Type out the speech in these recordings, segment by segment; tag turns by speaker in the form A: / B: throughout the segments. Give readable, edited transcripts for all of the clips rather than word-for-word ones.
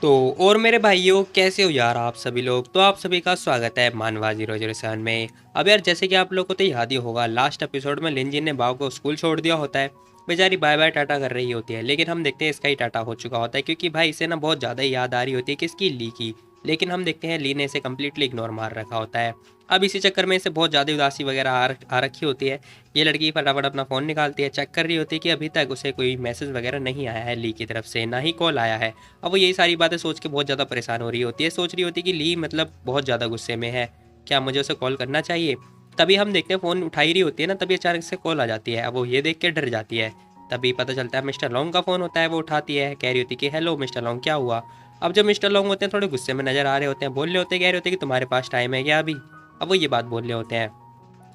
A: तो और मेरे भाइयों, कैसे हो यार आप सभी लोग। तो आप सभी का स्वागत है मानवा 007 में। अब यार, जैसे कि आप लोगों को तो याद ही होगा, लास्ट एपिसोड में लिंजी ने बाव को स्कूल छोड़ दिया होता है। बेचारी बाय बाय टाटा कर रही होती है, लेकिन हम देखते हैं इसका ही टाटा हो चुका होता है, क्योंकि भाई इसे ना बहुत ज़्यादा याद आ रही होती है किसकी, ली की। लेकिन हम देखते हैं ली ने इसे कम्प्लीटली इग्नोर मार रखा होता है। अब इसी चक्कर में इसे बहुत ज़्यादा उदासी वगैरह आ रखी होती है। ये लड़की फटाफट अपना फ़ोन निकालती है, चेक कर रही होती है कि अभी तक उसे कोई मैसेज वगैरह नहीं आया है ली की तरफ से, ना ही कॉल आया है। अब वो यही सारी बातें सोच के बहुत ज़्यादा परेशान हो रही होती है, सोच रही होती है कि ली मतलब बहुत ज़्यादा गुस्से में है, क्या मुझे उसे कॉल करना चाहिए। तभी हम देखते हैं फ़ोन उठा ही रही होती है ना, तभी अचानक से कॉल आ जाती है। अब वो ये देख के डर जाती है। तभी पता चलता है मिस्टर लॉन्ग का फ़ोन होता है। वो उठाती है, कह रही होती है कि हेलो मिस्टर लॉन्ग, क्या हुआ। अब जब मिस्टर लॉन्ग होते हैं थोड़े गुस्से में नज़र आ रहे होते हैं, बोल रहे होते हैं, कह रहे होते हैं कि तुम्हारे पास टाइम है क्या अभी। अब वो ये बात बोल रहे होते हैं।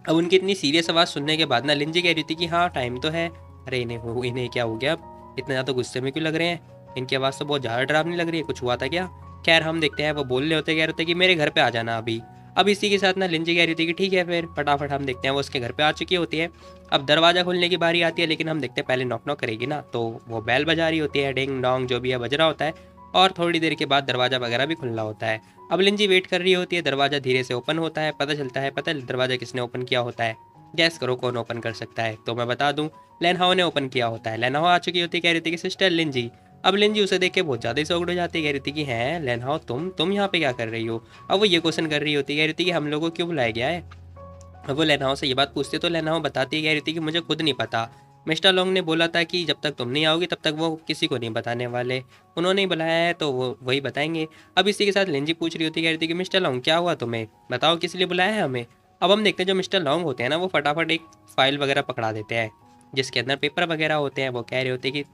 A: अब उनकी इतनी सीरियस आवाज़ सुनने के बाद ना लिंजी कह रही थी कि हाँ टाइम तो है। अरे इन्हें क्या हो गया, अब इतने ज़्यादा गुस्से में क्यों लग रहे हैं। इनकी आवाज़ तो बहुत ज़्यादा डरावनी लग रही है, कुछ हुआ था क्या। खैर हम देखते हैं वो बोल रहे होते, कह रहे होते कि मेरे घर पे आ जाना अभी। अब इसी के साथ ना लिंजी कह रही थी कि ठीक है फिर। फटाफट हम देखते हैं वो उसके घर पे आ चुकी होती है। अब दरवाज़ा खोलने की बारी आती है, लेकिन हम देखते हैं पहले नॉक नॉक करेगी ना, तो वो बैल बजा रही होती है, डिंग डोंग जो भी है बज रहा होता है। और थोड़ी देर के बाद दरवाज़ा वगैरह भी खुलना होता है। अब लिंजी वेट कर रही होती है, दरवाज़ा धीरे से ओपन होता है। पता है दरवाज़ा किसने ओपन किया होता है। गैस करो कौन ओपन कर सकता है। तो मैं बता दूं, लेनहाओ ने ओपन किया होता है। लेनहाओ आ चुकी होती है, कह रही थी कि सिस्टर लिंजी। अब लिंजी उसे देख के बहुत ज़्यादा ही सौगड़ हो जाती है, कह रही थी कि हैं लेनहाओ, तुम यहाँ पे क्या कर रही हो। अब वो ये क्वेश्चन कर रही होती है, कह रही थी कि हम लोगों को क्यों बुलाया गया है। अब वो लेनहाओ से ये बात पूछती है, तो लेनहाओ बताती है, कह रही थी कि मुझे खुद नहीं पता। मिस्टर लॉन्ग ने बोला था कि जब तक तुम नहीं आओगी तब तक वो किसी को नहीं बताने वाले। उन्होंने ही बुलाया है तो वो वही बताएंगे। अब इसी के साथ लिंजी पूछ रही होती है, कह रही थी कि मिस्टर लॉन्ग क्या हुआ तुम्हें, बताओ किस लिए बुलाया है हमें। अब हम देखते हैं जो मिस्टर लॉन्ग होते हैं ना, वो फटाफट एक फाइल वगैरह पकड़ा देते हैं जिसके अंदर पेपर वगैरह होते हैं। वो कह रहे होते हैं कि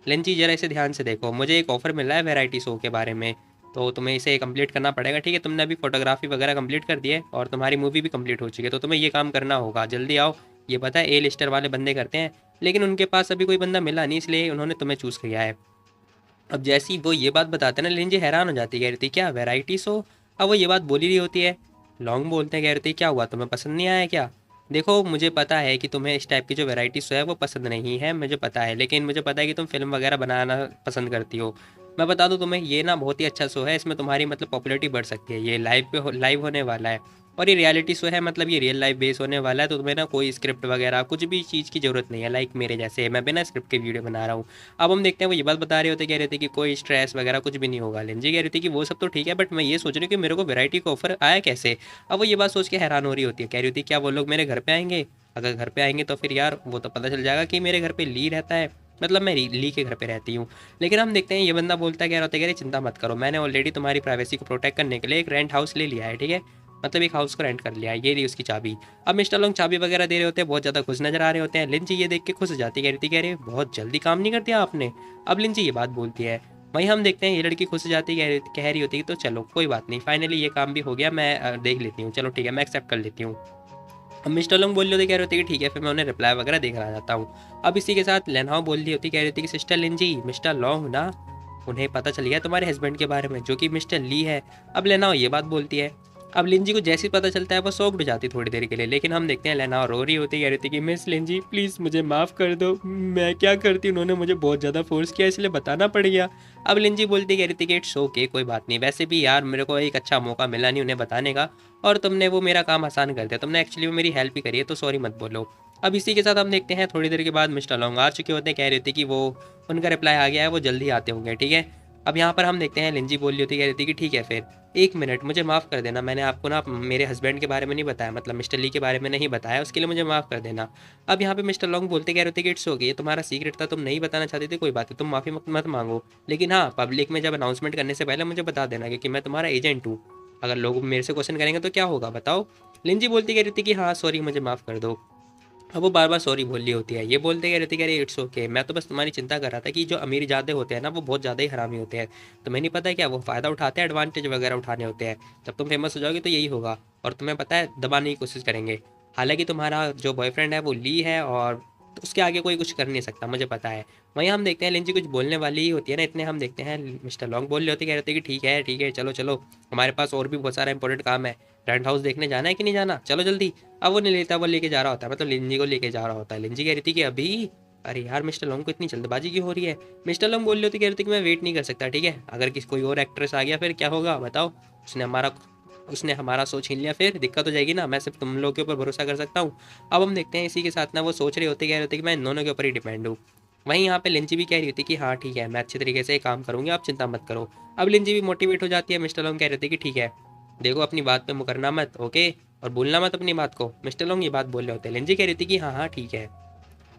A: लेंची जरा इसे ध्यान से देखो, मुझे एक ऑफर मिला है वैरायटी शो के बारे में, तो तुम्हें इसे कंप्लीट करना पड़ेगा। ठीक है, तुमने अभी फोटोग्राफी वगैरह कंप्लीट कर दी है और तुम्हारी मूवी भी कंप्लीट हो चुकी है, तो तुम्हें ये काम करना होगा, जल्दी आओ। ये पता है ए लिस्टर वाले बंदे करते हैं, लेकिन उनके पास अभी कोई बंदा मिला नहीं, इसलिए उन्होंने तुम्हें चूज़ किया है। अब जैसी वो ये बात बताते हैं ना, लिंजी हैरान हो जाती है, कह रही थी क्या वैरायटी शो। अब वो ये बात बोली रही होती है, लॉन्ग बोलते हैं, कह रही थी क्या हुआ, तुम्हें पसंद नहीं आया क्या। देखो मुझे पता है कि तुम्हें इस टाइप की जो वैरायटी शो है वो पसंद नहीं है, मुझे पता है, लेकिन मुझे पता है कि तुम फिल्म वगैरह बनाना पसंद करती हो। मैं बता दूं तुम्हें, ये ना बहुत ही अच्छा शो है, इसमें तुम्हारी मतलब पॉपुलैरिटी बढ़ सकती है। ये लाइव होने वाला है और ये रियलिटी शो है, मतलब ये रियल लाइफ बेस होने वाला है, तो तुम्हें ना कोई स्क्रिप्ट वगैरह कुछ भी चीज़ की ज़रूरत नहीं है। लाइक मेरे जैसे, मैं बिना स्क्रिप्ट के वीडियो बना रहा हूँ। अब हम देखते हैं वो ये बात बता रहे होते, कह रहे थे कि कोई स्ट्रेस वगैरह कुछ भी नहीं होगा। लिंजी कह रही थी कि वो सब तो ठीक है, बट मैं ये सोच रही हूँ कि मेरे को वैरायटी का ऑफर आया कैसे। अब वो ये बात सोच के हैरान हो रही होती है, कह रही होती क्या वो लोग मेरे घर पे आएंगे। अगर घर पे आएंगे तो फिर यार वो तो पता चल जाएगा कि मेरे घर पे ली रहता है, मतलब मैं ली के घर पे रहती हूँ। लेकिन हम देखते हैं ये बंदा बोलता है, कह रहा होता है, कह रही चिंता मत करो, मैंने ऑलरेडी तुम्हारी प्राइवेसी को प्रोटेक्ट करने के लिए एक रेंट हाउस ले लिया है। ठीक है, मतलब एक हाउस को रेंट कर लिया है, ये रही उसकी चाबी। अब मिस्टर लोग चाबी वगैरह दे रहे होते हैं, बहुत ज़्यादा खुश नजर आ रहे होते हैं। लिंजी ये देख के खुश हो जाती है, कह रही थी, कह रही बहुत जल्दी काम नहीं कर दिया आपने। अब लिंजी ये बात बोलती है। वहीं हम देखते हैं ये लड़की खुश हो जाती है, कह रही होती है तो चलो कोई बात नहीं, फाइनली ये काम भी हो गया, मैं देख लेती हूँ, चलो ठीक है मैं एक्सेप्ट कर लेती हूँ। अब मिस्टर लोग बोल रहे होते, कह रहे होते कि ठीक है फिर मैं उन्हें रिप्लाई वगैरह देकर आ जाता हूँ। अब इसी के साथ लेनहाओ बोल रही होती, कह रही थी कि सिस्टर लिंजी, मिस्टर लॉन्ग ना, उन्हें पता चल गया तुम्हारे हस्बैंड के बारे में जो कि मिस्टर ली है। अब लेनहाओ ये बात बोलती है। अब लिंजी को जैसे ही पता चलता है वो शॉक्ड हो जाती थोड़ी देर के लिए, लेकिन हम देखते हैं लेनहाओ रो रही होती, कह रही थी कि मिस लिंजी प्लीज़ मुझे माफ़ कर दो, मैं क्या करती, उन्होंने मुझे बहुत ज़्यादा फोर्स किया इसलिए बताना पड़ गया। अब लिंजी बोलती, कह रही थी कि इट्स ओके, कोई बात नहीं, वैसे भी यार मेरे को एक अच्छा मौका मिला नहीं उन्हें बताने का, और तुमने वो मेरा काम आसान कर दिया, तुमने एक्चुअली वो मेरी हेल्प ही करी है, तो सॉरी मत बोलो। अब इसी के साथ हम देखते हैं थोड़ी देर के बाद मिस्टर लॉन्ग आ चुके होते हैं, कह रहे थे कि वो उनका रिप्लाई आ गया है, वो जल्दी आते होंगे। ठीक है, अब यहाँ पर हम देखते हैं लिंजी बोल रही होती, कह रही थी कि ठीक है फिर, एक मिनट मुझे माफ़ कर देना, मैंने आपको ना मेरे हस्बैंड के बारे में नहीं बताया, मतलब मिस्टर ली के बारे में नहीं बताया, उसके लिए मुझे माफ़ कर देना। अब यहाँ पे मिस्टर लॉन्ग बोलते, कह रहे थे कि इट्स ओके, ये तुम्हारा सीक्रेट था, तुम नहीं बताना चाहते थे, कोई बात है, तुम माफ़ी मत मांगो, लेकिन हाँ पब्लिक में जब अनाउंसमेंट करने से पहले मुझे बता देना कि मैं तुम्हारा एजेंट हूँ। अगर लोग मेरे से क्वेश्चन करेंगे तो क्या होगा बताओ। लिंजी बोलती, कह रही थी कि हाँ सॉरी मुझे माफ़ कर दो। अब वो बार बार सॉरी बोल रही होती है, ये बोलते कह रही थी, कह रही इट्स ओके, मैं तो बस तुम्हारी चिंता कर रहा था कि जो अमीर ज़्यादा होते हैं ना वो बहुत ज़्यादा ही हरामी होते हैं, तुम्हें नहीं पता है क्या, वो फ़ायदा उठाते हैं, एडवांटेज वगैरह उठाने होते हैं। जब तुम फेमस हो जाओगे तो यही होगा, और तुम्हें पता है दबाने की कोशिश करेंगे। हालांकि तुम्हारा जो बॉयफ्रेंड है वो ली है, और तो उसके आगे कोई कुछ कर नहीं सकता, मुझे पता है। वहीं हम देखते हैं लिंजी कुछ बोलने वाली ही होती है ना, इतने हम देखते हैं मिस्टर लॉन्ग बोल रहे होते, कह रहे थे कि ठीक है चलो चलो, हमारे पास और भी बहुत सारा इंपॉर्टेंट काम है, रेंट हाउस देखने जाना है कि नहीं जाना, चलो जल्दी। अब वो नहीं लेता, वो लेके जा रहा होता है, मतलब लिंजी को लेके जा रहा होता है। लिंजी कह रही थी कि अभी, अरे यार मिस्टर लॉन्ग को इतनी जल्दबाजी क्यों हो रही है? मिस्टर लॉन्ग बोल रहे होते, कह रहे थे कि मैं वेट नहीं कर सकता, ठीक है, अगर किसी कोई और एक्ट्रेस आ गया फिर क्या होगा बताओ? उसने हमारा उसने हमारा शो छीन लिया, फिर दिक्कत हो जाएगी ना, मैं सिर्फ तुम लोग के ऊपर भरोसा कर सकता हूँ। अब हम देखते हैं इसी के साथ ना वो सोच रहे होते, कह रहे होते कि मैं इन दोनों के ऊपर ही डिपेंड हूँ। वहीं यहाँ पे लिंजी भी कह रही होती कि हाँ ठीक है, मैं अच्छे तरीके से काम करूँगी, आप चिंता मत करो। अब लिंजी भी मोटिवेट हो जाती है, मिस्टर लॉन्ग कह रहे थे कि ठीक है, देखो अपनी बात पे मुकरना मत, ओके, और भूलना मत अपनी बात को। मिस्टर लॉन्ग ये बात बोल रहे होते हैं, लिंजी कह रही थी कि हाँ हाँ ठीक है।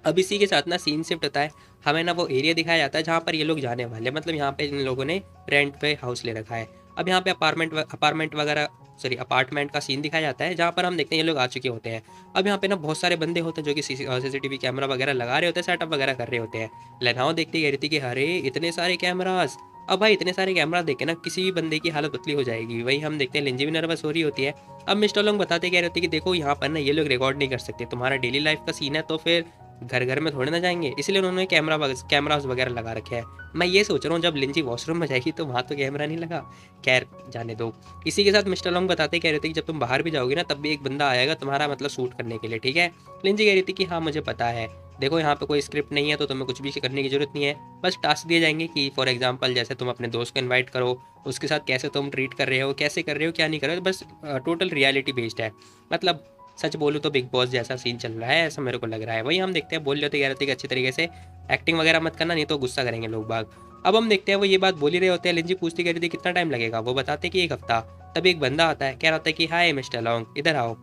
A: अब इसी के साथ ना सीन शिफ्ट होता है, हमें ना वो एरिया दिखाया जाता है जहाँ पर ये लोग जाने वाले हैं, मतलब यहाँ पे इन लोगों ने रेंट पे हाउस ले रखा है। अब यहाँ पे अपार्टमेंट वगैरह, सॉरी अपार्टमेंट का सीन दिखाया जाता है जहाँ पर हम देखते हैं ये लोग आ चुके होते हैं। अब यहाँ पे ना बहुत सारे बंदे होते हैं जो कि सीसीटीवी कैमरा वगैरह लगा रहे होते हैं, सेटअप वगैरह कर रहे होते हैं। लेनाओ देखते ही कह रही थी कि अरे इतने सारे कैमराज। अब भाई इतने सारे कैमरा देख के ना किसी भी बंदे की हालत पतली हो जाएगी। वही हम देखते हैं लिंजी भी नर्वस हो रही होती है। अब मिस्टर लोग बताते कह रहे होते हैं कि देखो यहाँ पर ना ये लोग रिकॉर्ड नहीं कर सकते, तुम्हारा डेली लाइफ का सीन है, तो फिर घर घर में थोड़े ना जाएंगे, इसलिए उन्होंने कैमरास वगैरह लगा रखे हैं। मैं ये सोच रहा हूँ जब लिंजी वॉशरूम में जाएगी तो वहाँ तो कैमरा नहीं लगा। खैर जाने दो। इसी के साथ मिस्टर लॉन्ग बताते कह रहे थे कि जब तुम बाहर भी जाओगे ना तब भी एक बंदा आएगा तुम्हारा मतलब शूट करने के लिए, ठीक है। लिंजी कह रही थी कि हाँ मुझे पता है, देखो यहाँ पे कोई स्क्रिप्ट नहीं है तो तुम्हें कुछ भी करने की जरूरत नहीं है, बस टास्क दिए जाएंगे कि फॉर एग्जाम्पल जैसे तुम अपने दोस्त को इन्वाइट करो, उसके साथ कैसे तुम ट्रीट कर रहे हो, कैसे कर रहे हो, क्या नहीं कर रहे हो, बस टोटल रियलिटी बेस्ड है। मतलब सच बोलूँ तो बिग बॉस जैसा सीन चल रहा है, ऐसा मेरे को लग रहा है। वही हम देखते हैं बोल रहे थे, कह रहे थे कि अच्छी तरीके से एक्टिंग वगैरह मत करना, नहीं तो गुस्सा करेंगे लोग बाग। अब हम देखते हैं वो ये बात बोल ही रहे होते हैं, लिंजी पूछती कह रही थी कितना टाइम लगेगा, वो बताते कि एक हफ्ता। तभी एक बंदा आता है, कह रहा होता है कि हाय मिस्टर लॉन्ग इधर आओ।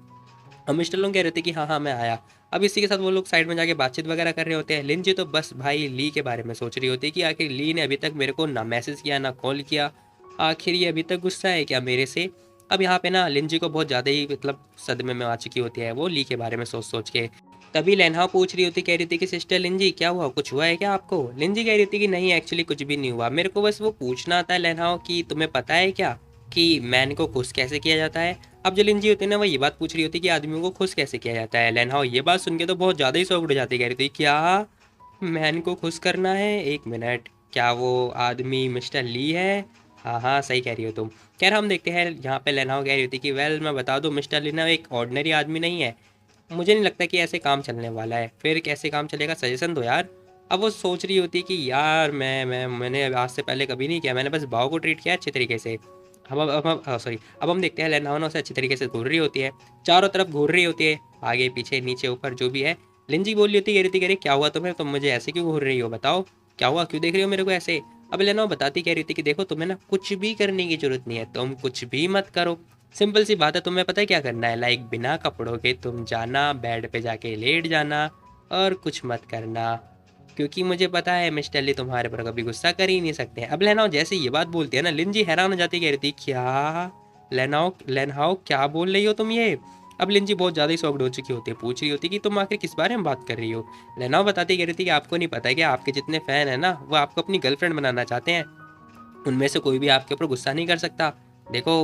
A: हम मिस्टर लॉन्ग कह रहे थे कि हाँ हाँ मैं आया। अब इसी के साथ वो लोग साइड में जाके बातचीत वगैरह कर रहे होते हैं। लिंजी तो बस भाई ली के बारे में सोच रही होती है कि आखिर ली ने अभी तक मेरे को ना मैसेज किया ना कॉल किया, आखिर ये अभी तक गुस्सा है क्या मेरे से। अब यहाँ पे ना लिंजी को बहुत ज़्यादा ही मतलब सदमे में आ चुकी होती है वो ली के बारे में सोच सोच के। तभी लेनहाओ पूछ रही होती, कह रही थी कि सिस्टर लिंजी क्या हुआ, कुछ हुआ है क्या आपको? लिंजी कह रही थी कि नहीं एक्चुअली कुछ भी नहीं हुआ, मेरे को बस वो पूछना आता है लेनहाओ कि तुम्हें पता है क्या कि मैन को खुश कैसे किया जाता है। अब जो लिंजी होती है ना वो ये बात पूछ रही होती है कि आदमियों को खुश कैसे किया जाता है। लेनहाओ ये बात सुन के तो बहुत ज़्यादा ही शॉक्ड हो जाती है, कह रही थी क्या मैन को खुश करना है, एक मिनट, क्या वो आदमी मिस्टर ली है? हाँ हाँ सही कह रही हो तुम। खैर हम देखते हैं यहाँ पे लेनाओ कह रही थी कि वेल मैं बता दूँ मिस्टर ली ना एक ऑर्डिनरी आदमी नहीं है, मुझे नहीं लगता कि ऐसे काम चलने वाला है। फिर कैसे काम चलेगा, सजेशन दो यार। अब वो सोच रही होती कि यार मैंने आज से पहले कभी नहीं किया, मैंने बस भाव को ट्रीट किया अच्छे तरीके से। अब सॉरी, अब हम देखते हैं लेनाओ से अच्छी तरीके से घूर रही होती है, चारों तरफ घूर रही होती है, आगे पीछे नीचे ऊपर जो भी है। लिंजी बोल रही होती कह रही थी, कह रही क्या हुआ तुम्हें, तुम मुझे ऐसे क्यों घूर रही हो, बताओ क्या हुआ, क्यों देख रही हो मेरे को ऐसे। अब लेनाओ बताती कह रही थी कि देखो तुम्हें ना कुछ भी करने की जरूरत नहीं है, तुम कुछ भी मत करो, सिंपल सी बात है, तुम्हें पता है क्या करना है, लाइक बिना कपड़ों के तुम जाना बेड पे जाके लेट जाना और कुछ मत करना, क्योंकि मुझे पता है मिस्टर ली तुम्हारे पर कभी गुस्सा कर ही नहीं सकते हैं। अब लेनाओ जैसे ये बात बोलती है ना लिंजी हैरान हो जाती, कह रही थी क्या लेनाओ क्या बोल रही हो तुम ये। अब लिंजी बहुत ज़्यादा ही शॉक्ड हो चुकी होती है, पूछ रही होती कि तुम आखिर किस बारे में बात कर रही हो। लेनाओ बताती कह रही थी कि आपको नहीं पता है कि आपके जितने फ़ैन है ना वो आपको अपनी गर्लफ्रेंड बनाना चाहते हैं, उनमें से कोई भी आपके ऊपर गुस्सा नहीं कर सकता, देखो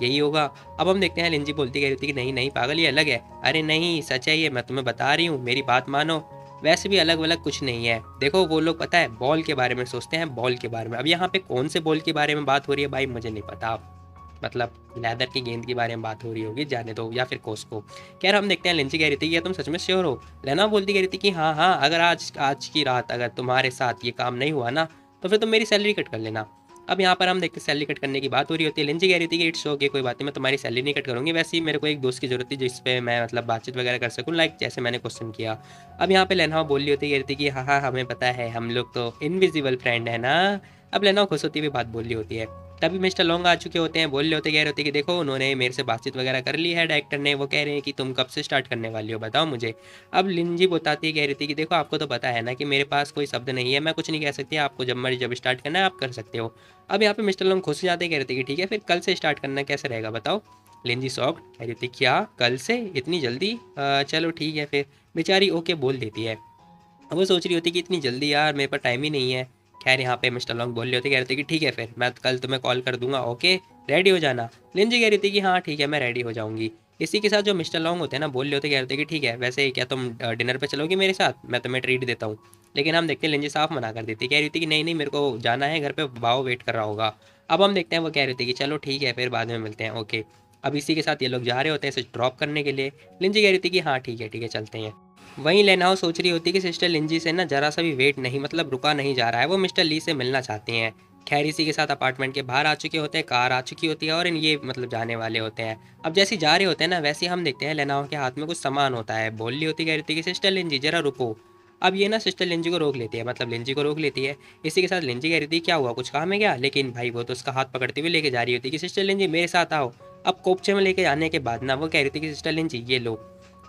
A: यही होगा। अब हम देखते हैं लिंजी बोलती कह रही थी कि नहीं नहीं पागल ये अलग है, अरे नहीं सच है ये, मैं तुम्हें बता रही हूँ मेरी बात मानो, वैसे भी अलग अलग कुछ नहीं है। देखो वो लोग पता है बॉल के बारे में सोचते हैं, बॉल के बारे में। अब यहाँ पे कौन से बॉल के बारे में बात हो रही है भाई मुझे नहीं पता, मतलब लेदर की गेंद के बारे में बात हो रही होगी, जाने दो, या फिर कोस्को। खैर हम देखते हैं लिंची कह रही थी कि तुम सच में श्योर हो। लेना बोलती कह रही थी कि हाँ हाँ अगर आज आज की रात अगर तुम्हारे साथ ये काम नहीं हुआ ना तो फिर तुम मेरी सैलरी कट कर लेना। अब यहाँ पर हम देखते सैलरी कट करने की बात हो रही होती है, लिंची कह रही थी कि इट्स ओके कोई बात नहीं, मैं तुम्हारी सैलरी नहीं कट करूँगी, वैसे ही मेरे को एक दोस्त की जरूरत थी जिस पे मैं मतलब बातचीत वगैरह कर सकूँ, लाइक जैसे मैंने क्वेश्चन किया। अब यहाँ पे लेना बोल रही होती, कह रही थी कि हाँ हाँ हमें पता है हम लोग तो इनविजिबल फ्रेंड है ना। अब लेना खुश होती हुई बात बोल रही होती है। तभी मिस्टर लॉन्ग आ चुके होते हैं, बोल रहे होते, कह रहे होते कि देखो उन्होंने मेरे से बातचीत वगैरह कर ली है डायरेक्टर ने, वो कह रहे हैं कि तुम कब से स्टार्ट करने वाली हो बताओ मुझे। अब लिंजी बताती कह रही थी कि देखो आपको तो पता है ना कि मेरे पास कोई शब्द नहीं है, मैं कुछ नहीं कह सकती, आपको जब मर्जी जब स्टार्ट करना है आप कर सकते हो। अब यहाँ पे मिस्टर लॉन्ग खुश हो जाते, कह रहे थे कि ठीक है फिर कल से स्टार्ट करना कैसे रहेगा बताओ। लिंजी सॉफ्ट कह रही थी क्या कल से इतनी जल्दी, चलो ठीक है फिर। बेचारी ओके बोल देती है। अब वो सोच रही होती कि इतनी जल्दी यार मेरे पास टाइम ही नहीं है। खैर यहाँ पे मिस्टर लॉन्ग बोल रहे होते, कह रहे थे कि ठीक है फिर मैं कल तुम्हें कॉल कर दूंगा, ओके रेडी हो जाना। लिंजी कह रही थी कि हाँ ठीक है मैं रेडी हो जाऊंगी। इसी के साथ जो मिस्टर लॉन्ग होते हैं ना बोल रहे होते, कह रहे थे कि ठीक है वैसे क्या तुम डिनर पे चलोगी मेरे साथ, मैं तुम्हें ट्रीट देता हूँ। लेकिन हम देखते हैं लिंजी साफ मना कर देती, कह रही थी कि नहीं नहीं मेरे को जाना है, घर पे भाव वेट कर रहा होगा। अब हम देखते हैं वो कह रहे थे कि चलो ठीक है फिर बाद में मिलते हैं, ओके। अब इसी के साथ ये लोग जा रहे होते हैं इसे ड्रॉप करने के लिए। लिंजी कह रही थी कि हाँ ठीक है चलते हैं। वहीं लेनाओ सोच रही होती है कि सिस्टर लिंजी से ना जरा सा भी वेट नहीं मतलब रुका नहीं जा रहा है, वो मिस्टर ली से मिलना चाहती हैं। खैर इसी के साथ अपार्टमेंट के बाहर आ चुके होते हैं, कार आ चुकी होती है और ये मतलब जाने वाले होते हैं। अब जैसे ही जा रहे होते हैं ना वैसे ही हम देखते हैं लेनाओ के हाथ में कुछ सामान होता है। बोल रही होती कह रही थी कि सिस्टर लिंजी जरा रुको। अब ये ना सिस्टर लिंजी को रोक लेती है, मतलब लिंजी को रोक लेती है। इसी के साथ लिंजी कह रही थी क्या हुआ, कुछ काम है क्या, लेकिन भाई वो तो उसका हाथ पकड़ते हुए लेके जा रही होती कि सिस्टर लिंजी मेरे साथ आओ। अब कोपचे में लेके जाने के बाद ना वो कह रही थी कि सिस्टर लिंजी ये लो।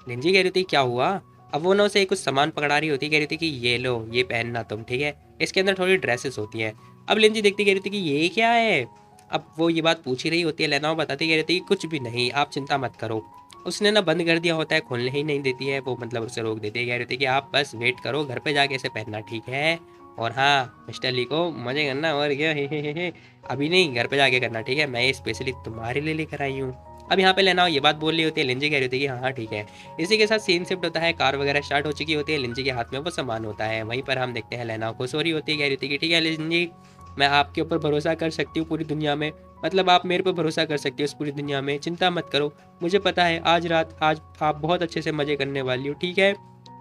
A: लिंजी कह रही थी क्या हुआ। अब वो ना उसे कुछ सामान पकड़ा रही होती, कह रही थी कि ये लो ये पहनना तुम, ठीक है, इसके अंदर थोड़ी ड्रेसेस होती हैं। अब लिंजी देखती कह रही थी कि ये क्या है। अब वो ये बात पूछ ही रही होती है, लेना बताती कह रही थी कि कुछ भी नहीं, आप चिंता मत करो। उसने ना बंद कर दिया होता है, खोलने ही नहीं देती है वो, मतलब उसे रोक देती है, कह रही थी कि आप बस वेट करो, घर पे जाके इसे पहनना, ठीक है। और हाँ मिस्टर ली को मजे करना, और क्या हे। अभी नहीं, घर पे जाके करना, ठीक है, मैं ये स्पेशली तुम्हारे लिए लेकर आई हूँ। अब यहाँ पे लेना ये बात बोल रही होती है, लिंजी कह रही होती है कि हाँ हाँ ठीक है। इसी के साथ सीन शिफ्ट होता है, कार वगैरह स्टार्ट हो चुकी होती है, लिंजी के हाथ में वो सामान होता है। वहीं पर हम देखते हैं लेना खुश हो रही होती है, कह रही होती है कि ठीक है लिंजी, मैं आपके ऊपर भरोसा कर सकती हूँ पूरी दुनिया में, मतलब आप मेरे पर भरोसा कर सकती हो इस पूरी दुनिया में, चिंता मत करो। मुझे पता है आज रात आज आप बहुत अच्छे से मज़े करने वाली हो, ठीक है,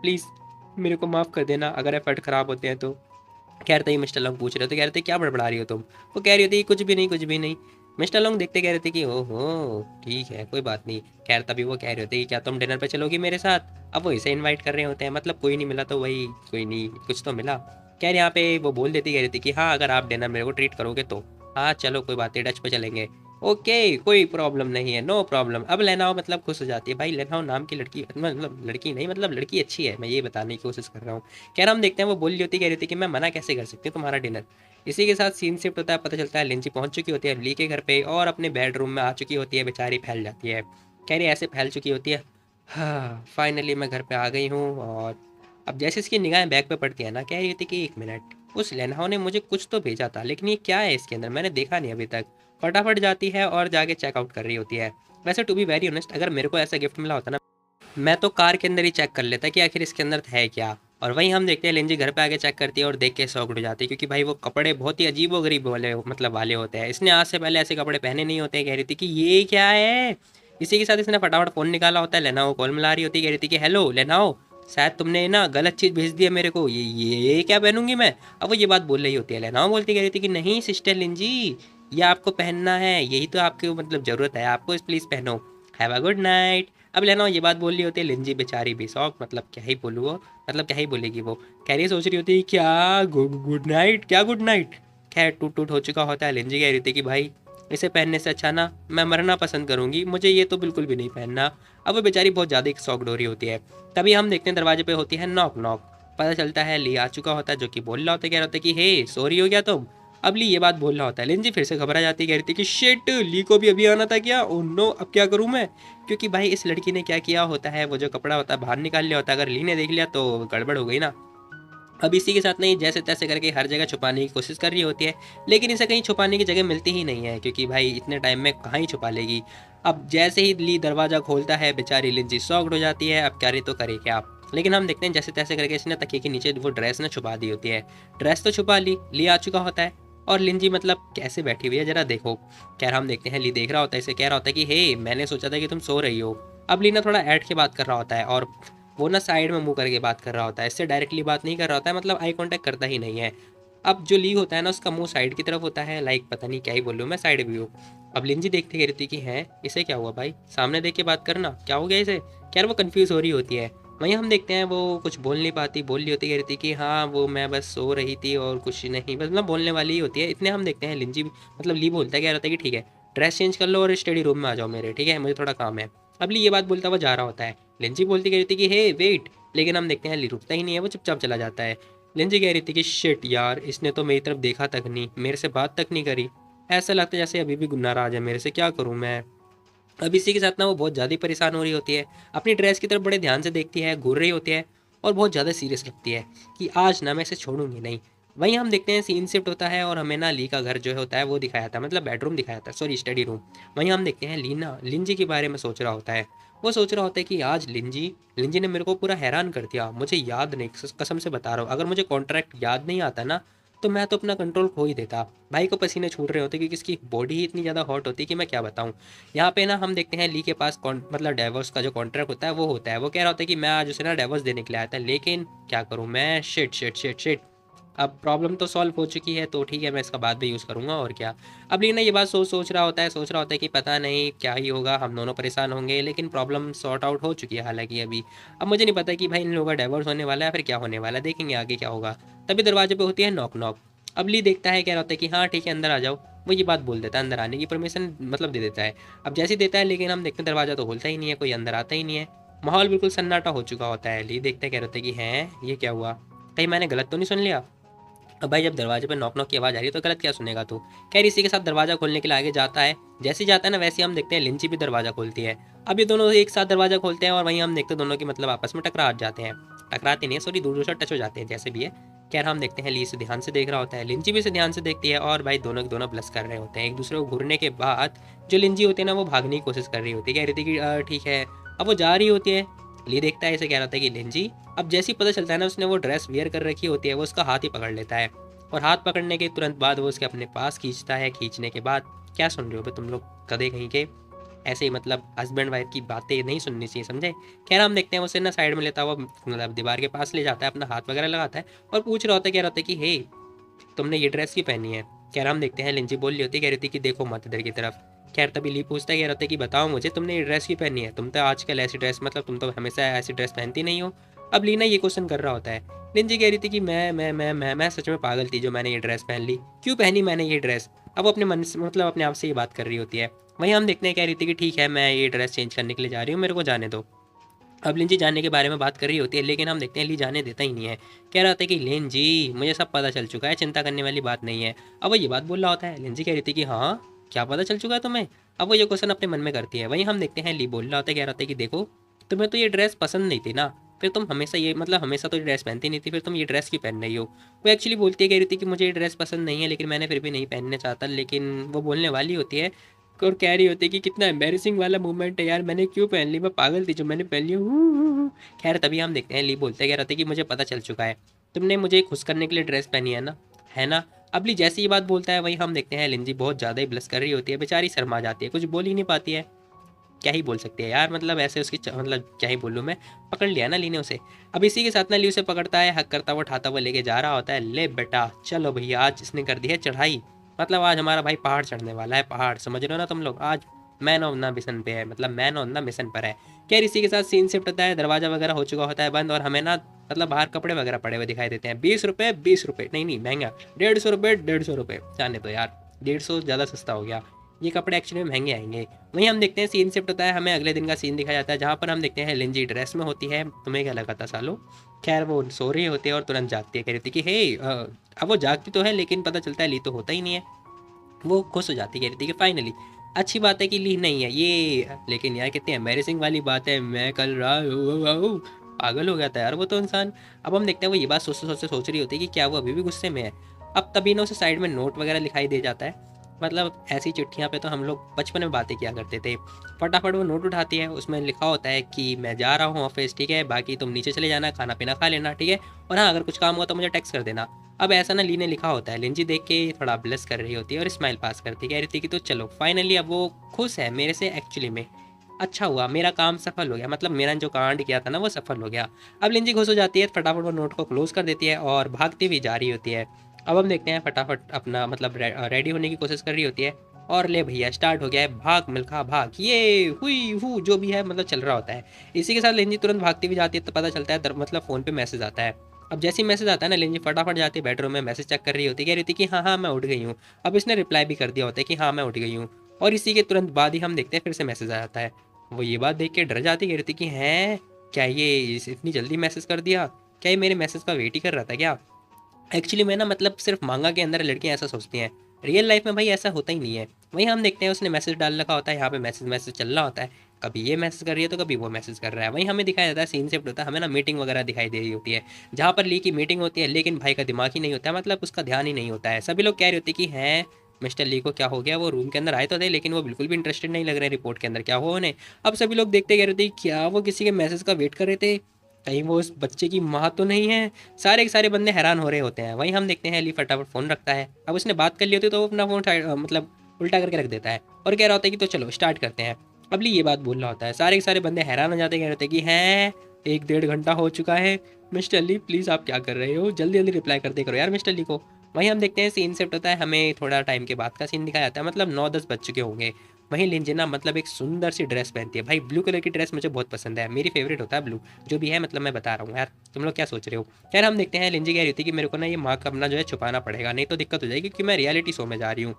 A: प्लीज़ मेरे को माफ़ कर देना अगर एफर्ट ख़राब होते हैं तो। कह रहे थे मिस्टर लॉन्ग पूछ रहे थे, कह रहे थे क्या बड़बड़ा रही हो तुम। वो कह रही होती कुछ भी नहीं कुछ भी नहीं। मिस्टर लॉन्ग देखते कह रहे थे कि ओहो ठीक है कोई बात नहीं। खैर तभी वो कह रहे होते कि क्या तुम डिनर पे चलोगी मेरे साथ। अब वो इसे इनवाइट कर रहे होते हैं, मतलब कोई नहीं मिला तो वही, कोई नहीं कुछ तो मिला। खैर यहाँ पे वो बोल देती कह रही थी कि हाँ अगर आप डिनर मेरे को ट्रीट करोगे तो हाँ चलो कोई बात नहीं, डच पे चलेंगे। ओके कोई प्रॉब्लम नहीं है, नो प्रॉब्लम। अब लेनाओ मतलब खुश हो जाती है, भाई लेनाओ नाम की लड़की, मतलब लड़की नहीं मतलब लड़की अच्छी है, मैं ये बताने की कोशिश कर रहा हूँ। खैर हम देखते हैं वो बोल रही होती, कह रही थी कि मैं मना कैसे कर सकती हूँ तुम्हारा डिनर। इसी के साथ सीन शिफ्ट होता है, पता चलता है लिंची पहुंच चुकी होती है ली के घर पे और अपने बेडरूम में आ चुकी होती है, बेचारी फैल जाती है। कह रही ऐसे फैल चुकी होती है, हाँ फाइनली मैं घर पे आ गई हूँ। और अब जैसे इसकी निगाहें बैग पे पड़ती है ना, कह रही थी कि एक मिनट, उस लेनहाओ ने मुझे कुछ तो भेजा था, लेकिन ये क्या है इसके अंदर, मैंने देखा नहीं अभी तक। फटाफट जाती है और जाके चेकआउट कर रही होती है। वैसे टू बी वेरी ऑनेस्ट अगर मेरे को ऐसा गिफ्ट मिला होता ना, मैं तो कार के अंदर ही चेक कर लेता कि आखिर इसके अंदर है क्या। और वहीं हम देखते हैं लिंजी घर पे आके चेक करती है और देख के शॉक्ड हो जाती है, क्योंकि भाई वो कपड़े बहुत ही अजीब व गरीब वाले मतलब वाले होते हैं, इसने आज से पहले ऐसे कपड़े पहने नहीं होते हैं। कह रही थी कि ये क्या है। इसी के साथ इसने फटाफट फ़ोन निकाला होता है, लेनाओ कॉल मिला रही होती है, कह रही थी कि हेलो लेनाओ, शायद तुमने ना गलत चीज़ भेज दी है मेरे को, ये क्या पहनूंगी मैं। अब वो ये बात बोल रही होती है, लेनाओ बोलती कह रही थी कि नहीं सिस्टर लिंजी, ये आपको पहनना है, यही तो आपकी मतलब ज़रूरत है, आपको इस प्लीज़ पहनो, हैव अ गुड नाइट। अब लेना ये बात बोल रही होती है, लिंजी बेचारी भी शौक, मतलब क्या ही बोलूँ वो, मतलब क्या ही बोलेगी वो। खैर ये सोच रही होती है क्या गुड गुड नाइट, क्या गुड नाइट। खैर टूट टूट हो चुका होता है, लिंजी कह रही थी कि भाई इसे पहनने से अच्छा ना मैं मरना पसंद करूंगी, मुझे ये तो बिल्कुल भी नहीं पहनना। अब वो बेचारी बहुत ज़्यादा शौक हो रही होती है। तभी हम देखते हैं दरवाजे पे होती है नॉक नॉक। पता चलता है ली आ चुका होता है, जो कि बोल रहा होता है, कह रहा होता है कि हे सॉरी हो गया तुम। अब ली ये बात बोल रहा होता है, लिंजी फिर से घबरा जाती है, कह रही थी कि शिट ली को भी अभी आना था क्या, ओह नो अब क्या करूँ मैं। क्योंकि भाई इस लड़की ने क्या किया होता है, वो जो कपड़ा होता है बाहर निकाल लिया होता है, अगर ली ने देख लिया तो गड़बड़ हो गई ना। अब इसी के साथ नहीं जैसे तैसे करके हर जगह छुपाने की कोशिश कर रही होती है, लेकिन इसे कहीं छुपाने की जगह मिलती ही नहीं है, क्योंकि भाई इतने टाइम में कहाँ ही छुपा लेगी। अब जैसे ही ली दरवाज़ा खोलता है बेचारी लिंजी शॉक्ड हो जाती है, अब करे तो करे क्या। लेकिन हम देखते हैं जैसे तैसे करके इसने तकिए के नीचे वो ड्रेस ना छुपा दी होती है। ड्रेस तो छुपा ली आ चुका होता है, और लिंजी मतलब कैसे बैठी हुई है जरा देखो। खैर हम देखते हैं ली देख रहा होता है, इसे कह रहा होता है कि हे मैंने सोचा था कि तुम सो रही हो। अब ली ना थोड़ा ऐड के बात कर रहा होता है, और वो ना साइड में मुंह करके बात कर रहा होता है, इससे डायरेक्टली बात नहीं कर रहा होता है, मतलब आई कांटेक्ट करता ही नहीं है। अब जो ली होता है ना उसका मुंह साइड की तरफ होता है, लाइक पता नहीं क्या ही बोल रहा हूँ मैं, साइड व्यू। अब लिंजी देखते कह रही थी कि है इसे क्या हुआ भाई, सामने देख के बात करना, क्या हो गया इसे। खैर वो कंफ्यूज हो रही होती है। वहीं हम देखते हैं वो कुछ बोल नहीं पाती, बोल रही होती, कह रही थी कि हाँ वो मैं बस सो रही थी और कुछ नहीं, बस मतलब बोलने वाली ही होती है। इतने हम देखते हैं लिंजी मतलब ली बोलता है, कह रहा था कि ठीक है ड्रेस चेंज कर लो और स्टडी रूम में आ जाओ मेरे, ठीक है मुझे थोड़ा काम है। अब ली ये बात बोलता हुआ जा रहा होता है, लिंजी बोलती कह रही थी कि हे वेट, लेकिन हम देखते हैं ली रुकता ही नहीं है, वो चुपचाप चला जाता है। लिंजी कह रही थी कि शिट यार इसने तो मेरी तरफ देखा तक नहीं, मेरे से बात तक नहीं करी, ऐसा लगता है जैसे अभी भी नाराज है मेरे से, क्या करूँ मैं। अब इसी के साथ ना वो बहुत ज़्यादा परेशान हो रही होती है, अपनी ड्रेस की तरफ बड़े ध्यान से देखती है, घूर रही होती है, और बहुत ज़्यादा सीरियस लगती है कि आज ना मैं इसे छोड़ूंगी नहीं। वहीं हम देखते हैं सीन शिफ्ट होता है और हमें ना ली का घर जो है होता है वो दिखाया था, मतलब बेडरूम दिखाया था, सॉरी स्टडी रूम। वहीं हम देखते हैं लीना लिंजी के बारे में सोच रहा होता है। वो सोच रहा होता है कि आज लिंजी लिंजी ने मेरे को पूरा हैरान कर दिया, मुझे याद नहीं, कसम से बता रहा हूँ, अगर मुझे कॉन्ट्रैक्ट याद नहीं आता ना तो मैं तो अपना कंट्रोल खो ही देता। भाई को पसीने छूट रहे होते क्योंकि इसकी बॉडी ही इतनी ज़्यादा हॉट होती है कि मैं क्या बताऊँ। यहाँ पे ना हम देखते हैं ली के पास मतलब डाइवोर्स का जो कॉन्ट्रैक्ट होता है वो होता है। वो कह रहा होता है कि मैं आज उसे ना डाइवोर्स देने के लिए आया था, लेकिन क्या करूँ मैं, शिट शिट शिट शिट। अब प्रॉब्लम तो सॉल्व हो चुकी है तो ठीक है, मैं इसका बाद में यूज़ करूँगा और क्या। अब लीना ये बात सोच रहा होता है, कि पता नहीं क्या ही होगा, हम दोनों परेशान होंगे, लेकिन प्रॉब्लम सॉर्ट आउट हो चुकी है हालांकि अभी। अब मुझे नहीं पता कि भाई इन लोगों का डाइवोर्स होने वाला है फिर क्या होने वाला है, देखेंगे आगे क्या होगा। तभी दरवाजे पे होती है नॉक नॉक। अब ली देखता है, कह रहा होता है कि हाँ ठीक है अंदर आ जाओ। वो ये बात बोल देता है, अंदर आने की परमिशन मतलब दे देता है। अब जैसे ही देता है, लेकिन हम देखते हैं दरवाज़ा तो खुलता ही नहीं है, कोई अंदर आता ही नहीं है। माहौल बिल्कुल सन्नाटा हो चुका होता है। ली देखते कह रहे होते हैं कि हैं ये क्या हुआ, कहीं मैंने गलत तो नहीं सुन लिया। अब भाई जब दरवाजे पे नॉक नॉक की आवाज़ आ रही है तो गलत क्या सुनेगा तू। खैर इसी के साथ दरवाज़ा खोलने के लिए आगे जाता है। जैसे ही जाता है ना वैसे ही हम देखते हैं लिंची भी दरवाज़ा खोलती है। अब ये दोनों एक साथ दरवाज़ा खोलते हैं और वहीं हम देखते हैं दोनों की मतलब आपस में टकरा जाते हैं। टकराते नहीं है, सॉरी, दूर दूर से टच हो जाते हैं जैसे भी है। खैर हम देखते हैं ली इसे ध्यान से देख रहा होता है, लिंची भी इसे ध्यान से देखती है और भाई दोनों के दोनों ब्लस कर रहे होते हैं एक दूसरे को घूरने के बाद। जो लिंची होती है ना वो भागने की कोशिश कर रही होती है, कह रही थी कि ठीक है। अब वो जा रही होती है। ली देखता है, इसे कह रहा था कि लिंची। अब जैसे ही पता चलता है ना उसने वो ड्रेस वियर कर रखी होती है, वो उसका हाथ ही पकड़ लेता है। और हाथ पकड़ने के तुरंत बाद वो उसके अपने पास खींचता है। खींचने के बाद क्या सुन रहे हो बे तुम लोग गधे कहीं के, ऐसे ही मतलब हस्बैंड वाइफ की बातें नहीं सुननी चाहिए, समझे। खैर हम देखते हैं उसे ना साइड में लेता हुआ मतलब दीवार के पास ले जाता है, अपना हाथ वगैरह लगाता है और पूछ रहा होता है, कह रहा होता है कि हे तुमने ये ड्रेस क्यों पहनी है। खैर हम देखते हैं लिंची बोल रही होती है, कह रही थी कि देखो मत इधर की तरफ। खैर तभी ली पूछता है, कह रहा होता है कि बताओ मुझे तुमने ये ड्रेस क्यों पहनी है, तुम तो आजकल ऐसी ड्रेस मतलब तुम तो हमेशा ऐसी ड्रेस पहनती नहीं हो। अब लीना ये क्वेश्चन कर रहा होता है। लिंची कह रही थी कि मैं सच में पागल थी जो मैंने ये ड्रेस पहन ली, क्यों पहनी मैंने ये ड्रेस। अब वो अपने मन से मतलब अपने आप से ये बात कर रही होती है। वहीं हम देखते हैं, कह रही थी कि ठीक है मैं ये ड्रेस चेंज करने के लिए जा रही हूँ, मेरे को जाने दो। अब लिन जी जानने के बारे में बात कर रही होती है, लेकिन हम देखते हैं ली जाने देता ही नहीं है। कह रहा होता है कि लिन जी मुझे सब पता चल चुका है, चिंता करने वाली बात नहीं है। अब वो ये बात बोल रहा होता है, लिन जी कह रही थी कि हाँ क्या पता चल चुका है तुम्हें। अब वो ये क्वेश्चन अपने मन में करती है। वहीं हम देखते हैं ली बोल रहा होता है, कह रहा होता है कि देखो तुम्हें तो ये ड्रेस पसंद नहीं थी ना, फिर तुम हमेशा ये मतलब हमेशा तो ये ड्रेस पहनती नहीं थी, फिर तुम ये ड्रेस क्यों पहन रही हो। वो एक्चुअली बोलती है, कह रही थी कि मुझे ये ड्रेस पसंद नहीं है, लेकिन मैंने फिर भी नहीं पहनना चाहता, लेकिन वो बोलने वाली होती है और कह रही होती है कि कितना एम्बेरसिंग वाला मूवमेंट है यार, मैंने क्यों पहन ली, मैं पागल थी जो मैंने पहन ली। खैर तभी हम देखते हैं ली बोलते हैं, कह रहे थे कि मुझे पता चल चुका है, तुमने मुझे खुश करने के लिए ड्रेस पहनी है ना, है ना। अब ली जैसे ये बात बोलता है वहीं हम देखते हैं लिंजी बहुत ज़्यादा ही ब्लश कर रही होती है, बेचारी शर्मा जाती है, कुछ बोल ही नहीं पाती है। क्या ही बोल सकती है यार, मतलब ऐसे उसकी मतलब क्या ही बोलूँ मैं। पकड़ लिया ना ली ने उसे। अब इसी के साथ ना ली उसे पकड़ता है, हक करता हुआ उठाता हुआ लेके जा रहा होता है, ले बेटा चलो भैया आज इसने कर दी है चढ़ाई, मतलब आज हमारा भाई पहाड़ चढ़ने वाला है, पहाड़ समझ रहे हो ना तुम लोग, आज मैन ऑन द मिशन पे है, मतलब मैन ऑन द मिशन पर है। खैर इसी के साथ सीन शिफ्ट होता है, दरवाजा वगैरह हो चुका होता है बंद और हमें ना मतलब बाहर कपड़े वगैरह पड़े हुए दिखाई देते हैं। 20 रुपये 20 रुपये, नहीं नहीं महंगा, 150 रुपये 150 रुपये, जाने दो यार, 150 ज़्यादा सस्ता हो गया, ये कपड़े एक्चुअली में महंगे आएंगे। वहीं हम देखते हैं सीन शिफ्ट होता है, हमें अगले दिन का सीन दिखाया जाता है जहाँ पर हम देखते हैं लिंजी ड्रेस में होती है। तुम्हें क्या लगा था सालो। खैर वो सो रही होती है और तुरंत जागती है, कह रही थी कि हे अब वो जागती तो है लेकिन पता चलता है ली तो होता ही नहीं है। वो खुश हो जाती है, कह रही थी कि फाइनली अच्छी बात है कि ली नहीं है ये, लेकिन यार कितनी एम्बेरसिंग वाली बात है, मैं कल पागल हो गया था यार वो तो इंसान। अब हम देखते हैं वो ये बात सोच रही होती है कि क्या वो अभी भी गुस्से में है। अब तभी ना उसे साइड में नोट वगैरह दिखाई दे जाता है, मतलब ऐसी चिट्ठियाँ पे तो हम लोग बचपन में बातें किया करते थे। फटाफट वो नोट उठाती है, उसमें लिखा होता है कि मैं जा रहा हूँ ऑफिस, ठीक है, बाकी तुम नीचे चले जाना, खाना पीना खा लेना, ठीक है, और हाँ अगर कुछ काम हुआ तो मुझे टेक्स्ट कर देना। अब ऐसा ना ली ने लिखा होता है, लिंजी देख के थोड़ा ब्लस कर रही होती है और स्माइल पास करती है, कह रही थी कि तो चलो फाइनली अब वो खुश है मेरे से एक्चुअली में। अच्छा हुआ मेरा काम सफल हो गया, मतलब मेरा जो कांड किया था ना वो सफल हो गया। अब लिंजी खुश हो जाती है, फटाफट वो नोट को क्लोज कर देती है और भागती हुई जा रही होती है। अब हम देखते हैं फटाफट अपना मतलब रेडी होने की कोशिश कर रही होती है और ले भैया स्टार्ट हो गया है, भाग मिल्खा भाग, ये हुई हु जो भी है मतलब चल रहा होता है। इसी के साथ लिंजी तुरंत भागती हुई जाती है तो पता चलता है मतलब फ़ोन पे मैसेज आता है। अब जैसे ही मैसेज आता है ना लिंजी फटाफट जाती है बेडरूम में, मैसेज चेक कर रही होती है, कह रही थी कि हाँ हाँ मैं उठ गई हूँ। अब इसने रिप्लाई भी कर दिया होता है कि हाँ मैं उठ गई हूँ। और इसी के तुरंत बाद ही हम देखते हैं फिर से मैसेज आ जाता है। वो ये बात देख के डर जाती, कह रही थी कि हैं क्या ये इतनी जल्दी मैसेज कर दिया, क्या ये मेरे मैसेज का वेट ही कर रहा था क्या। एक्चुअली मैं ना मतलब सिर्फ मांगा के अंदर लड़कियां ऐसा सोचती हैं, रियल लाइफ में भाई ऐसा होता ही नहीं है। वहीं हम देखते हैं उसने मैसेज डाल रखा होता है, यहाँ पे मैसेज मैसेज चल रहा होता है, कभी ये मैसेज कर रही है तो कभी वो मैसेज कर रहा है। वहीं हमें दिखाया जाता है सीन शिफ्ट होता है, हमें ना मीटिंग वगैरह दिखाई दे रही होती है जहाँ पर ली की मीटिंग होती है, लेकिन भाई का दिमाग ही नहीं होता है, मतलब उसका ध्यान ही नहीं होता है। सभी लोग कह रहे होते कि हैं मिस्टर ली को क्या हो गया, वो रूम के अंदर आए तो थे लेकिन वो बिल्कुल भी इंटरेस्टेड नहीं लग रहे रिपोर्ट के अंदर क्या हुआ उन्हें। अब सभी लोग देखते कह रहे थे क्या वो किसी के मैसेज का वेट कर रहे थे, कहीं वो उस बच्चे की माँ तो नहीं है। सारे के सारे बंदे हैरान हो रहे होते हैं। वहीं हम देखते हैं एली फटाफट फ़ोन रखता है। अब उसने बात कर ली होती तो वो अपना फ़ोन मतलब उल्टा करके रख देता है और कह रहा होता है कि तो चलो स्टार्ट करते हैं। अब ली ये बात बोल रहा होता है। सारे के सारे बंदे हैरान हो जाते हैं, कह रहे होते हैं कि हैं 1 डेढ़ घंटा हो चुका है। मिस्टर ली प्लीज़ आप क्या कर रहे हो, जल्दी जल्दी रिप्लाई कर दे करो यार मिस्टर ली को। वहीं हम देखते हैं सीन शिफ्ट होता है, हमें थोड़ा टाइम के बाद का सीन दिखाया जाता है, मतलब 9-10 बज चुके होंगे। वहीं लिंजिना मतलब एक सुंदर सी ड्रेस पहनती है। भाई ब्लू कलर की ड्रेस मुझे बहुत पसंद है, मेरी फेवरेट होता है ब्लू। जो भी है मतलब मैं बता रहा हूँ यार, तुम लोग क्या सोच रहे हो। खैर हम देखते हैं लिंजी कह रही थी कि मेरे को ना ये मार्क अपना जो है छुपाना पड़ेगा, नहीं तो दिक्कत हो जाएगी क्योंकि मैं रियलिटी शो में जा रही हूँ।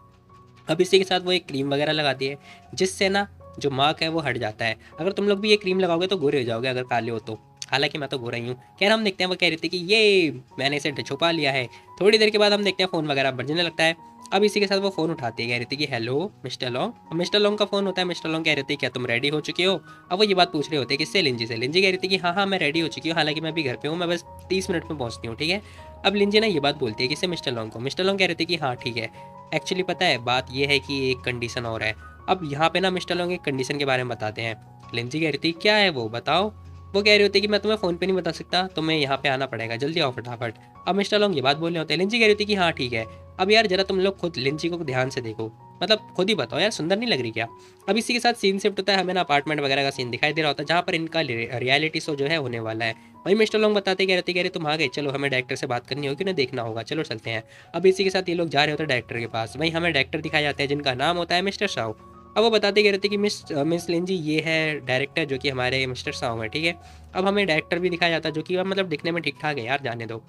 A: अब इसी के साथ वो एक क्रीम वगैरह लगाती है जिससे ना जो मार्क है वो हट जाता है। अगर तुम लोग भी ये क्रीम लगाओगे तो गोरे हो जाओगे अगर काले हो तो। हालांकि मैं तो गोरा ही हूँ। खैर हम देखते हैं वो कह रही थी कि ये मैंने इसे छुपा लिया है। थोड़ी देर के बाद हम देखते हैं फ़ोन वगैरह बजने लगता है। अब इसी के साथ वो फ़ोन उठाती है, कह रही थी कि हेलो मिस्टर लॉन्ग। अब मिस्टर लॉन्ग का फ़ोन होता है। मिस्टर लॉन्ग कह रहे थे क्या तुम रेडी हो चुके हो। अब वो ये बात पूछ रहे होते हैं किससे, लिंजी से। लिंजी कह रही थी कि हाँ हाँ मैं रेडी हो चुकी हूँ, हालांकि मैं अभी घर पे हूँ, मैं बस 30 मिनट में पहुँचती हूँ, ठीक है। अब लिंजी ना ये बात बोलती है किससे, मिस्टर लॉन्ग को। मिस्टर लॉन्ग कह रहे थे कि हाँ ठीक है। एक्चुअली पता है बात ये है कि एक कंडीशन और है। अब यहाँ पे ना मिस्टर लॉन्ग एक कंडीशन के बारे में बताते हैं। लिंजी कह रही थी क्या है वो बताओ। वो कह रही होती है कि मैं तुम्हें फ़ोन पे नहीं बता सकता, तुम्हें यहाँ पे आना पड़ेगा, जल्दी आओ फटाफट। अब मिस्टर लॉन्ग ये बात बोल रहे होते हैं। लिंजी कह रही थी कि हाँ ठीक है। अब यार जरा तुम लोग खुद लिंजी को ध्यान से देखो, मतलब खुद ही बताओ यार, सुंदर नहीं लग रही क्या। अब इसी के साथ सीन शिफ्ट होता है, हमें ना अपार्टमेंट वगैरह का सीन दिखाई दे रहा होता है जहाँ पर इनका रियलिटी शो जो है होने वाला है। वही मिस्टर लॉन्ग बताते कह रहे तुम आ गए, चलो हमें डायरेक्टर से बात करनी होगी, उन्हें देखना होगा, चलो चलते हैं। अब इसी के साथ ये लोग जा रहे होते हैं डायरेक्टर के पास। वहीं हमें डायरेक्टर दिखाए जाते हैं जिनका नाम होता है मिस्टर साहू। अब वो बताते कह रहे थे कि मिस लिंजी ये है डायरेक्टर जो कि हमारे मिस्टर साहू हैं, ठीक है। अब हमें डायरेक्टर भी दिखाया जाता है जो कि मतलब दिखने में ठीक ठाक है यार, जाने दो।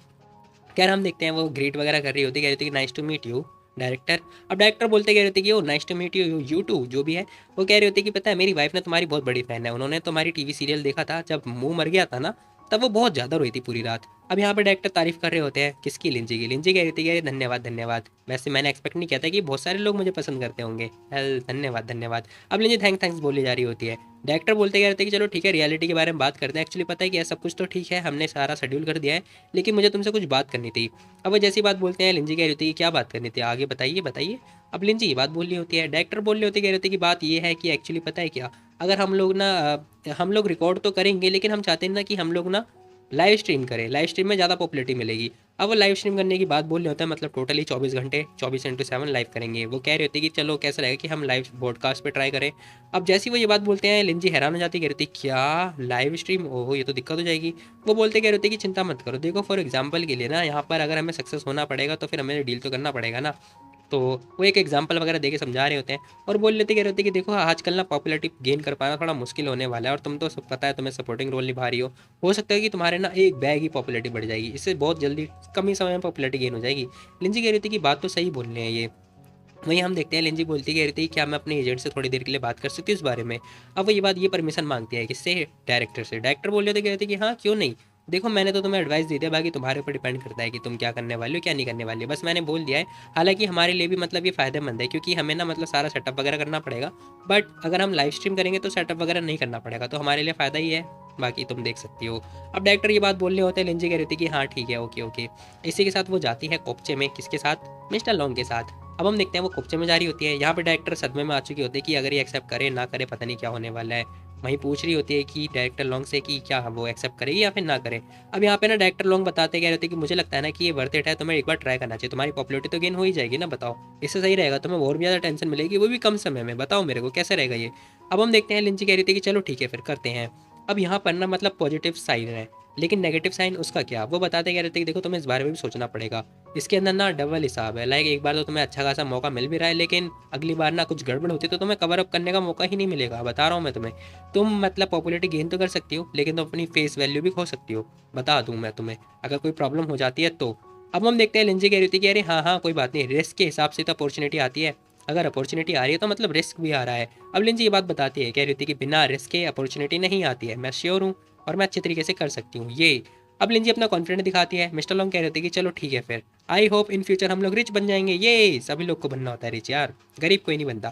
A: खैर हम देखते हैं वो ग्रीट वगैरह कर रही होती, कह रही थी कि nice to meet you director. अब डायरेक्टर बोलते कह रहे थे कि oh nice to meet you you too, जो भी है। वो कह रहे होते कि पता है मेरी वाइफ ने तुम्हारी बहुत बड़ी फैन है, उन्होंने तुम्हारी टीवी सीरियल देखा था जब मुंह मर गया था ना, तब वो बहुत ज़्यादा रोई थी पूरी रात। अब यहाँ पे डायरेक्टर तारीफ कर रहे होते हैं किसकी, लिंजी की। लिंजी कह रही थी कि अरे धन्यवाद धन्यवाद, वैसे मैंने एक्सपेक्ट नहीं किया था कि बहुत सारे लोग मुझे पसंद करते होंगे। हेल धन्यवाद धन्यवाद। अब लिंजी थैंक्स बोली जा रही होती है। डायरेक्टर बोलते कह रहे थे कि चलो ठीक है रियलिटी के बारे में बात करते हैं। एक्चुअली पता है कि सब कुछ तो ठीक है, हमने सारा शेड्यूल कर दिया है, लेकिन मुझे तुमसे कुछ बात करनी थी। अब वो जैसी बात बोलते हैं, लिंजी कह रही होती है कि क्या बात करनी थी, आगे बताइए बताइए। अब लिंजी ये बात बोल रही होती है, डायरेक्टर बोल रहे होते कह रहे थे कि बात ये है कि एक्चुअली पता है क्या, अगर हम लोग ना हम लोग रिकॉर्ड तो करेंगे लेकिन हम चाहते हैं ना कि हम लोग ना लाइव स्ट्रीम करें, लाइव स्ट्रीम में ज़्यादा पॉपुलरिटी मिलेगी। अब वो लाइव स्ट्रीम करने की बात बोल रहे होते हैं, मतलब टोटली 24 घंटे 24x7 लाइव करेंगे। वो कह रहे होते हैं कि चलो कैसा रहेगा कि हम लाइव ब्रॉडकास्ट पे ट्राई करें। अब जैसी वो ये बात बोलते हैं, लिंजी हैरान हो जाती है, कह रही थी क्या लाइव स्ट्रीम, ओहो ये तो दिक्कत हो जाएगी। वो बोलते कह रहे होते कि चिंता मत करो, देखो फॉर एग्जाम्पल के लिए ना यहाँ पर अगर हमें सक्सेस होना पड़ेगा तो फिर हमें डील तो करना पड़ेगा ना। तो वो एक एग्जांपल वगैरह देके समझा रहे होते हैं और बोल लेते कह रहे होते कि देखो आजकल ना पॉपुलैरिटी गेन कर पाना थोड़ा मुश्किल होने वाला है और तुम तो सब पता है तुम्हें सपोर्टिंग रोल निभा रही हो सकता है कि तुम्हारे ना एक बैग ही पॉपुलैरिटी बढ़ जाएगी, इससे बहुत जल्दी कम ही समय में पॉपुलैरिटी गेन हो जाएगी। लिंजी कह रही थी कि बात तो सही बोल रहे हैं ये। वहीं हम देखते हैं लिंजी बोलती कह रही थी क्या मैं अपने एजेंट से थोड़ी देर के लिए बात कर सकती हूँ इस बारे में। अब वो ये परमिशन मांगती है किससे, डायरेक्टर से। डायरेक्टर बोल रहे थे, कह रहे थे कि हाँ क्यों नहीं, देखो मैंने तो तुम्हें एडवाइस दी दिया, बाकी तुम्हारे ऊपर डिपेंड करता है कि तुम क्या करने वाले हो क्या नहीं करने वाले हो, बस मैंने बोल दिया है। हालांकि हमारे लिए भी मतलब ये फ़ायदेमंद है क्योंकि हमें ना मतलब सारा सेटअप वगैरह करना पड़ेगा, बट अगर हम लाइव स्ट्रीम करेंगे तो सेटअप वगैरह नहीं करना पड़ेगा, तो हमारे लिए फ़ायदा ही है, बाकी तुम देख सकती हो। अब डायरेक्टर ये बात बोल रहे होते हैं, लिंजी कह रही थी कि हाँ ठीक है ओके ओके। इसी के साथ वो जाती है कोपचे में, किसके साथ, मिस्टर लॉन्ग के साथ। अब हम देखते हैं वो कोपचे में जा रही होती है। यहाँ पे डायरेक्टर सदमे में आ चुकी होती है कि अगर ये एक्सेप्ट करे ना करे पता नहीं क्या होने वाला है। वहीं पूछ रही होती है कि डायरेक्टर लॉन्ग से कि क्या वो एक्सेप्ट करेगी या फिर ना करे। अब यहाँ पे ना डायरेक्टर लॉन्ग बताते कह रहे थे कि मुझे लगता है ना कि ये वर्थ इट है, तुम्हें एक बार ट्राई करना चाहिए, तुम्हारी पॉपुलरिटी तो गेन हो ही जाएगी ना, बताओ इससे सही रहेगा, तुम्हें और भी ज़्यादा टेंशन मिलेगी वो भी कम समय में, बताओ मेरे को कैसे रहेगा ये। अब हम देखते हैं, लिंची कह रही थी कि चलो ठीक है फिर करते हैं। अब यहाँ पर ना मतलब पॉजिटिव साइन है, लेकिन नेगेटिव साइन उसका क्या, वो बताते कह रहे थे कि देखो तुम्हें इस बारे में भी सोचना पड़ेगा, इसके अंदर ना डबल हिसाब है। लाइक एक बार तो तुम्हें अच्छा खासा मौका मिल भी रहा है, लेकिन अगली बार ना कुछ गड़बड़ होती तो तुम्हें कवर अप करने का मौका ही नहीं मिलेगा, बता रहा हूँ मैं तुम्हें। तुम मतलब पॉपुलैरिटी गेन तो कर सकती हो लेकिन तुम अपनी फेस वैल्यू भी खो सकती हो, बता दूँ मैं तुम्हें, अगर कोई प्रॉब्लम हो जाती है तो। अब हम देखते हैं, लिंजी कह रही थी कि अरे हाँ हाँ कोई बात नहीं, रिस्क के हिसाब से तो अपॉर्चुनिटी आती है, अगर अपॉर्चुनिटी आ रही है तो मतलब रिस्क भी आ रहा है। अब लिंजी ये बात बताती है, कह रही थी कि बिना रिस्क के अपॉर्चुनिटी नहीं आती है, मैं श्योर हूँ और मैं अच्छे तरीके से कर सकती हूँ ये। अब लिंजी अपना कॉन्फिडेंस दिखाती है। मिस्टर लॉन्ग कह रहे थे कि चलो ठीक है फिर, आई होप इन फ्यूचर हम लोग रिच बन जाएंगे, ये सभी लोग को बनना होता है रिच यार, गरीब कोई नहीं बनता।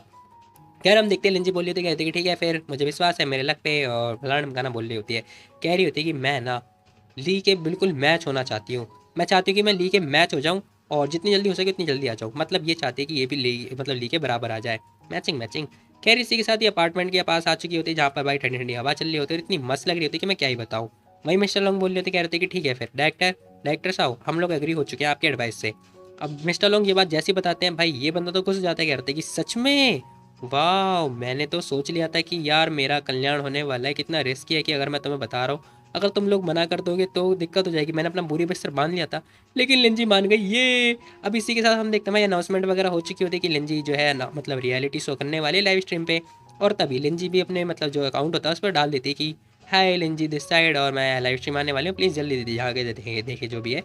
A: खैर हम देखते हैं, लिंजी बोल रही होती, कहती कि ठीक है फिर मुझे विश्वास है मेरे लक पे, और फलाना गाना बोल रही होती है। कह रही होती है कि मैं ना ली के बिल्कुल मैच होना चाहती हूँ, मैं चाहती हूँ कि मैं ली के मैच हो जाऊँ और जितनी जल्दी हो सके उतनी जल्दी आ जाऊँ, मतलब ये चाहती है कि ये भी ली मतलब ली के बराबर आ जाए, मैचिंग मैचिंग। खैर इसी के साथ ये अपार्टमेंट के पास आ चुकी होती है जहाँ पर भाई ठंडी ठंडी हवा चल रही होती है और इतनी मस्त लग रही होती है कि मैं क्या ही बताऊँ। वहीं मिस्टर लॉन्ग बोल रहे थे, कह रहे थे कि ठीक है फिर डायरेक्टर साहब हम लोग एग्री हो चुके हैं आपके एडवाइस से। अब मिस्टर लॉन्ग ये बात जैसे ही बताते हैं, भाई ये बंदा तो खुश हो जाता है, कह रहे थे कि सच में, वाह मैंने तो सोच लिया था कि यार मेरा कल्याण होने वाला है, कितना रिस्की है कि अगर मैं तुम्हें बता रहा हूँ, अगर तुम लोग मना कर दोगे तो दिक्कत हो जाएगी, मैंने अपना बोरी बिस्तर बांध लिया था। लेकिन लिंजी मान गई ये। अब इसी के साथ हम देखते हैं भाई अनाउंसमेंट वगैरह हो चुकी होती है कि लिंजी जो है ना मतलब रियलिटी शो करने वाली लाइव स्ट्रीम पे। और तभी लिंजी भी अपने मतलब जो अकाउंट होता है उस पर डाल देती है कि हाय लिंजी दिस साइड और मैं लाइव स्ट्रीम आने वाली हूँ, प्लीज़ जल्दी दीजिए आगे देखे देखे जो भी है।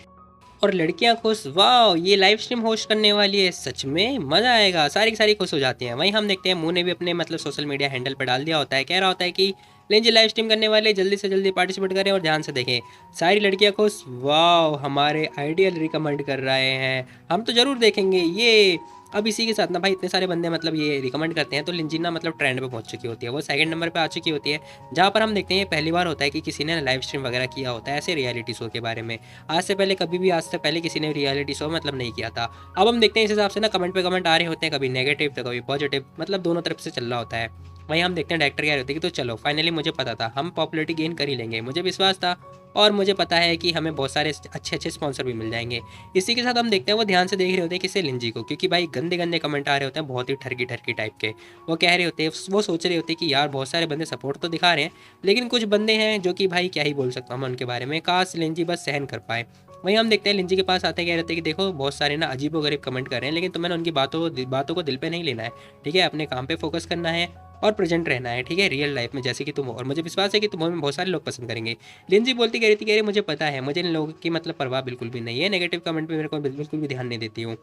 A: और लड़कियां खुश, वाह ये लाइव स्ट्रीम होस्ट करने वाली है, सच में मजा आएगा, सारी की सारी खुश हो जाती हैं। वहीं हम देखते हैं मुंह ने भी अपने मतलब सोशल मीडिया हैंडल पर डाल दिया होता है, कह रहा होता है कि लेंजी लाइव स्ट्रीम करने वाले जल्दी से जल्दी पार्टिसिपेट करें और ध्यान से देखें। सारी लड़कियां खुश, वाह हमारे आइडियल रिकमेंड कर रहे हैं, हम तो जरूर देखेंगे ये। अब इसी के साथ ना भाई इतने सारे बंदे मतलब ये रिकमेंड करते हैं, तो लिंजी ना मतलब ट्रेंड पे पहुंच चुकी होती है, वो सेकंड नंबर पे आ चुकी होती है। जहाँ पर हम देखते हैं ये पहली बार होता है कि किसी ने लाइव स्ट्रीम वगैरह किया होता है ऐसे रियलिटी शो के बारे में। आज से पहले कभी भी, आज से पहले किसी ने रियलिटी शो मतलब नहीं किया था। अब हम देखते हैं इस हिसाब से ना कमेंट पे कमेंट आ रहे होते हैं, कभी नेगेटिव तो कभी पॉजिटिव, मतलब दोनों तरफ से चल रहा होता है। वहीं हम देखते हैं डायरेक्टर कह रहे होते हैं कि तो चलो फाइनली मुझे पता था हम पॉपुलरिटी गेन कर ही लेंगे, मुझे विश्वास था और मुझे पता है कि हमें बहुत सारे अच्छे अच्छे स्पॉन्सर भी मिल जाएंगे। इसी के साथ हम देखते हैं वो ध्यान से देख रहे होते हैं किसे, लिंजी को, क्योंकि भाई गंदे गंदे कमेंट आ रहे होते हैं बहुत ही ठरकी ठरकी टाइप के। वो कह रहे होते हैं, वो सोच रहे होते हैं कि यार बहुत सारे बंदे सपोर्ट तो दिखा रहे हैं, लेकिन कुछ बंदे हैं जो कि भाई क्या ही बोल सकता हूँ मैं उनके बारे में, काश लिंजी बस सहन कर पाए। वहीं हम देखते हैं लिंजी के पास आते हैं, कह रहे थे कि देखो बहुत सारे ना अजीबो गरीब कमेंट कर रहे हैं, लेकिन तुम्हें उनकी बातों को दिल पे नहीं लेना है, ठीक है, अपने काम पे फोकस करना है और प्रेजेंट रहना है, ठीक है, रियल लाइफ में जैसे कि तुम हो, और मुझे विश्वास है कि तुम्हें बहुत सारे लोग पसंद करेंगे। लिंजी बोलती कह रही थी, कह रही मुझे पता है, मुझे इन लोगों की मतलब परवाह बिल्कुल भी नहीं है, नेगेटिव कमेंट पे मेरे को बिल्कुल भी ध्यान नहीं देती हूँ।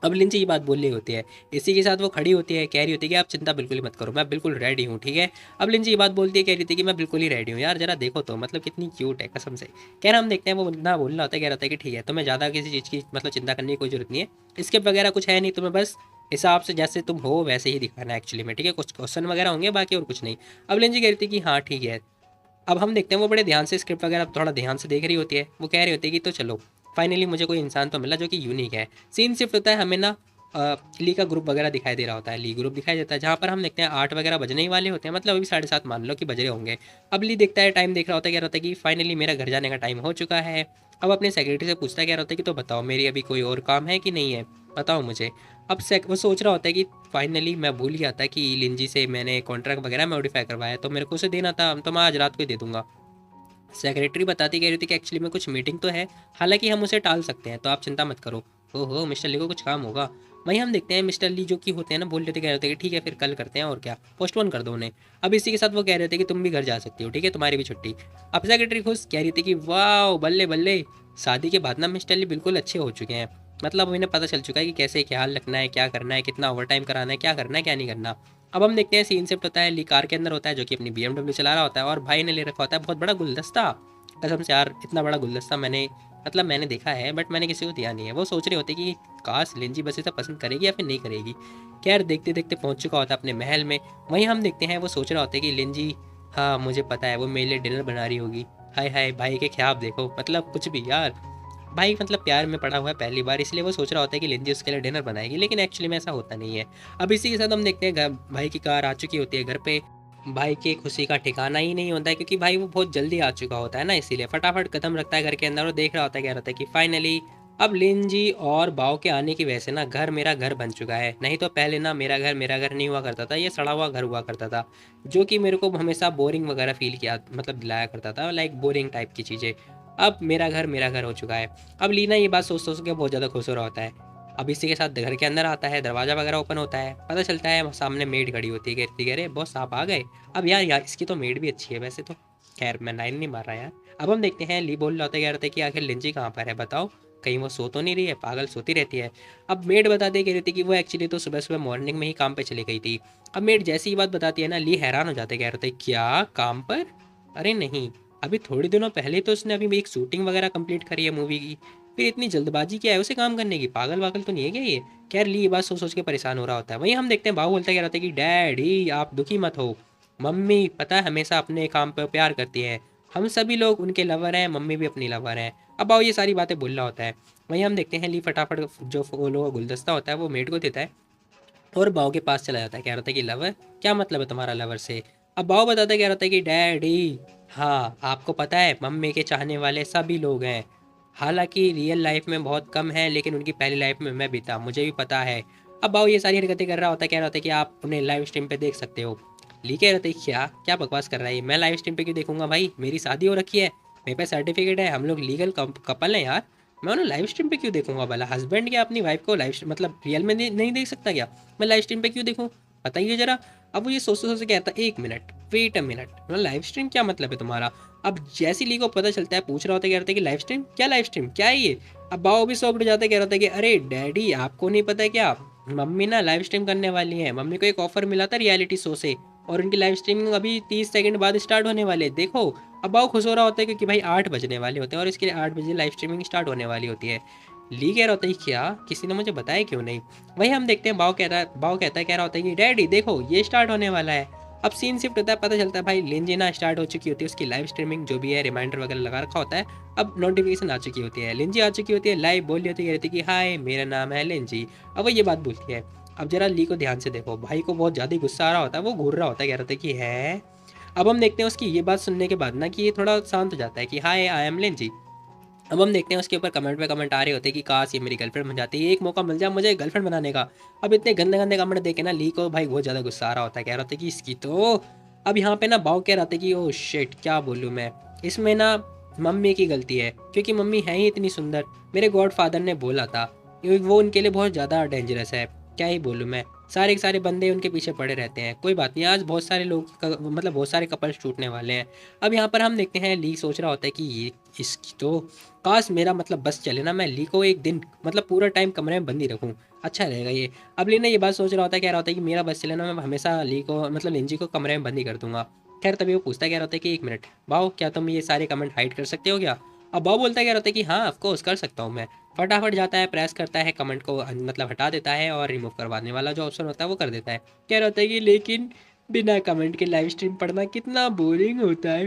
A: अब लिंची ये बात बोल रही होती है, इसी के साथ वो खड़ी होती है, कह रही होती है कि आप चिंता बिल्कुल ही मत करो, मैं बिल्कुल रेडी हूँ, ठीक है। अब लिंची ये बात बोलती है, कह रही थी कि मैं बिल्कुल ही रेडी हूँ, यार जरा देखो तो मतलब कितनी क्यूट है कसम से। कह रहा हम देखते हैं वो बंदा बोल रहा होता है, कह रहा होता है कि ठीक है तुम्हें ज़्यादा किसी चीज़ की मतलब चिंता करने की कोई जरूरत नहीं है, स्क्रिप्ट वगैरह कुछ है नहीं, तुम्हें बस हिसाब से जैसे तुम हो वैसे ही दिखाना है एक्चुअली में, ठीक है, कुछ क्वेश्चन वगैरह होंगे बाकी और कुछ नहीं। अब लिंची कह रही थी कि हाँ ठीक है। अब हम देखते हैं वो बड़े ध्यान से स्क्रिप्ट वगैरह थोड़ा ध्यान से देख रही होती है, वो कह रही होती है कि तो चलो फाइनली मुझे कोई इंसान तो मिला जो कि यूनिक है। सीन शिफ्ट होता है, हमें ना ली का ग्रुप वगैरह दिखाई दे रहा होता है, ली ग्रुप दिखाई देता है, जहाँ पर हम देखते हैं 8 वगैरह बजने ही वाले होते हैं, मतलब अभी 7:30 मान लो कि बज रहे होंगे। अब ली देखता है, टाइम देख रहा होता है, कह रहा होता है कि फाइनली मेरा घर जाने का टाइम हो चुका है। अब अपने सेक्रेटरी से पूछता है, कह रहा होता है कि तो बताओ मेरी अभी कोई और काम है कि नहीं है, बताओ मुझे। अब वो सोच रहा होता है कि फाइनली मैं भूल गया था कि लिंजी से मैंने कॉन्ट्रैक्ट वगैरह मॉडिफाई करवाया, तो मेरे को उसे देना था, तो मैं आज रात को ही दे दूंगा। सेक्रेटरी बताती कह रही थी कि एक्चुअली में कुछ मीटिंग तो है, हालांकि हम उसे टाल सकते हैं, तो आप चिंता मत करो। ओहो मिस्टर ली को कुछ काम होगा। वहीं हम देखते हैं मिस्टर ली जो कि होते हैं ना, बोल रहे थे, कह रहे थे कि ठीक है फिर कल करते हैं और क्या, पोस्टपोन कर दो उन्हें। अब इसी के साथ वो कह रहे थे कि तुम भी घर जा सकती हो, ठीक है, तुम्हारी भी छुट्टी। अब सेक्रेटरी खुश, कह रही थी कि वाह बल्ले बल्ले, शादी के बाद ना मिस्टर ली बिल्कुल अच्छे हो चुके हैं, मतलब इन्हें पता चल चुका है कि कैसे ख्याल रखना है, क्या करना है, कितना ओवर टाइम कराना है, क्या करना है क्या नहीं करना। अब हम देखते हैं सीन शिफ्ट होता है, ली कार के अंदर होता है जो कि अपनी BMW चला रहा होता है, और भाई ने ले रखा होता है बहुत बड़ा गुलदस्ता। कसम से यार इतना बड़ा गुलदस्ता मैंने मतलब मैंने देखा है बट मैंने किसी को दिया नहीं है। वो सोच रहे होते कि काश लिंजी बस इसे पसंद करेगी या फिर नहीं करेगी। खैर देखते देखते पहुंच चुका होता है अपने महल में। वहीं हम देखते हैं वो सोच रहा होता है कि लिंजी, हाँ मुझे पता है वो मेरे लिए डिनर बना रही होगी। हाय हाय भाई के ख्याल देखो, मतलब कुछ भी यार, भाई मतलब प्यार में पड़ा हुआ है पहली बार, इसलिए वो सोच रहा होता है कि लिंजी उसके लिए डिनर बनाएगी, लेकिन एक्चुअली में ऐसा होता नहीं है। अब इसी के साथ हम देखते हैं भाई की कार आ चुकी होती है घर पे। भाई की खुशी का ठिकाना ही नहीं होता है, क्योंकि भाई वो बहुत जल्दी आ चुका होता है ना, इसीलिए फटाफट कदम रखता है घर के अंदर और देख रहा होता है, कह रहा था कि फाइनली अब लिंजी और बाव के आने की वजह से ना घर मेरा घर बन चुका है। नहीं तो पहले ना मेरा घर नहीं हुआ करता था, ये सड़ा हुआ घर हुआ करता था, जो कि मेरे को हमेशा बोरिंग वगैरह फील किया मतलब दिलाया करता था, लाइक बोरिंग टाइप की चीज़ें। अब मेरा घर हो चुका है। अब लीना ये बात सोच सोच के बहुत ज़्यादा खुश हो रहा होता है। अब इसी के साथ घर के अंदर आता है, दरवाज़ा वगैरह ओपन होता है, पता चलता है सामने मेड खड़ी होती है, कहती कह रहे बॉस आप आ गए। अब यार इसकी तो मेड भी अच्छी है वैसे तो, खैर मैं लाइन नहीं मार रहा यार। अब हम देखते हैं ली बोल रहा होता है, कह रहा था कि आखिर लिंजी कहाँ पर है बताओ, कहीं वो सो तो नहीं रही है, पागल सोती रहती है। अब मेड बताते कह रही थी कि वो एक्चुअली तो सुबह सुबह मॉर्निंग में ही काम पे चली गई थी। अब मेड जैसी ही बात बताती है ना, ली हैरान हो जाते, कह रहे थे क्या काम पर, अरे नहीं, अभी थोड़े दिनों पहले तो उसने अभी एक शूटिंग वगैरह कंप्लीट करी है मूवी की, फिर इतनी जल्दबाजी क्या है उसे काम करने की, पागल वागल तो नहीं है क्या ये। खैर ली ये बात सोच सोच के परेशान हो रहा होता है। वहीं हम देखते हैं बाबू बोलता क्या रहता है कि डैडी आप दुखी मत हो, मम्मी पता है हमेशा अपने काम पर प्यार करती है, हम सभी लोग उनके लवर हैं, मम्मी भी अपनी लवर हैं। अब बाबू ये सारी बातें बोल रहा होता है। वहीं हम देखते हैं ली फटाफट जो फूलों का गुलदस्ता होता है वो मेड को देता है और बाव के पास चला जाता है, कह रहा था कि लवर, क्या मतलब है तुम्हारा लवर से, अब बाव बताता क्या रहता है कि डैडी, हाँ आपको पता है मम्मी के चाहने वाले सभी लोग हैं, हालांकि रियल लाइफ में बहुत कम है लेकिन उनकी पहली लाइफ में मैं भी था, मुझे भी पता है। अब बाव ये सारी हरकतें कर रहा होता है, कह रहा होता है कि आप उन्हें लाइव स्ट्रीम पे देख सकते हो। ली कह रहे थे क्या क्या बकवास कर रहा है, मैं लाइव स्ट्रीम पे क्यों देखूंगा भाई, मेरी शादी हो रखी है, मेरे पास सर्टिफिकेट है, हम लोग लीगल कपल हैं यार, मैं उन्हें लाइव स्ट्रीम पे क्यों देखूंगा भला, हस्बैंड क्या अपनी वाइफ को लाइव मतलब रियल में नहीं देख सकता क्या, मैं लाइव स्ट्रीम पे क्यों देखूँ, बताइए जरा। अब वो ये सोचते सोचते कहता है, एक मिनट वेट अ मिनट, मतलब लाइव स्ट्रीम क्या मतलब है तुम्हारा। अब जैसी ली को पता चलता है, पूछ रहा होता है, कह रहा था कि लाइव स्ट्रीम क्या है ये। अब बाबा भी सौंप जाता है, कह रहा था कि अरे डैडी आपको नहीं पता क्या, मम्मी ना लाइव स्ट्रीम करने वाली है, मम्मी को एक ऑफर मिला था रियलिटी शो से, और उनकी लाइव स्ट्रीमिंग अभी 30 सेकंड बाद स्टार्ट होने वाले, देखो। अब बाबू खुश हो रहा होता है क्योंकि भाई 8 बजने वाले होते हैं और इसके लिए 8 बजे लाइव स्ट्रीमिंग स्टार्ट होने वाली होती है। ली कह रहा होता है क्या, किसी ने मुझे बताया क्यों नहीं। वही हम देखते हैं बाव कहता है, कह रहा होता है कि डैडी देखो ये स्टार्ट होने वाला है। अब सीन शिफ्ट होता है, पता चलता है भाई लिंजिना स्टार्ट हो चुकी होती है, उसकी लाइव स्ट्रीमिंग जो भी है रिमाइंडर वगैरह लगा रखा होता है। अब नोटिफिकेशन आ चुकी होती है, लिंजी आ चुकी होती है, लाइव बोल रही होती है, कहती है कि हाय मेरा नाम है लिंजी। अब वो ये बात बोलती है। अब जरा ली को ध्यान से देखो, भाई को बहुत ज़्यादा गुस्सा आ रहा होता है, वो घूर रहा होता है, कह रहा था कि है। अब हम देखते हैं उसकी ये बात सुनने के बाद ना कि ये थोड़ा शांत हो जाता है कि हाय आई एम लिंजी। अब हम देखते हैं उसके ऊपर कमेंट पे कमेंट आ रहे होते हैं कि काश ये मेरी गर्लफ्रेंड बन जाती है, एक मौका मिल जाए मुझे गर्लफ्रेंड बनाने का। अब इतने गंदे गंदे कमेंट देखे ना ली को भाई बहुत ज़्यादा गुस्सा आ रहा होता है, कह रहा होता है कि इसकी तो। अब यहाँ पे ना बाव कह रहा था कि ओ शिट क्या बोलूँ मैं, इसमें ना मम्मी की गलती है क्योंकि मम्मी है ही इतनी सुंदर, मेरे गॉड फादर ने बोला था वो उनके लिए बहुत ज़्यादा डेंजरस है, क्या ही बोलूँ मैं, सारे के सारे बंदे उनके पीछे पड़े रहते हैं। कोई बात नहीं, आज बहुत सारे लोग मतलब बहुत सारे कपल्स टूटने वाले हैं। अब यहाँ पर हम देखते हैं ली सोच रहा होता है कि ये इसकी तो, काश मेरा मतलब बस चले ना, मैं ली को एक दिन मतलब पूरा टाइम कमरे में बंद ही रखूँ, अच्छा रहेगा ये। अब ली ने ये बात सोच रहा होता है, कह रहा होता है कि मेरा बस चले ना, मैं हमेशा ली को मतलब लिंजी को कमरे में बंद ही कर दूंगा। खैर तभी वो पूछता है, कह रहा होता है कि एक मिनट बाओ क्या तुम ये सारे कमेंट हाइड कर सकते हो क्या। अब बाओ बोलता है, कह रहा होता है कि हाँ ऑफकोर्स कर सकता हूँ मैं। फटाफट जाता है, प्रेस करता है, कमेंट को मतलब हटा देता है और रिमूव करवाने वाला जो ऑप्शन होता है वो कर देता है। कह रहा होता है कि लेकिन बिना कमेंट के लाइव स्ट्रीम पढ़ना कितना बोरिंग होता है,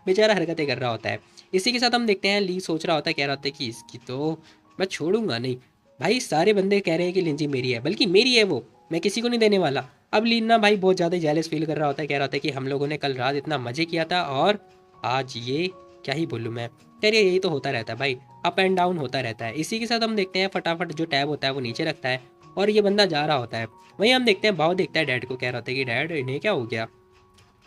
A: बेचारा हरकतें कर रहा होता है। इसी के साथ हम देखते हैं ली सोच रहा होता है, कह रहा होता है कि इसकी तो मैं छोड़ूंगा नहीं, भाई सारे बंदे कह रहे हैं कि लिंजी मेरी है, बल्कि मेरी है वो, मैं किसी को नहीं देने वाला। अब लीन ना भाई बहुत ज़्यादा जेलस फील कर रहा होता है, कह रहा होता है कि हम लोगों ने कल रात इतना मज़े किया था और आज ये क्या ही बोलूँ मैं। खैर यही तो होता रहता है भाई, अप एंड डाउन होता रहता है। इसी के साथ हम देखते हैं फटाफट जो टैब होता है वो नीचे रखता है और ये बंदा जा रहा होता है। वहीं हम देखते हैं भाव देखता है डैड को, कह रहा होता है कि डैड इन्हें क्या हो गया।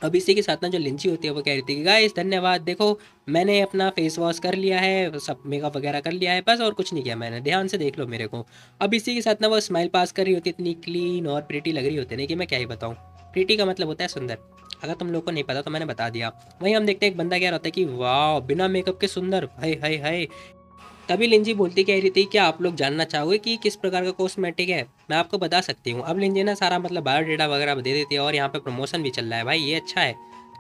A: अब इसी के साथ ना जो लिंची होती है वो कह रही थी कि गाइस धन्यवाद, देखो मैंने अपना फेस वॉश कर लिया है, सब मेकअप वगैरह कर लिया है, बस और कुछ नहीं किया मैंने, ध्यान से देख लो मेरे को। अब इसी के साथ ना वो स्माइल पास कर रही होती है, इतनी क्लीन और प्रीटी लग रही होती है ना कि मैं क्या ही बताऊँ। प्रीटी का मतलब होता है सुंदर, अगर तुम लोग को नहीं पता तो मैंने बता दिया। वहीं हम देखते हैं एक बंदा कह रहा होता है कि वाह बिना मेकअप के सुंदर, हाय हाय हाय। तभी लिंजी बोलती कह रही थी, क्या आप लोग जानना चाहोगे कि किस प्रकार का कॉस्मेटिक है, मैं आपको बता सकती हूँ। अब लिंजी ना सारा मतलब बायोडाटा वगैरह दे देती है और यहाँ पे प्रमोशन भी चल रहा है भाई, ये अच्छा है।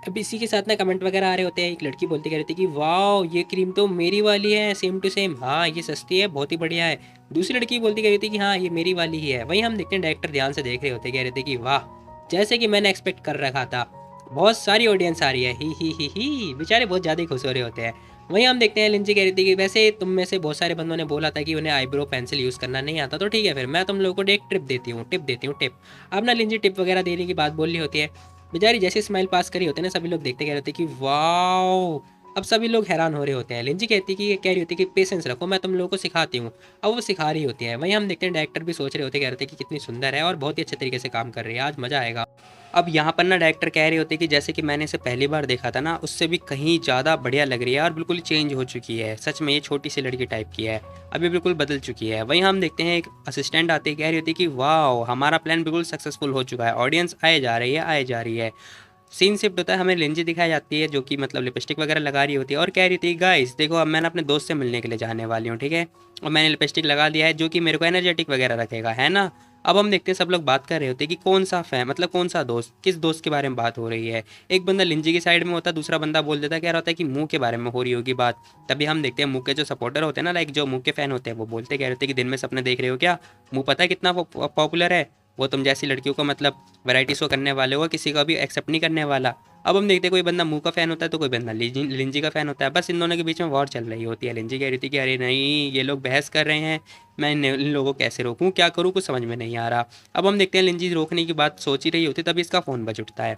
A: अब इसी के साथ ना कमेंट वगैरह आ रहे होते हैं, एक लड़की बोलती कह रही थी कि वाह ये क्रीम तो मेरी वाली है, सेम टू सेम, हाँ ये सस्ती है बहुत ही बढ़िया है। दूसरी लड़की बोलती कह रही थी कि हाँ ये मेरी वाली ही है। वहीं हम देखते हैं डायरेक्टर ध्यान से देख रहे होते, कह रहे थे कि वाह जैसे कि मैंने एक्सपेक्ट कर रखा था, बहुत सारी ऑडियंस आ रही है, ही बेचारे बहुत ज़्यादा ही खुश हो रहे होते हैं। वहीं हम देखते हैं लिंजी कह रही थी कि वैसे तुम में से बहुत सारे बंदों ने बोला था कि उन्हें आईब्रो पेंसिल यूज़ करना नहीं आता, तो ठीक है फिर मैं तुम लोगों को एक टिप देती हूँ टिप। अब ना लिंजी टिप वगैरह देने की बात बोल रही होती है, बेचारी जैसे स्माइल पास करी होते हैं ना, सभी लोग देखते कह रहे थे कि वाओ। अब सभी लोग हैरान हो रहे होते हैं, लिंजी कहती कि कह रही होती कि पेशेंस रखो मैं तुम लोगों को सिखाती हूँ। अब वो सिखा रही होती है। वहीं हम देखते हैं डायरेक्टर भी सोच रहे होते, कह रहे थे कि कितनी सुंदर है और बहुत ही अच्छे तरीके से काम कर रही है, आज मज़ा आएगा। अब यहाँ पर ना डायरेक्टर कह रहे होते कि जैसे कि मैंने इसे पहली बार देखा था ना, उससे भी कहीं ज़्यादा बढ़िया लग रही है और बिल्कुल चेंज हो चुकी है, सच में ये छोटी सी लड़की टाइप की है, अभी बिल्कुल बदल चुकी है। वहीं हम देखते हैं एक असिस्टेंट आती है, कह रही होती है कि वाह हमारा प्लान बिल्कुल सक्सेसफुल हो चुका है, ऑडियंस आए जा रही है आए जा रही है। सीन शिफ्ट होता है, हमें लिंजी दिखाई जाती है जो कि मतलब लिपस्टिक वगैरह लगा रही होती है और कह रही थी गाइस देखो अब मैं ना अपने दोस्त से मिलने के लिए जाने वाली हूँ, ठीक है, और मैंने लिपस्टिक लगा दिया है जो कि मेरे को एनर्जेटिक वगैरह रखेगा, है ना। अब हम देखते हैं सब लोग बात कर रहे होते हैं कि कौन सा फैन मतलब कौन सा दोस्त, किस दोस्त के बारे में बात हो रही है। एक बंदा लिंजी की साइड में होता है, दूसरा बंदा बोल देता है, कह रहा होता है कि मुंह के बारे में हो रही होगी बात। तभी हम देखते हैं मुंह के जो सपोर्टर होते हैं ना, लाइक जो मुंह के फैन होते हैं, वो बोलते कह रहे होते हैं कि दिन में सपने देख रहे हो क्या, मुंह पता है कितना पॉपुलर है, वो तुम जैसी लड़कियों को मतलब वैरायटी शो करने वाले हो, किसी का भी एक्सेप्ट नहीं करने वाला। अब हम देखते हैं कोई बंदा मुंह का फ़ैन होता है तो कोई बंदा लिंजी का फ़ैन होता है। बस इन दोनों के बीच में वॉर चल रही होती है। लिंजी कह रही थी कि अरे नहीं, ये लोग बहस कर रहे हैं, मैं इन लोगों को कैसे रोकूं, क्या करूं, कुछ समझ में नहीं आ रहा। अब हम देखते हैं लिंजी रोकने की बात सोच ही रही होती, तभी इसका फ़ोन बज उठता है।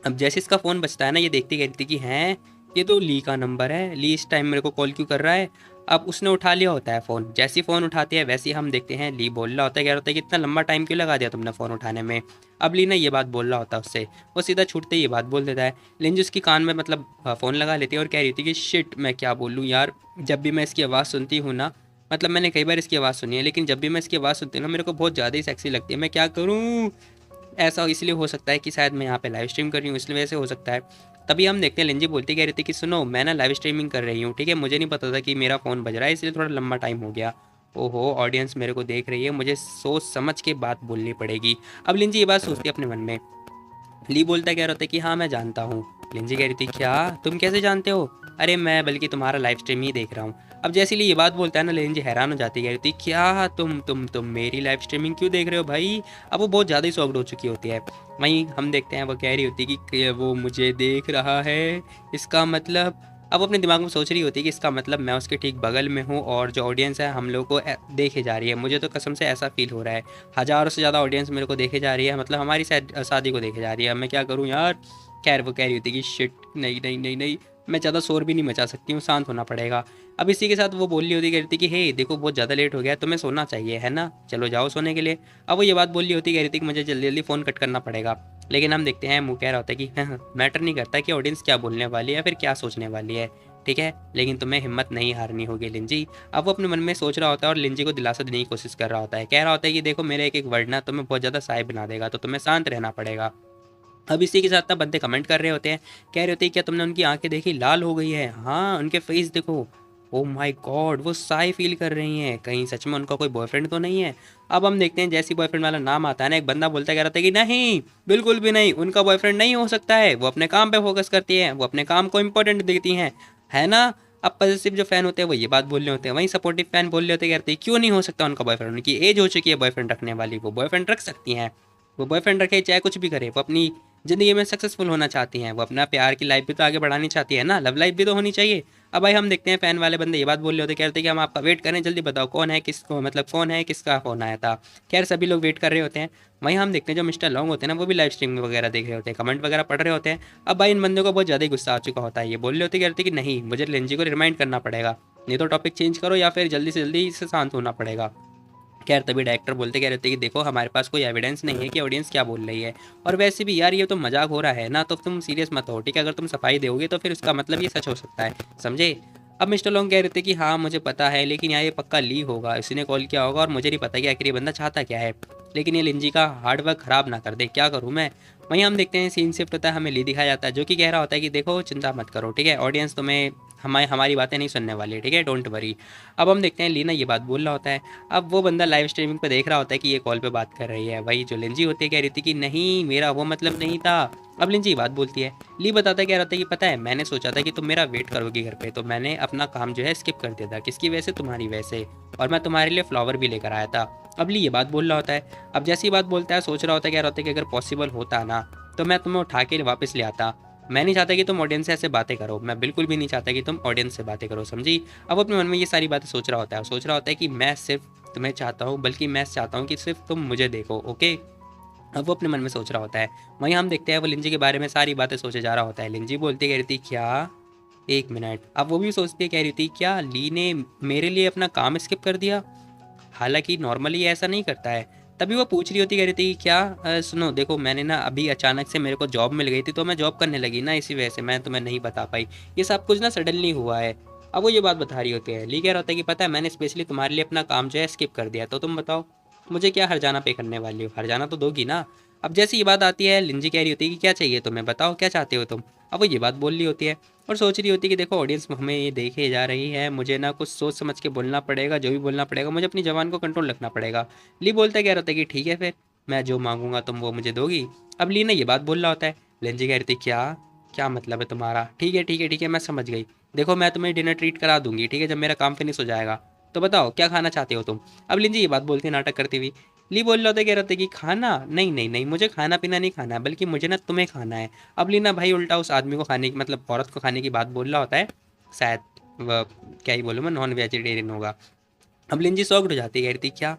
A: अब जैसे इसका फ़ोन बजता है ना, ये देखती कहती कि हैं, ये तो ली का नंबर है, ली इस टाइम मेरे को कॉल क्यों कर रहा है। अब उसने उठा लिया होता है फ़ोन। जैसे ही फ़ोन उठाती है वैसे ही हम देखते हैं ली बोल रहा होता है, कह रहा होता है कि इतना लंबा टाइम क्यों लगा दिया तुमने फ़ोन उठाने में। अब ली ना ये बात बोल रहा होता है उससे, वो सीधा छूटते ही ये बात बोल देता है। लिंज उसकी कान में मतलब फ़ोन लगा लेती है और कह रही थी कि शिट, मैं क्या बोलूँ यार, जब भी मैं इसकी आवाज़ सुनती हूँ ना, मतलब मैंने कई बार इसकी आवाज़ सुनी है, लेकिन जब भी मैं इसकी आवाज़ सुनती हूँ ना, मेरे को बहुत ज़्यादा ही सेक्सी लगती है, मैं क्या करूँ। ऐसा इसलिए हो सकता है कि शायद मैं यहाँ पे लाइव स्ट्रीम कर रही हूँ, इसलिए वजह से हो सकता है। तभी हम देखते हैं लिंजी बोलती कह रही थी कि सुनो, मैं ना लाइव स्ट्रीमिंग कर रही हूँ, ठीक है, मुझे नहीं पता था कि मेरा फ़ोन बज रहा है, इसलिए थोड़ा लंबा टाइम हो गया। ओहो, ऑडियंस मेरे को देख रही है, मुझे सोच समझ के बात बोलनी पड़ेगी। अब लिंजी ये बात सोचती है अपने मन में। ली बोलता क्या रहता है कि हाँ मैं जानता हूँ। लिंजी कह रही थी क्या, तुम कैसे जानते हो। अरे मैं बल्कि तुम्हारा लाइव स्ट्रीम ही देख रहा हूँ। अब जैसे ली ये बात बोलता है ना, लिंजी हैरान हो जाती है, कह रही थी क्या तुम मेरी लाइव स्ट्रीमिंग क्यों देख रहे हो भाई। अब वो बहुत ज़्यादा ही शॉक्ड हो चुकी होती है। वहीं हम देखते हैं वो कह रही होती है कि वो मुझे देख रहा है, इसका मतलब। अब अपने दिमाग में सोच रही होती है कि इसका मतलब मैं उसके ठीक बगल में हूँ और जो ऑडियंस है हम लोग को देखे जा रही है। मुझे तो कसम से ऐसा फील हो रहा है, हज़ारों से ज़्यादा ऑडियंस मेरे को देखे जा रही है, मतलब हमारी शादी को देखे जा रही है। मैं क्या करूँ यार। खैर वो कह रही होती कि शिट, नहीं नहीं नहीं नहीं, मैं ज़्यादा शोर भी नहीं मचा सकती हूँ, शांत होना पड़ेगा। अब इसी के साथ वो बोल रही होती, कह रही थी कि हे देखो बहुत ज़्यादा लेट हो गया है, तुम्हें सोना चाहिए है ना, चलो जाओ सोने के लिए। अब वो ये बात बोल रही होती, कह रही थी कि मुझे जल्दी जल्दी फ़ोन कट करना पड़ेगा। लेकिन हम देखते हैं मुँह कह रहा होता है कि हाँ, मैटर नहीं करता कि ऑडियंस क्या बोलने वाली है या फिर क्या सोचने वाली है, ठीक है, लेकिन तुम्हें हिम्मत नहीं हारनी होगी लिंजी। अब वो अपने मन में सोच रहा होता है और लिंजी को दिलासा देने की कोशिश कर रहा होता है, कह रहा होता है कि देखो मेरे एक एक वर्ड ना तुम्हें बहुत ज़्यादा साय बना देगा, तो तुम्हें शांत रहना पड़ेगा। अब इसी के साथ ना बंदे कमेंट कर रहे होते हैं, कह रहे होते हैं क्या तुमने उनकी आंखें देखी, लाल हो गई है, हाँ उनके फेस देखो, ओ माय गॉड, वो साई फील कर रही हैं, कहीं सच में उनका कोई बॉयफ्रेंड तो नहीं है। अब हम देखते हैं जैसी बॉयफ्रेंड वाला नाम आता है ना, एक बंदा बोलता कह रहा था कि नहीं, बिल्कुल भी नहीं, उनका बॉयफ्रेंड नहीं हो सकता है, वो अपने काम पे फोकस करती है, वो अपने काम को इंपॉर्टेंट देती हैं, है ना। अब पॉजिटिव जो फैन होते हैं वो ये बात बोल रहे होते हैं, वहीं सपोर्टिव फैन बोल रहे होते हैं, कहते हैं क्यों नहीं हो सकता उनका बॉयफ्रेंड, उनकी एज हो चुकी है बॉयफ्रेंड रखने वाली, वो बॉयफ्रेंड रख सकती हैं। वो बॉयफ्रेंड रखे चाहे कुछ भी करे, वो अपनी ज़िंदगी में सक्सेसफुल होना चाहती हैं, वो अपना प्यार की लाइफ भी तो आगे बढ़ानी चाहती है ना, लव लाइफ भी तो होनी चाहिए। अब भाई हम देखते हैं फ़ैन वाले बंदे ये बात बोल रहे होते, कहते हैं कि हम आपका वेट करें, जल्दी बताओ कौन है, किसको मतलब फ़ोन है, किसका फ़ोन आया था। खैर सभी लोग वेट कर रहे होते हैं। वहीं हम देखते हैं जो मिस्टर लॉन्ग होते हैं ना, वो भी लाइव स्ट्रीम वगैरह देख रहे होते हैं, कमेंट वगैरह पढ़ रहे होते हैं। अब भाई इन बंदों को बहुत ज़्यादा ही गुस्सा आ चुका होता है, ये बोल रहे होते कहते कि नहीं, मुझे लेंजी को रिमाइंड करना पड़ेगा, नहीं तो टॉपिक चेंज करो या फिर जल्दी से जल्दी इससे शांत होना पड़ेगा। खैर तभी डायरेक्टर बोलते कह रहे थे कि देखो हमारे पास कोई एविडेंस नहीं है कि ऑडियंस क्या बोल रही है, और वैसे भी यार ये तो मजाक हो रहा है ना, तो तुम सीरियस मत हो, ठीक है, अगर तुम सफाई दोगे तो फिर उसका मतलब ये सच हो सकता है, समझे। अब मिस्टर लॉन्ग कह रहे थे कि हाँ मुझे पता है, लेकिन यहाँ ये पक्का ली होगा, इसी ने कॉल किया होगा और मुझे नहीं पता कि आखिर ये बंदा चाहता क्या है, लेकिन ये लिंजी का हार्ड वर्क खराब ना कर दे, क्या करूँ मैं। वहीं हम देखते हैं सीन शिफ्ट होता है, हमें ली दिखाया जाता है जो कि कह रहा होता है कि देखो चिंता मत करो, ठीक है, ऑडियंस तुम्हें हमारी बातें नहीं सुनने वाली है, ठीक है, डोंट वरी। अब हम देखते हैं लीना ये बात बोल रहा होता है। अब वो बंदा लाइव स्ट्रीमिंग पे देख रहा होता है कि ये कॉल पे बात कर रही है, वही जो लिंजी होती है कह रही थी कि नहीं मेरा वो मतलब नहीं था। अब लिंजी बात बोलती है, ली बताता है, कह रहा था कि पता है मैंने सोचा था कि तुम मेरा वेट करोगी घर पे, तो मैंने अपना काम जो है स्किप कर दिया था, किसकी वजह से, तुम्हारी वजह से, और मैं तुम्हारे लिए फ्लावर भी लेकर आया था। अब ली ये बात बोल रहा होता है। अब जैसी बात बोलता है सोच रहा होता है, कह रहा होता है कि अगर पॉसिबल होता ना तो मैं तुम्हें उठा के वापस ले आता, मैं नहीं चाहता कि तुम ऑडियंस से ऐसे बातें करो, मैं बिल्कुल भी नहीं चाहता कि तुम ऑडियंस से बातें करो, समझी। अब अपने मन में ये सारी बातें सोच रहा होता है, सोच रहा होता है कि मैं सिर्फ तुम्हें चाहता हूँ, बल्कि मैं चाहता हूँ कि सिर्फ तुम मुझे देखो, ओके। अब वो अपने मन में सोच रहा होता है। वहीं हम देखते हैं वो लिंजी के बारे में सारी बातें सोचे जा रहा होता है। लिंजी बोलती कह रही थी क्या, एक मिनट, अब वो भी सोचती है, कह रही थी क्या ली ने मेरे लिए अपना काम स्किप कर दिया, हालांकि नॉर्मली ऐसा नहीं करता है। तभी वो पूछ रही होती, कह रही थी कि क्या सुनो देखो मैंने ना अभी अचानक से मेरे को जॉब मिल गई थी, तो मैं जॉब करने लगी ना, इसी वजह से मैं तुम्हें नहीं बता पाई, ये सब कुछ ना सडनली हुआ है। अब वो ये बात बता रही होती है। ली कह रहा होता है कि पता है मैंने स्पेशली तुम्हारे लिए अपना काम जो है स्किप कर दिया, तो तुम बताओ मुझे क्या हर्जाना पे करने वाली हो, हर्जाना तो दोगी ना। अब जैसे ये बात आती है, लिंजी कह रही होती है कि क्या चाहिए तुम्हें, बताओ क्या चाहते हो तुम। अब वो ये बात बोल रही होती है और सोच रही होती है कि देखो ऑडियंस हमें ये देखे जा रही है, मुझे ना कुछ सोच समझ के बोलना पड़ेगा, जो भी बोलना पड़ेगा मुझे अपनी जबान को कंट्रोल रखना पड़ेगा। ली बोलता क्या रहता है कि ठीक है फिर मैं जो मांगूंगा तुम वो मुझे दोगी। अब ली ने ये बात बोल रहा होता है। लिंजी कह रही थी क्या, क्या मतलब है तुम्हारा, ठीक है ठीक है ठीक है मैं समझ गई, देखो मैं तुम्हें डिनर ट्रीट करा दूंगी, ठीक है, जब मेरा काम फिनिश हो जाएगा, तो बताओ क्या खाना चाहते हो तुम। अब लिंजी ये बात बोलती है नाटक करती हुई। ली बोल रहा होता है, कह रहा था कि खाना नहीं नहीं नहीं, मुझे खाना पीना नहीं खाना है, बल्कि मुझे ना तुम्हें खाना है। अब ली ना भाई उल्टा उस आदमी को खाने की, मतलब औरत को खाने की बात बोल रहा होता है। शायद वह, क्या ही बोलूँ मैं, नॉन वेजिटेरियन होगा। अब लिंजी शॉक्ड हो जाती है, कह रही थी क्या,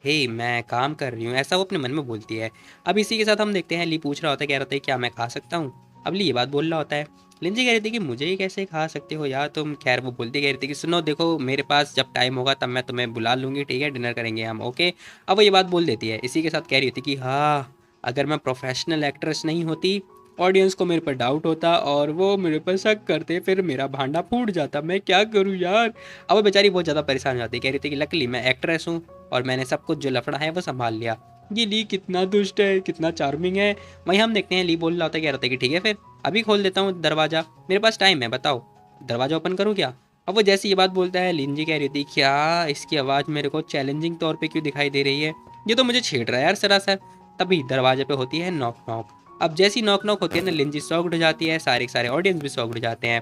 A: हे मैं काम कर रही हूँ, ऐसा वो अपने मन में बोलती है। अब इसी के साथ हम देखते हैं ली पूछ रहा होता है, कह रहा था क्या मैं खा सकता हूँ। अब ली ये बात बोल रहा होता है। लिंजी कह रही थी कि मुझे ही कैसे खा सकते हो यार तुम। खैर वो बोलती कह रही थी कि सुनो देखो, मेरे पास जब टाइम होगा तब मैं तुम्हें बुला लूंगी, ठीक है, डिनर करेंगे हम, ओके। अब वो ये बात बोल देती है। इसी के साथ कह रही थी कि हाँ, अगर मैं प्रोफेशनल एक्ट्रेस नहीं होती, ऑडियंस को मेरे पर डाउट होता और वो मेरे पर शक करते, फिर मेरा भांडा फूट जाता, मैं क्या करूँ यार। अब वो बेचारी बहुत ज़्यादा परेशान हो जाती है, कह रही थी कि लकली मैं एक्ट्रेस हूँ और मैंने सब कुछ जो लफड़ा है वो संभाल लिया। ये ली कितना दुष्ट है, कितना चार्मिंग है। वहीं हम देखते हैं ली बोल रहा होता है, कह रहा था कि ठीक है फिर अभी खोल देता हूँ दरवाज़ा, मेरे पास टाइम है, बताओ दरवाज़ा ओपन करूँ क्या। अब वो जैसे ये बात बोलता है, लिंजी कह रही थी क्या इसकी आवाज़ मेरे को चैलेंजिंग तौर पे क्यों दिखाई दे रही है, ये तो मुझे छेड़ रहा है यार सरासर। तभी दरवाजे पे होती है नॉक नॉक। अब जैसी नॉक नॉक होती है ना, लिंजी शॉक्ड हो जाती है, सारे के सारे ऑडियंस भी शॉक्ड हो जाते हैं।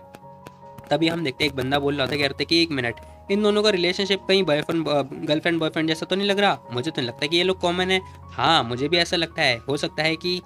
A: तभी हम देखते हैं एक बंदा बोल रहा था, कह रहे थे कि एक मिनट, इन दोनों का रिलेशनशिप कहीं बॉयफ्रेंड गर्लफ्रेंड बॉयफ्रेंड जैसा तो नहीं लग रहा, मुझे तो नहीं लगता कि ये लोग कॉमन है। हाँ मुझे भी ऐसा लगता है, हो सकता है कि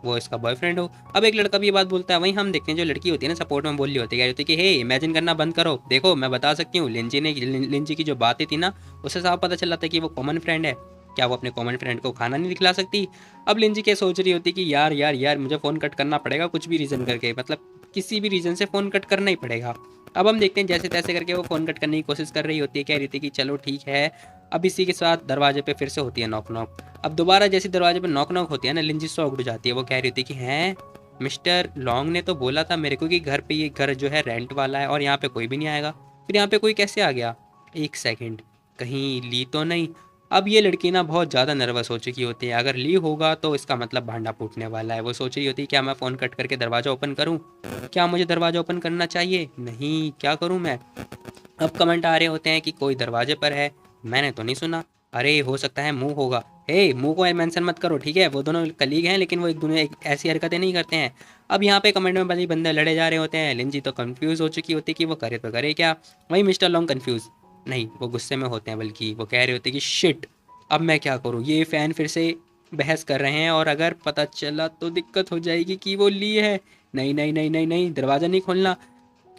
A: वो इसका बॉयफ्रेंड हो। अब एक लड़का भी ये बात बोलता है। वहीं हम देखते हैं जो लड़की होती है ना सपोर्ट में बोल रही होती है, कह रही होती है कि हे इमेजिन करना बंद करो, देखो मैं बता सकती हूँ, लिंजी की जो बातें थी ना, उससे साफ पता चल रहा था कि वो कॉमन फ्रेंड है। क्या वो अपने कॉमन फ्रेंड को खाना नहीं दिखला सकती। अब लिंजी क्या सोच रही होती कि यार यार यार मुझे फ़ोन कट करना पड़ेगा कुछ भी रीज़न करके, मतलब किसी भी रीज़न से फ़ोन कट करना ही पड़ेगा। अब हम देखते हैं जैसे तैसे करके वो फ़ोन कट करने की कोशिश कर रही होती है, कह रही थी कि चलो ठीक है। अब इसी के साथ दरवाजे पे फिर से होती है नॉक नॉक। अब दोबारा जैसे दरवाजे पे नॉक नॉक होती है ना, लिंजी सौ उड़ जाती है। वो कह रही थी कि हैं, मिस्टर लॉन्ग ने तो बोला था मेरे को कि घर पे, ये घर जो है रेंट वाला है और यहाँ पे कोई भी नहीं आएगा, फिर यहाँ पे कोई कैसे आ गया। एक सेकंड, कहीं ली तो नहीं। अब ये लड़की ना बहुत ज़्यादा नर्वस हो चुकी होती है, अगर ली होगा तो इसका मतलब भांडा फूटने वाला है। वो सोच रही होती है क्या मैं फ़ोन कट करके दरवाज़ा ओपन करूँ, क्या मुझे दरवाज़ा ओपन करना चाहिए, नहीं क्या करूँ मैं। अब कमेंट आ रहे होते हैं कि कोई दरवाजे पर है, मैंने तो नहीं सुना, अरे हो सकता है मुंह होगा। हे मुंह को मेंशन मत करो, ठीक है, वो दोनों कलीग हैं लेकिन वो एक दूसरे ऐसी हरकतें नहीं करते हैं। अब यहाँ पे कमेंट में बंदे बंदे लड़े जा रहे होते हैं। लिंजी तो कंफ्यूज हो चुकी होती है कि वो करे तो करे क्या। वहीं मिस्टर लॉन्ग कंफ्यूज नहीं, वो गुस्से में होते हैं, बल्कि वो कह रहे होते हैं कि शिट, अब मैं क्या करूँ, ये फ़ैन फिर से बहस कर रहे हैं और अगर पता चला तो दिक्कत हो जाएगी कि वो ली है। नहीं नहीं नहीं नहीं नहीं, दरवाज़ा नहीं खोलना।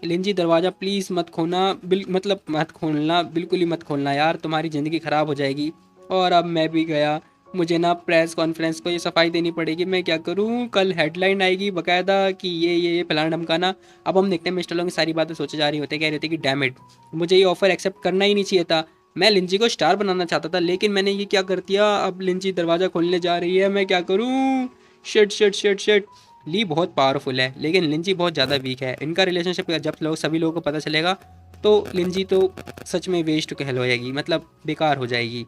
A: लिंजी दरवाज़ा प्लीज़ मत खोलना, मतलब मत खोलना, बिल्कुल ही मत खोलना यार, तुम्हारी ज़िंदगी ख़राब हो जाएगी। और अब मैं भी गया, मुझे ना प्रेस कॉन्फ्रेंस को ये सफाई देनी पड़ेगी, मैं क्या करूँ, कल हेडलाइन आएगी बकायदा कि ये फलाना ढमकाना। अब हम देखते हैं मिस्टर लोग सारी बातें सोचे जा रही होती है, कह रहे थे कि डैम इट, मुझे ये ऑफ़र एक्सेप्ट करना ही नहीं चाहिए था, मैं लिंजी को स्टार बनाना चाहता था लेकिन मैंने ये क्या कर दिया। अब लिंजी दरवाज़ा खोलने जा रही है, मैं क्या करूँ। Shit shit shit shit. Lee बहुत पावरफुल है लेकिन लिंजी बहुत ज़्यादा वीक है। इनका रिलेशनशिप जब लोग सभी लोगों को पता चलेगा तो लिंजी तो सच में वेस्ट कहलवाएगी, मतलब बेकार हो जाएगी।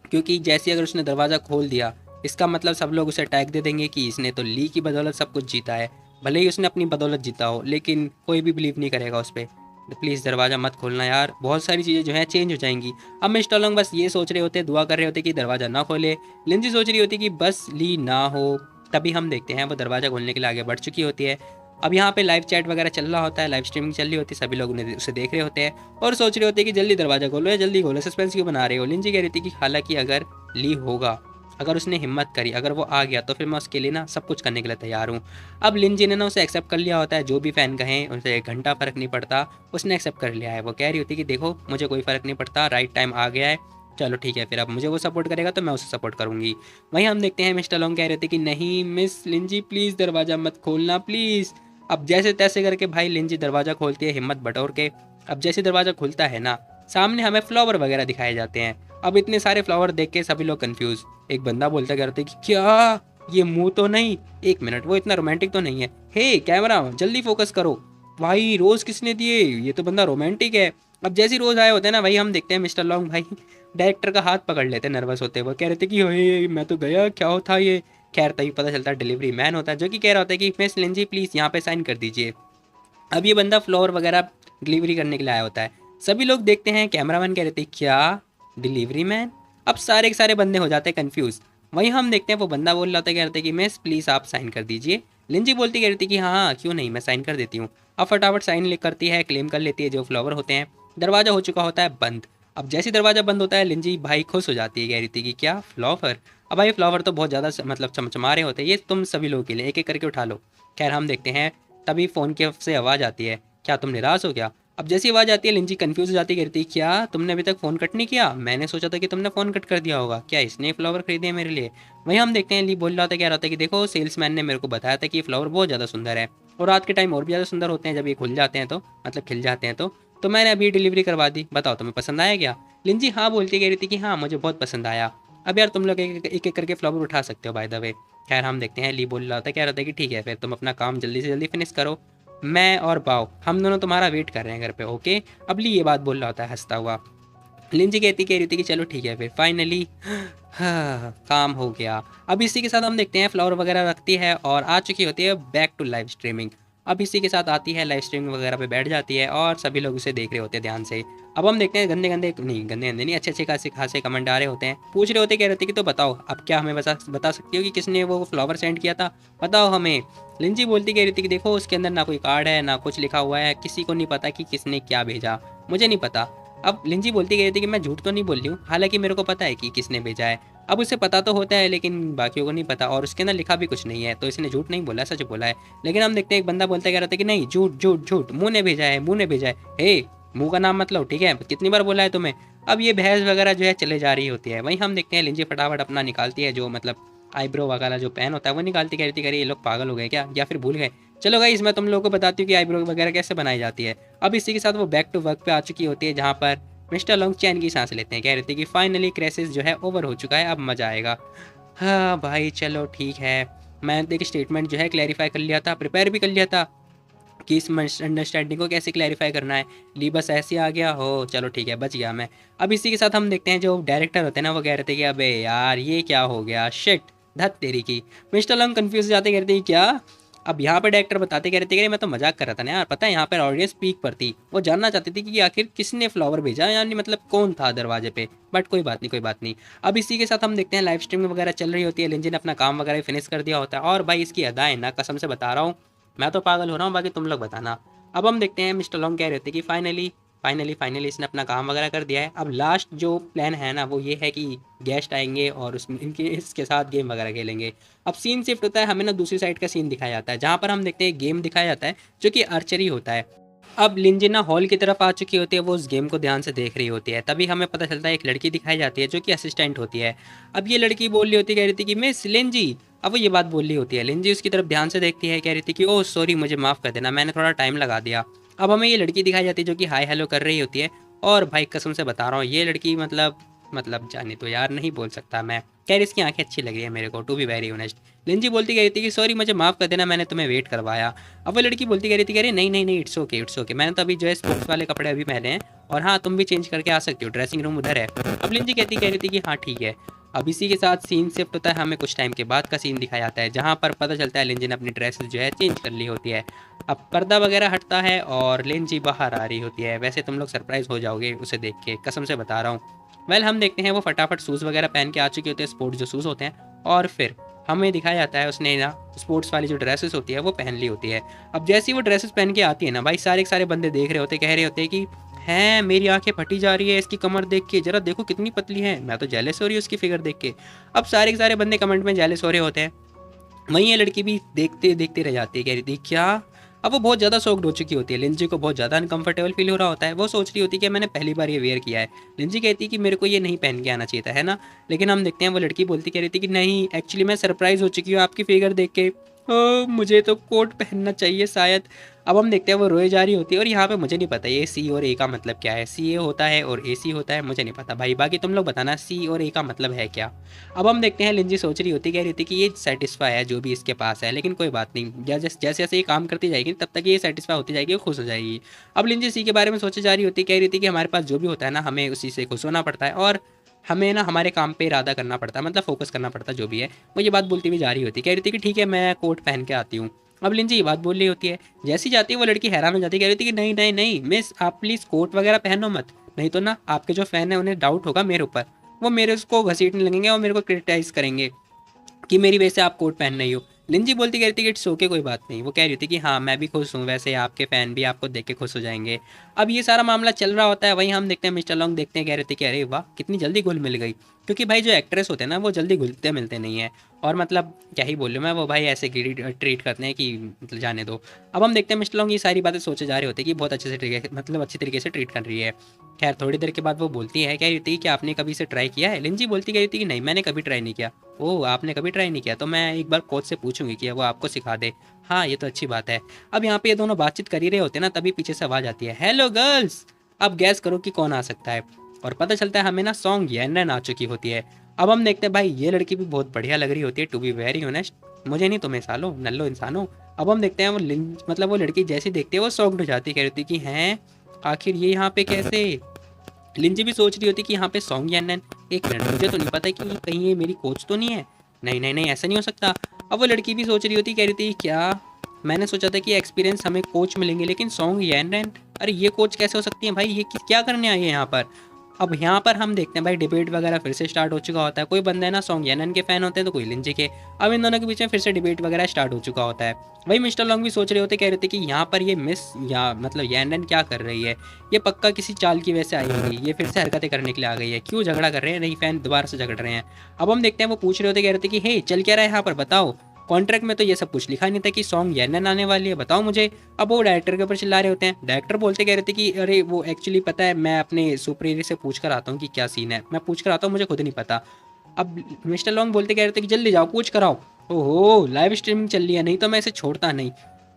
A: क्योंकि जैसे अगर उसने दरवाज़ा खोल दिया, इसका मतलब सब लोग उसे टैग दे देंगे कि इसने तो ली की बदौलत सब कुछ जीता है। भले ही उसने अपनी बदौलत जीता हो लेकिन कोई भी बिलीव नहीं करेगा उस पर। तो प्लीज़ दरवाज़ा मत खोलना यार, बहुत सारी चीज़ें जो हैं चेंज हो जाएंगी। अब मिस्टर लॉन्ग बस ये सोच रहे होते, दुआ कर रहे होते कि दरवाज़ा ना खोले। लिंजी सोच रही होती कि बस ली ना हो। तभी हम देखते हैं वो दरवाज़ा खोलने के लिए आगे बढ़ चुकी होती है। अब यहाँ पे लाइव चैट वगैरह चल रहा होता है, लाइव स्ट्रीमिंग चल रही होती है, सभी लोग उन्हें उसे देख रहे होते हैं और सोच रहे होते हैं कि जल्दी दरवाज़ा खोलो या जल्दी खोलो, सस्पेंस क्यों बना रहे हो। लिंजी कह रही थी कि हालांकि अगर ली होगा, अगर उसने हिम्मत करी, अगर वो आ गया तो फिर मैं उसके लिए ना सब कुछ करने के लिए तैयार हूँ। अब लिंजी ने ना उसे एक्सेप्ट कर लिया होता है, जो भी फ़ैन कहें उनसे एक घंटा फ़र्क नहीं पड़ता, उसने एक्सेप्ट कर लिया है। वो कह रही होती कि देखो मुझे कोई फ़र्क नहीं पड़ता, राइट टाइम आ गया है, चलो ठीक है, फिर अब मुझे वो सपोर्ट करेगा तो मैं उसे सपोर्ट करूँगी। वहीं हम देखते हैं मिस्टर लॉन्ग कह रहे थे कि नहीं मिस लिंजी प्लीज़ दरवाज़ा मत खोलना प्लीज़। अब जैसे तैसे करके भाई लिंजी दरवाज़ा खोलती है हिम्मत बटोर के। अब जैसे दरवाज़ा खुलता है ना, सामने हमें फ्लावर वगैरह दिखाए जाते हैं। अब इतने सारे फ्लावर देख के सभी लोग कंफ्यूज। एक बंदा बोलता करते कि क्या ये मुंह तो नहीं, एक मिनट वो इतना रोमांटिक तो नहीं है, हे कैमरा जल्दी फोकस करो, भाई रोज किसने दिए, ये तो बंदा रोमांटिक है। अब जैसे रोज आए होते हैं ना, भाई हम देखते हैं मिस्टर लॉन्ग भाई डायरेक्टर का हाथ पकड़ लेते हैं नर्वस होते हुए, कह रहे थे कि ओए मैं तो गया, क्या होता ये। खैर तभी पता चलता है डिलीवरी मैन होता है, जो कि कह रहा होता है कि मिस लिंजी प्लीज़ यहाँ पे साइन कर दीजिए। अब ये बंदा फ्लोर वगैरह डिलीवरी करने के लिए आया होता है। सभी लोग देखते हैं, कैमरामैन कह रहे थे क्या डिलीवरी मैन। अब सारे के सारे बंदे हो जाते हैं कंफ्यूज। वहीं हम देखते हैं वो बंदा बोल रहा होता है, कह रहे थे कि मिस प्लीज़ आप साइन कर दीजिए। लिंजी बोलती कह रही थी कि हाँ हाँ क्यों नहीं, मैं साइन कर देती हूँ। अब फटाफट साइन करती है, क्लेम कर लेती है जो फ्लावर होते हैं। दरवाज़ा हो चुका होता है बंद। अब जैसे ही दरवाज़ा बंद होता है लिंजी भाई खुश हो जाती है, कह रही थी कि क्या फ्लावर? अब भाई फ्लावर तो बहुत ज़्यादा मतलब चमचमा रहे होते हैं, ये तुम सभी लोगों के लिए एक एक करके उठा लो। खैर हम देखते हैं तभी फ़ोन की से आवाज़ आती है, क्या तुम निराश हो क्या? अब जैसी आवाज़ आती है लिंजी कंफ्यूज हो जाती है, कहती है क्या तुमने अभी तक फ़ोन कट नहीं किया? मैंने सोचा था कि तुमने फ़ोन कट कर दिया होगा, क्या इसने फ्लावर खरीदे हैं मेरे लिए? वहीं हम देखते हैं ली बोल रहा था, कह रहा था कि देखो सेल्समैन ने मेरे को बताया था कि ये फ्लावर बहुत ज़्यादा सुंदर है और रात के टाइम और भी ज़्यादा सुंदर होते हैं जब ये खुल जाते हैं तो मतलब खिल जाते हैं तो मैंने अभी डिलीवरी करवा दी, बताओ तुम्हें पसंद आया क्या? लिंजी हाँ बोलती कह रही थी कि हाँ मुझे बहुत पसंद आया। अब यार तुम लोग एक एक एक करके फ्लावर उठा सकते हो बाय द वे। खैर हम देखते हैं ली बोल रहा था, कह रहा था कि ठीक है फिर तुम अपना काम जल्दी से जल्दी फिनिश करो, मैं और बाव हम दोनों तुम्हारा वेट कर रहे हैं घर पे, ओके? अब ली ये बात बोल रहा होता है हंसता हुआ। लिंजी कह रही थी कि चलो ठीक है फिर फाइनली हाँ काम हो गया। अब इसी के साथ हम देखते हैं फ्लावर वगैरह रखती है और आ चुकी होती है बैक टू लाइव स्ट्रीमिंग। अब इसी के साथ आती है लाइव स्ट्रीमिंग वगैरह पे बैठ जाती है और सभी लोग उसे देख रहे होते हैं ध्यान से। अब हम देखते हैं गंदे गंदे नहीं, गंदे गंदे नहीं, अच्छे अच्छे खासे खासे कमेंट आ रहे होते हैं, पूछ रहे होते, कह रहे थे कि तो बताओ अब क्या हमें बता सकती हो कि किसने वो फ्लावर सेंड किया था, बताओ हमें। लिंजी बोलती कह रही थी कि देखो उसके अंदर ना कोई कार्ड है ना कुछ लिखा हुआ है, किसी को नहीं पता कि किसने क्या भेजा, मुझे नहीं पता। अब लिंजी बोलती गई थी कि मैं झूठ तो नहीं बोल रही हूँ, हालांकि मेरे को पता है कि किसने भेजा है। अब उसे पता तो होता है लेकिन बाकियों को नहीं पता और उसके अंदर लिखा भी कुछ नहीं है, तो इसने झूठ नहीं बोला, सच बोला है। लेकिन हम देखते हैं एक बंदा बोलता कह रहा था कि नहीं झूठ झूठ झूठ, मुंह ने भेजा है, मुंह ने भेजा है। हे मुंह का नाम मतलब ठीक है, कितनी बार बोला है तुम्हें? अब ये बहस वगैरह जो है चले जा रही होती है। वहीं हम देखते हैं लिंजी फटाफट अपना निकालती है जो मतलब आईब्रो वगैरह जो पेन होता है वो निकालती, कह रही थी कह रही ये लोग पागल हो गए क्या या फिर भूल गए? चलो गाइस मैं तुम लोगों को बताती हूँ कि आईब्रो वगैरह कैसे बनाई जाती है। अब इसी के साथ वो बैक टू वर्क पे आ चुकी होती है जहाँ पर मिस्टर लॉन्ग चैन की सांस लेते हैं, कह रहे थे कि फाइनली क्राइसिस जो है ओवर हो चुका है, अब मज़ा आएगा। हाँ भाई चलो ठीक है, मैंने एक स्टेटमेंट जो है क्लैरिफाई कर लिया था, प्रिपेयर भी कर लिया था कि इस मिसअंडरस्टैंडिंग को कैसे क्लैरिफाई करना है। ली बस ऐसे आ गया हो, चलो ठीक है बच गया मैं। अब इसी के साथ हम देखते हैं जो डायरेक्टर होते हैं ना वो कह रहे थे कि अबे यार ये क्या हो गया, शिट धत तेरी की। मिस्टर लॉन्ग कंफ्यूज जाते कहते हैं क्या? अब यहाँ पर डायरेक्टर बताते कह रहे थे कि मैं तो मजाक कर रहा था ना यार, पता है यहाँ पर ऑडियंस पीक पर थी, वो जानना चाहती थी कि आखिर किसने फ्लावर भेजा, यानी मतलब कौन था दरवाजे पे। बट कोई बात नहीं कोई बात नहीं। अब इसी के साथ हम देखते हैं लाइव स्ट्रीमिंग वगैरह चल रही होती है, लिंजी ने अपना काम वगैरह फिनिश कर दिया होता है और भाई इसकी अदाएं ना कसम से बता रहा हूँ मैं तो पागल हो रहा हूँ, बाकी तुम लोग बताना। अब हम देखते हैं मिस्टर लॉन्ग कह रहे थे कि फाइनली इसने अपना काम वगैरह कर दिया है। अब लास्ट जो प्लान है ना वो ये है कि गेस्ट आएंगे और उसमें इनके इसके साथ गेम वगैरह खेलेंगे। अब सीन शिफ्ट होता है, हमें ना दूसरी साइड का सीन दिखाया जाता है जहाँ पर हम देखते हैं गेम दिखाया जाता है जो कि आर्चरी होता है। अब लिंजिना हॉल की तरफ आ चुकी होती है, वो उस गेम को ध्यान से देख रही होती है, तभी हमें पता चलता है एक लड़की दिखाई जाती है जो कि असिस्टेंट होती है। अब ये लड़की बोल रही होती है, कह रही थी कि मिस लिंजी, अब वो ये बात बोल रही होती है, लिंजी उसकी तरफ ध्यान से देखती है, कह रही थी कि ओह सॉरी मुझे माफ़ कर देना, मैंने थोड़ा टाइम लगा दिया। अब हमें ये लड़की दिखाई जाती है जो कि हाय हेलो कर रही होती है और भाई कसम से बता रहा हूँ ये लड़की मतलब जाने तो यार नहीं बोल सकता मैं। खैर इसकी आंखें अच्छी लग रही है मेरे को, टू बी वेरी ऑनेस्ट। लिंजी बोलती कह रही थी कि सॉरी मुझे माफ़ कर देना, मैंने तुम्हें वेट करवाया। अब वो लड़की बोलती कह रही थी कह रही नहीं नहीं नहीं इट्स ओके इट्स ओके, मैंने तो अभी जो है स्पोर्ट्स वाले कपड़े अभी पहने हैं और हाँ तुम भी चेंज करके आ सकती हो, ड्रेसिंग रूम उधर है। अब लिंजी कह रही थी कि हाँ ठीक है। अब इसी के साथ सीन शिफ्ट होता है, हमें कुछ टाइम के बाद का सीन दिखाया जाता है जहाँ पर पता चलता है लिंजी ने अपनी ड्रेस जो है चेंज कर ली होती है। अब पर्दा वगैरह हटता है और लिंजी बाहर आ रही होती है, वैसे तुम लोग सरप्राइज हो जाओगे उसे देख के कसम से बता रहा हूँ। वेल हम देखते हैं वो फटाफट शूज़ वगैरह पहन के आ चुके होते हैं, स्पोर्ट्स जो शूज़ होते हैं, और फिर हमें दिखाया जाता है उसने ना स्पोर्ट्स वाली जो ड्रेसेस होती है वो पहन ली होती है। अब जैसे ही वो ड्रेसेस पहन के आती है ना भाई सारे के सारे बंदे देख रहे होते, कह रहे होते कि हैं मेरी आंखें फटी जा रही है इसकी कमर देख के, जरा देखो कितनी पतली है, मैं तो जेलस हो रही हूँ उसकी फिगर देख के। अब सारे के सारे बंदे कमेंट में जेलस हो रहे होते हैं, वहीं ये लड़की भी देखते देखते रह जाती है, कह रही थी क्या? अब वो बहुत ज़्यादा शॉक्ड हो चुकी होती है, लिंजी को बहुत ज़्यादा अनकंफर्टेबल फील हो रहा होता है, वो सोच रही होती है कि मैंने पहली बार ये वेयर किया है। लिंजी कहती है कि मेरे को ये नहीं पहन के आना चाहिए था, है ना? लेकिन हम देखते हैं वो लड़की बोलती कह रही थी कि नहीं एक्चुअली मैं सरप्राइज़ हो चुकी हूँ आपकी फिगर देख के, मुझे तो कोट पहनना चाहिए शायद। अब हम देखते हैं वो रोए जा रही होती है और यहाँ पे मुझे नहीं पता ये सी और ए का मतलब क्या है, सी ए होता है और ए सी होता है, मुझे नहीं पता भाई, बाकी तुम लोग बताना सी और ए का मतलब है क्या। अब हम देखते हैं लिंजी सोच रही होती, कह रही थी कि ये सेटिस्फाई है जो भी इसके पास है, लेकिन कोई बात नहीं, जैसे जैसे जैसे ये काम करती जाएगी तब तक ये सेटिस्फाई होती जाएगी, वो खुश हो जाएगी। अब लिंजी सी के बारे में सोचे जा रही होती, कह रही थी कि हमारे पास जो भी होता है ना हमें उसी से खुश होना पड़ता है और हमें ना हमारे काम पे इरादा करना पड़ता है, मतलब फोकस करना पड़ता है जो भी है। वो ये बात बोलती हुई जा रही होती, कह रही थी कि ठीक है मैं कोट पहन के आती हूँ। अब लिंजी ये बात बोल रही होती है, जैसी जाती है वो लड़की हैरान हो जाती है, कह रही थी कि नहीं नहीं नहीं मिस आप प्लीज़ कोट वगैरह पहनो मत, नहीं तो ना आपके जो फ़ैन है उन्हें डाउट होगा मेरे ऊपर, वो मेरे उसको घसीटने लगेंगे और मेरे को क्रिटिसाइज़ करेंगे कि मेरी वजह से आप कोट पहन रही हो। लिंजी बोलती कह रही थी कि इट्स ओके, कोई बात नहीं। वो कह रही थी कि हाँ मैं भी खुश हूँ, वैसे आपके फ़ैन भी आपको देख के खुश हो जाएंगे। अब ये सारा मामला चल रहा होता है, वहीं हम देखते हैं मिस्टर लॉन्ग देखते हैं, कह रहे थे कि अरे वाह कितनी जल्दी घुल मिल गई। क्योंकि भाई जो एक्ट्रेस होते हैं ना वो जल्दी घुलते मिलते नहीं है। और मतलब क्या ही बोलूँ मैं, वो भाई ऐसे ट्रीट करते हैं कि मतलब जाने दो। अब हम देखते हैं मिस्टर लॉन्ग ये सारी बातें सोचे जा रहे होते हैं कि बहुत अच्छे से तरीके मतलब अच्छी तरीके से ट्रीट कर रही है। खैर थोड़ी देर के बाद वो बोलती है, कह रही थी कि आपने कभी इसे ट्राई किया है। लिंजी बोलती कह रही थी कि नहीं मैंने कभी ट्राई नहीं किया। ओह आपने कभी ट्राई नहीं किया, तो मैं एक बार कोच से पूछूंगी कि वो आपको सिखा दे। हाँ ये तो अच्छी बात है। अब यहाँ पे ये दोनों बातचीत कर ही रहे होते हैं ना, तभी पीछे से आवाज़ आती है, हेलो गर्ल्स। अब गैस करो कि कौन आ सकता है। और पता चलता है हमें ना सॉन्ग येनन आ चुकी होती है। अब हम देखते हैं भाई ये लड़की भी बहुत बढ़िया लग रही होती है, टू बी वेरी ऑनेस्ट। मुझे नहीं तुम्हें सालो नल्लो इंसानो। अब हम देखते हैं मतलब वो लड़की जैसी देखती है वो सॉन्ग हो जाती है, कह रही थी कि हैं आखिर ये यहाँ पे कैसे। लिंजी भी सोच रही होती कि यहाँ पे सॉन्ग यानन, एक मिनट मुझे तो नहीं पता कि कहीं ये मेरी कोच तो नहीं है। नहीं नहीं नहीं ऐसा नहीं हो सकता। अब वो लड़की भी सोच रही होती, कह रही थी क्या मैंने सोचा था कि एक्सपीरियंस हमें कोच मिलेंगे, लेकिन सॉन्ग यानन, अरे ये कोच कैसे हो सकती है भाई, ये क्या करने आई है यहाँ पर। अब यहाँ पर हम देखते हैं भाई डिबेट वगैरह फिर से स्टार्ट हो चुका होता है। कोई बंदा है ना सॉन्ग यानन के फैन होते हैं तो कोई लिंजी के। अब इन दोनों के बीच में फिर से डिबेट वगैरह स्टार्ट हो चुका होता है। वही मिस्टर लॉन्ग भी सोच रहे होते, कह रहे थे कि यहाँ पर ये मिस या मतलब यानन क्या कर रही है। ये पक्का किसी चाल की वजह से आई होगी, ये फिर से हरकतें करने के लिए आ गई है, क्यों झगड़ा कर रहे हैं, नहीं फैन दोबारा से झगड़ रहे हैं। अब हम देखते हैं वो पूछ रहे होते, कह रहे थे कि हे चल क्या रहा है यहाँ पर बताओ, कॉन्ट्रैक्ट में तो ये सब कुछ लिखा नहीं था कि सॉन्ग यानन आने वाली है, बताओ मुझे। अब वो डायरेक्टर के ऊपर चिल्ला रहे होते हैं। डायरेक्टर बोलते कह रहे थे कि अरे वो एक्चुअली पता है मैं अपने सुपीरियर से पूछ कर आता हूँ कि क्या सीन है, मैं पूछ कर आता हूँ, मुझे खुद नहीं पता। अब मिस्टर लॉन्ग बोलते कह रहे थे कि जल्दी जाओ पूछ कराओ। ओहो लाइव स्ट्रीमिंग चल रही है, नहीं तो मैं इसे छोड़ता नहीं,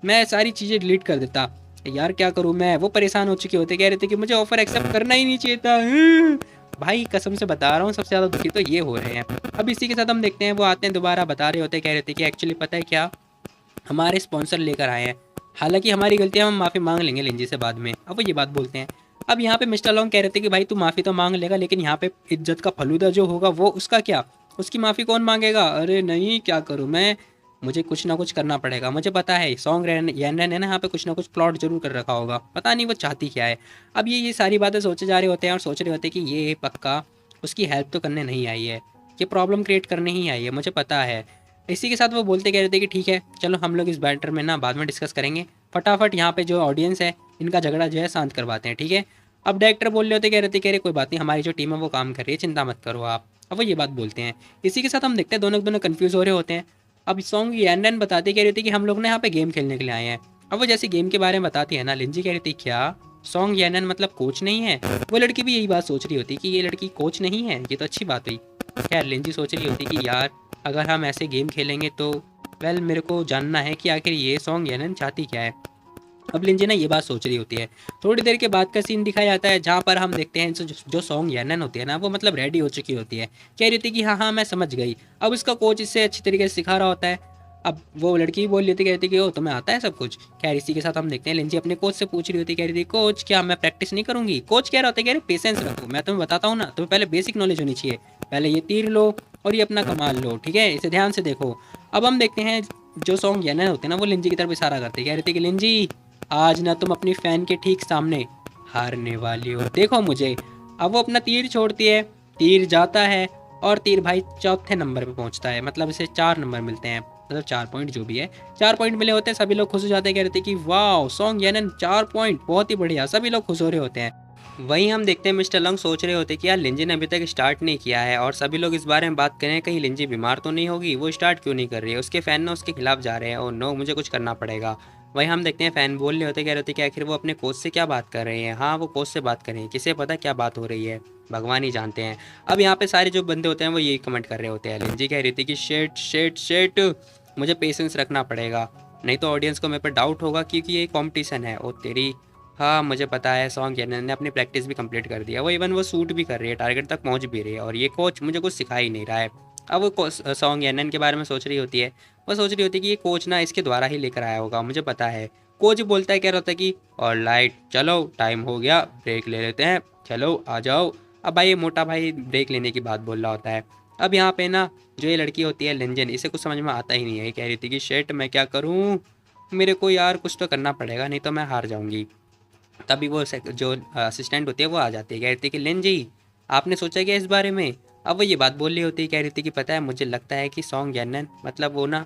A: मैं सारी चीज़ें डिलीट कर देता। यार क्या करूँ मैं, वो परेशान हो चुके होते, कह रहे थे कि मुझे ऑफर एक्सेप्ट करना ही नहीं चाहिए था। भाई कसम से बता रहा हूँ सबसे ज़्यादा दुखी तो ये हो रहे हैं। अब इसी के साथ हम देखते हैं वो आते हैं दोबारा, बता रहे होते, कह रहे थे कि एक्चुअली पता है क्या, हमारे स्पॉन्सर लेकर आए हैं, हालांकि हमारी गलती है, हम माफ़ी मांग लेंगे लिंजी से बाद में। अब वो ये बात बोलते हैं। अब यहाँ पे मिस्टर लॉन्ग कह रहे थे कि भाई तू माफ़ी तो मांग लेगा, लेकिन यहाँ पे इज्जत का फलूदा जो होगा वो उसका क्या, उसकी माफ़ी कौन मांगेगा। अरे नहीं क्या करूँ मैं, मुझे कुछ ना कुछ करना पड़ेगा, मुझे पता है सॉन्ग यानन है ना यहाँ पे कुछ ना कुछ प्लॉट जरूर कर रखा होगा, पता नहीं वो चाहती क्या है। अब ये सारी बातें सोचे जा रहे होते हैं और सोच रहे होते हैं कि ये पक्का उसकी हेल्प तो करने नहीं आई है, ये प्रॉब्लम क्रिएट करने ही आई है, मुझे पता है। इसी के साथ वो बोलते कह रहे थे कि ठीक है चलो हम लोग इस मैटर में ना बाद में डिस्कस करेंगे, फटाफट यहाँ पे जो ऑडियंस है इनका झगड़ा जो है शांत करवाते हैं, ठीक है। अब डायरेक्टर बोल रहे होते, कह रहे थे कह रहे कोई बात नहीं, हमारी जो टीम है वो काम कर रही है, चिंता मत करो आप। अब वो ये बात बोलते हैं। इसी के साथ हम देखते हैं दोनों दोनों कन्फ्यूज़ हो रहे होते हैं। अब सॉन्ग यानन बताते कह रही थी कि हम लोग ना यहाँ पे गेम खेलने के लिए आए हैं। अब वो जैसे गेम के बारे में बताती है ना, लिंजी कह रही थी क्या सॉन्ग यानन मतलब कोच नहीं है। वो लड़की भी यही बात सोच रही होती कि ये लड़की कोच नहीं है, ये तो अच्छी बात हुई। खैर लिंजी सोच रही होती कि यार अगर हम ऐसे गेम खेलेंगे तो वेल मेरे को जानना है कि आखिर ये सॉन्ग यानन चाहती क्या है। अब लिंजी ना ये बात सोच रही होती है। थोड़ी देर के बाद का सीन दिखाया जाता है जहाँ पर हम देखते हैं जो सॉन्ग यानन होती है ना वो मतलब रेडी हो चुकी होती है, कह रही थी कि हाँ हाँ मैं समझ गई। अब उसका कोच इससे अच्छी तरीके से सिखा रहा होता है। अब वो लड़की भी बोल रही थी, कह रही थी कि ओ तुम्हें आता है सब कुछ। खैर इसी के साथ हम देखते हैं लिंजी अपने कोच से पूछ रही होती, कह रही थी कोच क्या मैं प्रैक्टिस नहीं करूंगी। कोच कह रहा होता है, कह रहे पेशेंस रखो, मैं तुम्हें बताता हूँ ना, तुम्हें पहले बेसिक नॉलेज होनी चाहिए, पहले ये तीर लो और ये अपना कमाल लो, ठीक है, इसे ध्यान से देखो। अब हम देखते हैं जो सॉन्ग यानन होते हैं ना वो लिंजी की तरफ इशारा करते, कह रही थी कि लिंजी आज ना तुम अपनी फैन के ठीक सामने हारने वाली हो, देखो मुझे। अब वो अपना तीर छोड़ती है, तीर जाता है और तीर भाई चौथे नंबर पे पहुंचता है, मतलब इसे 4 नंबर मिलते हैं, मतलब 4 पॉइंट जो भी है, 4 पॉइंट मिले होते हैं। सभी लोग खुश हो जाते हैं, कह रहे थे कि वाह सॉन्ग यानन 4 पॉइंट, बहुत ही बढ़िया, सभी लोग खुश हो रहे होते हैं। वहीं हम देखते हैं मिस्टर लंग सोच रहे होते कि यार लिंजी ने अभी तक स्टार्ट नहीं किया है और सभी लोग इस बारे में बात करें कहीं लिंजी बीमार तो नहीं होगी, वो स्टार्ट क्यों नहीं कर रही है, उसके फैन ना उसके खिलाफ जा रहे हैं और नो मुझे कुछ करना पड़ेगा। वहीं हम देखते हैं फैन बोल रहे होते, कह रहे होते कि आखिर वो अपने कोच से क्या बात कर रहे हैं। हाँ वो कोच से बात कर रहे हैं, किसे पता क्या बात हो रही है, भगवान ही जानते हैं। अब यहाँ पे सारे जो बंदे होते हैं वो यही कमेंट कर रहे होते हैं। लिंजी कह रही थी कि शेट शेट शेट मुझे पेशेंस रखना पड़ेगा, नहीं तो ऑडियंस को मेरे पर डाउट होगा क्योंकि ये कंपटीशन है। और तेरी हाँ मुझे पता है सॉन्ग यानन ने अपनी प्रैक्टिस भी कंप्लीट कर दिया, वो इवन वो शूट भी कर रही है, टारगेट तक पहुंच भी रही है और ये कोच मुझे कुछ सिखा ही नहीं रहा है। अब वो सॉन्ग यानन के बारे में सोच रही होती है, वो सोच रही होती है कि ये कोच ना इसके द्वारा ही लेकर आया होगा, मुझे पता है। कोच बोलता है, कह रहा होता है कि और लाइट चलो टाइम हो गया ब्रेक ले लेते हैं, चलो आ जाओ। अब भाई ये मोटा भाई ब्रेक लेने की बात बोल रहा होता है। अब यहाँ पे ना जो ये लड़की होती है लिंजन, इसे कुछ समझ में आता ही नहीं है, ये कह रही थी कि शेट मैं क्या करूँ, मेरे को यार कुछ तो करना पड़ेगा नहीं तो मैं हार जाऊंगी। तभी वो जो असिस्टेंट होती है वो आ जाती है, कह रही थी कि लिन जी आपने सोचा क्या इस बारे में। अब वो ये बात बोल रही होती है, कह रही थी कि पता है मुझे लगता है कि सॉन्ग यानन मतलब वो ना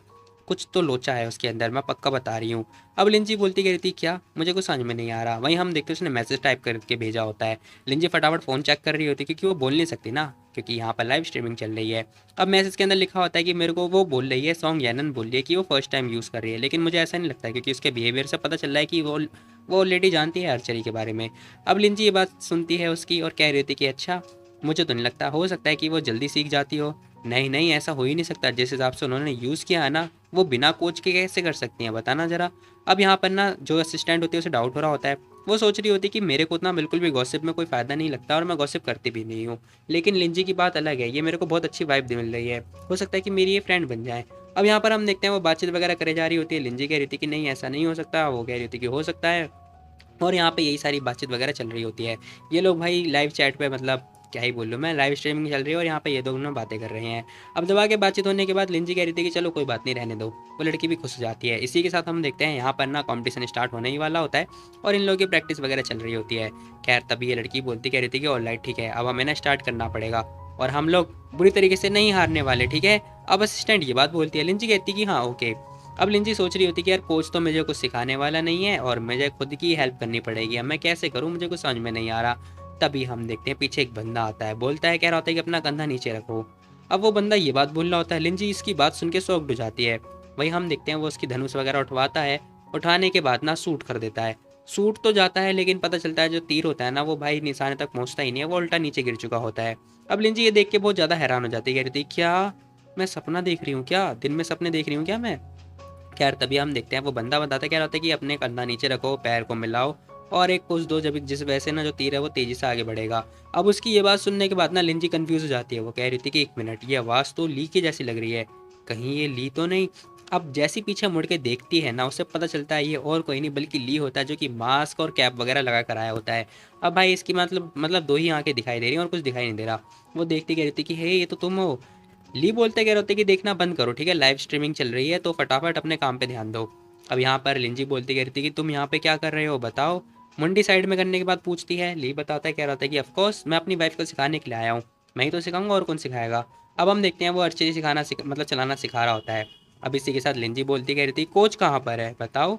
A: कुछ तो लोचा है उसके अंदर, मैं पक्का बता रही हूँ। अब लिंजी बोलती कह रही थी क्या, मुझे कुछ समझ में नहीं आ रहा। वहीं हम देखते हैं उसने मैसेज टाइप करके भेजा होता है। लिंजी फटाफट फ़ोन चेक कर रही होती है क्योंकि वो बोल नहीं सकती ना, क्योंकि यहाँ पर लाइव स्ट्रीमिंग चल रही है। अब मैसेज के अंदर लिखा होता है कि मेरे को वो बोल रही है, सॉन्ग येनन बोल रही है कि वो फर्स्ट टाइम यूज़ कर रही है, लेकिन मुझे ऐसा नहीं लगता है क्योंकि उसके बिहेवियर से पता चल रहा है कि वो ऑलरेडी जानती है आर्चरी के बारे में। अब लिंजी ये बात सुनती है उसकी और कह रही थी कि अच्छा, मुझे तो नहीं लगता, हो सकता है कि वो जल्दी सीख जाती हो। नहीं नहीं, ऐसा हो ही नहीं सकता, जिस हिसाब से उन्होंने यूज़ किया है ना, वो बिना कोच के कैसे कर सकती हैं, बताना ज़रा। अब यहाँ पर ना जो असिस्टेंट होती है उसे डाउट हो रहा होता है। वो सोच रही होती है कि मेरे को उतना बिल्कुल भी गॉसिप में कोई फ़ायदा नहीं लगता और मैं गॉसिप करती भी नहीं हूँ। लेकिन लिंजी की बात अलग है, ये मेरे को बहुत अच्छी वाइब मिल रही है, हो सकता है कि मेरी ये फ्रेंड बन जाए। अब यहाँ पर हम देखते हैं वो बातचीत वगैरह करे जा रही होती है। लिंजी कह रही थी कि नहीं ऐसा नहीं हो सकता, वो कह रही थी कि हो सकता है। और यहाँ पे यही सारी बातचीत वगैरह चल रही होती है। ये लोग भाई लाइव चैट पे, मतलब क्या ही बोल लूँ मैं, लाइव स्ट्रीमिंग चल रही है और यहाँ पे ये दोनों बातें कर रहे हैं। अब दबा के बातचीत होने के बाद लिंजी कह रही थी कि चलो कोई बात नहीं, रहने दो। वो लड़की भी खुश हो जाती है। इसी के साथ हम देखते हैं यहाँ पर ना कंपटीशन स्टार्ट होने ही वाला होता है और इन लोगों की प्रैक्टिस वगैरह चल रही होती है। खैर तभी ये लड़की बोलती कह रही थी कि ऑलराइट ठीक है, अब हमें ना स्टार्ट करना पड़ेगा और हम लोग बुरी तरीके से नहीं हारने वाले, ठीक है। अब असिस्टेंट ये बात बोलती है। लिंजी कहती कि हाँ ओके। अब लिंजी सोच रही होती कि यार कोच तो मुझे कुछ सिखाने वाला नहीं है और मुझे खुद की हेल्प करनी पड़ेगी, अब मैं कैसे करूँ, मुझे कुछ समझ में नहीं आ रहा। तभी हम देखते हैं पीछे एक बंदा आता है, बोलता है, कह रहा होता है कि अपना कंधा नीचे रखो। अब वो बंदा ये बात बोल रहा होता है। लिंजी इसकी बात सुन के शॉक्ड हो जाती है। वही हम देखते हैं वो उसकी धनुष वगैरह उठवाता है। उठाने के बाद ना शूट कर देता है। शूट तो जाता है लेकिन पता चलता है जो तीर होता है ना वो भाई निशाने तक पहुंचता ही नहीं है, वो उल्टा नीचे गिर चुका होता है। अब लिंजी ये देख के बहुत ज़्यादा हैरान हो जाती है, कह रही थी क्या मैं सपना देख रही हूँ, क्या दिन में सपने देख रही हूँ क्या मैं। खैर तभी हम देखते हैं वो बंदा बताता है, क्या होता है कि अपने कंधा नीचे रखो, पैर को मिलाओ और एक पुश दो, जब जिस वजह से ना जो तीर है वो तेजी से आगे बढ़ेगा। अब उसकी ये बात सुनने के बाद ना लिंजी कंफ्यूज हो जाती है। वो कह रही थी कि एक मिनट, ये आवाज़ तो ली की जैसी लग रही है, कहीं ये ली तो नहीं। अब जैसी पीछे मुड़ के देखती है ना, उसे पता चलता है ये और कोई नहीं बल्कि ली होता है, जो कि मास्क और कैप वगैरह लगा कर आया होता है। अब भाई इसकी मतलब दो ही आंखें दिखाई दे रही हैं और कुछ दिखाई नहीं दे रहा। वो देखती कह रही थी कि हे ये तो तुम हो। ली बोलते कह रहे होते कि देखना बंद करो, ठीक है, लाइव स्ट्रीमिंग चल रही है तो फटाफट अपने काम पे ध्यान दो। अब यहाँ पर लिंजी बोलती कह रही थी कि तुम यहाँ पे क्या कर रहे हो बताओ। मुंडी साइड में करने के बाद पूछती है। ली बताता है, कह रहा होता है कि ऑफकोर्स मैं अपनी वाइफ को सिखाने के लिए आया हूँ, मैं ही तो सिखाऊंगा और कौन सिखाएगा। अब हम देखते हैं वो आर्चरी मतलब चलाना सिखा रहा होता है। अब इसी के साथ लिंजी बोलती कह रही थी कोच कहाँ पर है बताओ।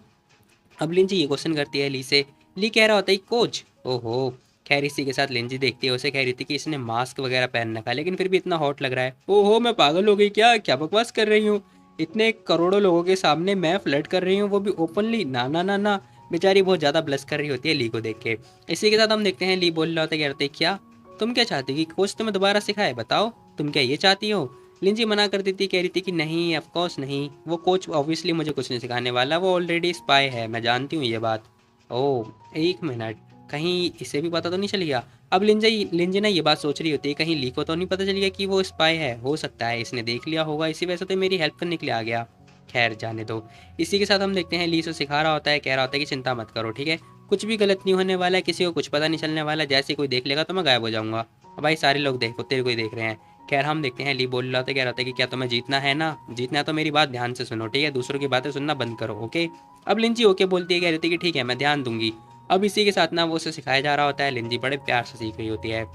A: अब लिंजी ये क्वेश्चन करती है ली से। ली कह रहा होता है कोच, ओहो। खैर इसी के साथ लिंजी देखती है उसे, कह रही थी कि इसने मास्क वगैरह पहन रखा है लेकिन फिर भी इतना हॉट लग रहा है। ओहो मैं पागल हो गई क्या, क्या बकवास कर रही हूँ, इतने करोड़ों लोगों के सामने मैं फ्लर्ट कर रही हूँ, वो भी ओपनली, ना ना ना ना। बेचारी बहुत ज़्यादा ब्लश कर रही होती है ली को देख के। इसी के साथ हम देखते हैं ली बोल रहा होता है, कहते क्या तुम क्या चाहती कि कोच तुम्हें दोबारा सिखाए बताओ, तुम क्या ये चाहती हो। लिंजी मना कर देती, कह रही थी कि नहीं ऑफ कोर्स नहीं, वो कोच ऑब्वियसली मुझे कुछ नहीं सिखाने वाला, वो ऑलरेडी स्पाई है, मैं जानती हूँ ये बात। ओह एक मिनट, कहीं इसे भी पता तो नहीं चल गया। अब लिंजी लिंजी ना ये बात सोच रही होती है कहीं ली को तो नहीं पता चल गया कि वो स्पाई है, हो सकता है इसने देख लिया होगा, इसी वजह से तो मेरी हेल्प करने के लिए आ गया। खैर जाने दो। इसी के साथ हम देखते हैं ली से सिखा रहा होता है, कह रहा होता है कि चिंता मत करो, ठीक है, कुछ भी गलत नहीं होने वाला है, किसी को कुछ पता नहीं चलने वाला है, जैसे कोई देख लेगा तो मैं गायब हो जाऊंगा। भाई सारे लोग देखो तेरे को ही देख रहे हैं। खैर हम देखते हैं ली बोल रहा था, कह रहा था कि क्या तुम्हें जीतना है ना, जीतना है तो मेरी बात ध्यान से सुनो, ठीक है, दूसरों की बातें सुनना बंद करो, ओके। अब लिंजी ओके बोलती है, कह रही थी कि ठीक है मैं ध्यान दूंगी। अब इसी के साथ ना वो उसे सिखाया जा रहा होता है। लिंजी बड़े प्यार से सीख रही होती है।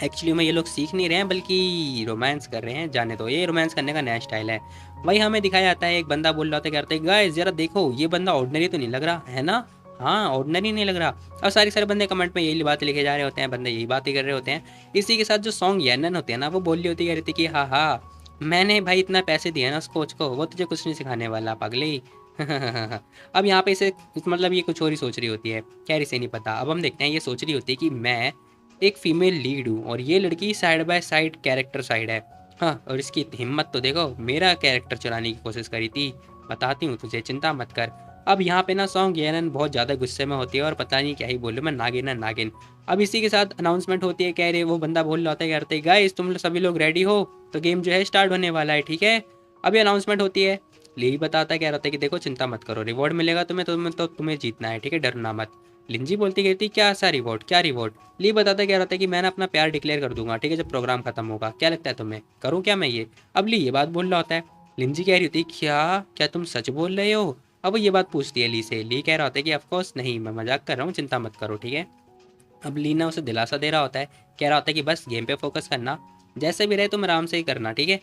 A: एक्चुअली में ये लोग सीख नहीं रहे हैं बल्कि रोमांस कर रहे हैं, जाने दो, ये रोमांस करने का नया स्टाइल है। वही हमें दिखाया जाता है एक बंदा बोल रहा था, कहते हैं गाइस जरा देखो ये बंदा ऑर्डिनरी तो नहीं लग रहा है ना, हाँ ऑर्डिनरी नहीं लग रहा। और सारे बंदे कमेंट में यही बात लिखे जा रहे होते हैं, बंदे यही बात ही कर रहे होते हैं। इसी के साथ जो सॉन्ग येनन होते हैं ना, वो बोल रही होती, कह रही थी कि हाँ हाँ मैंने भाई इतना पैसे दिए ना उस कोच को, वो तुझे कुछ नहीं सिखाने वाला पागली। अब यहाँ पे इसे मतलब ये कुछ और ही सोच रही होती है, खैर इसे नहीं पता। अब हम देखते हैं ये सोच रही होती है कि मैं एक फीमेल लीड हूँ और ये लड़की side by side character side है। हाँ और इसकी हिम्मत तो देखो, मेरा कैरेक्टर चुराने की कोशिश करी थी, बताती हूँ तुझे, चिंता मत कर। अब यहाँ पे ना सॉन्ग येनन बहुत ज़्यादा गुस्से में होती है और पता नहीं क्या ही बोलूँ मैं, नागिन है नागिन। अब इसी के साथ अनाउंसमेंट होती है, कह रहे वो बंदा बोल रहा होता है, कहते गाइस तुम सभी लोग रेडी हो तो गेम जो है स्टार्ट होने वाला है, ठीक है। अभी अनाउंसमेंट होती है। ली बताता है, कह रहा था कि देखो चिंता मत करो, रिवॉर्ड मिलेगा तुम्हें जीतना है, ठीक है, डरना मत। लिंजी बोलती कहती क्या सा रिवॉर्ड, क्या रिवॉर्ड। ली बताता क्या रहता है कि मैं ना अपना प्यार डिक्लेयर कर दूंगा, ठीक है, जब प्रोग्राम खत्म होगा, क्या लगता है तुम्हें, करूँ क्या मैं ये। अब ली ये बात बोल रहा होता है। लिंजी कह रही होती क्या क्या तुम सच बोल रहे हो। अब वो ये बात पूछती है ली से। ली कह रहा होता है कि ऑफकोर्स नहीं, मैं मजाक कर रहा हूँ, चिंता मत करो, ठीक है। अब ली ना उसे दिलासा दे रहा होता है, कह रहा होता है कि बस गेम पे फोकस करना, जैसे भी रहे तुम आराम से ही करना, ठीक है।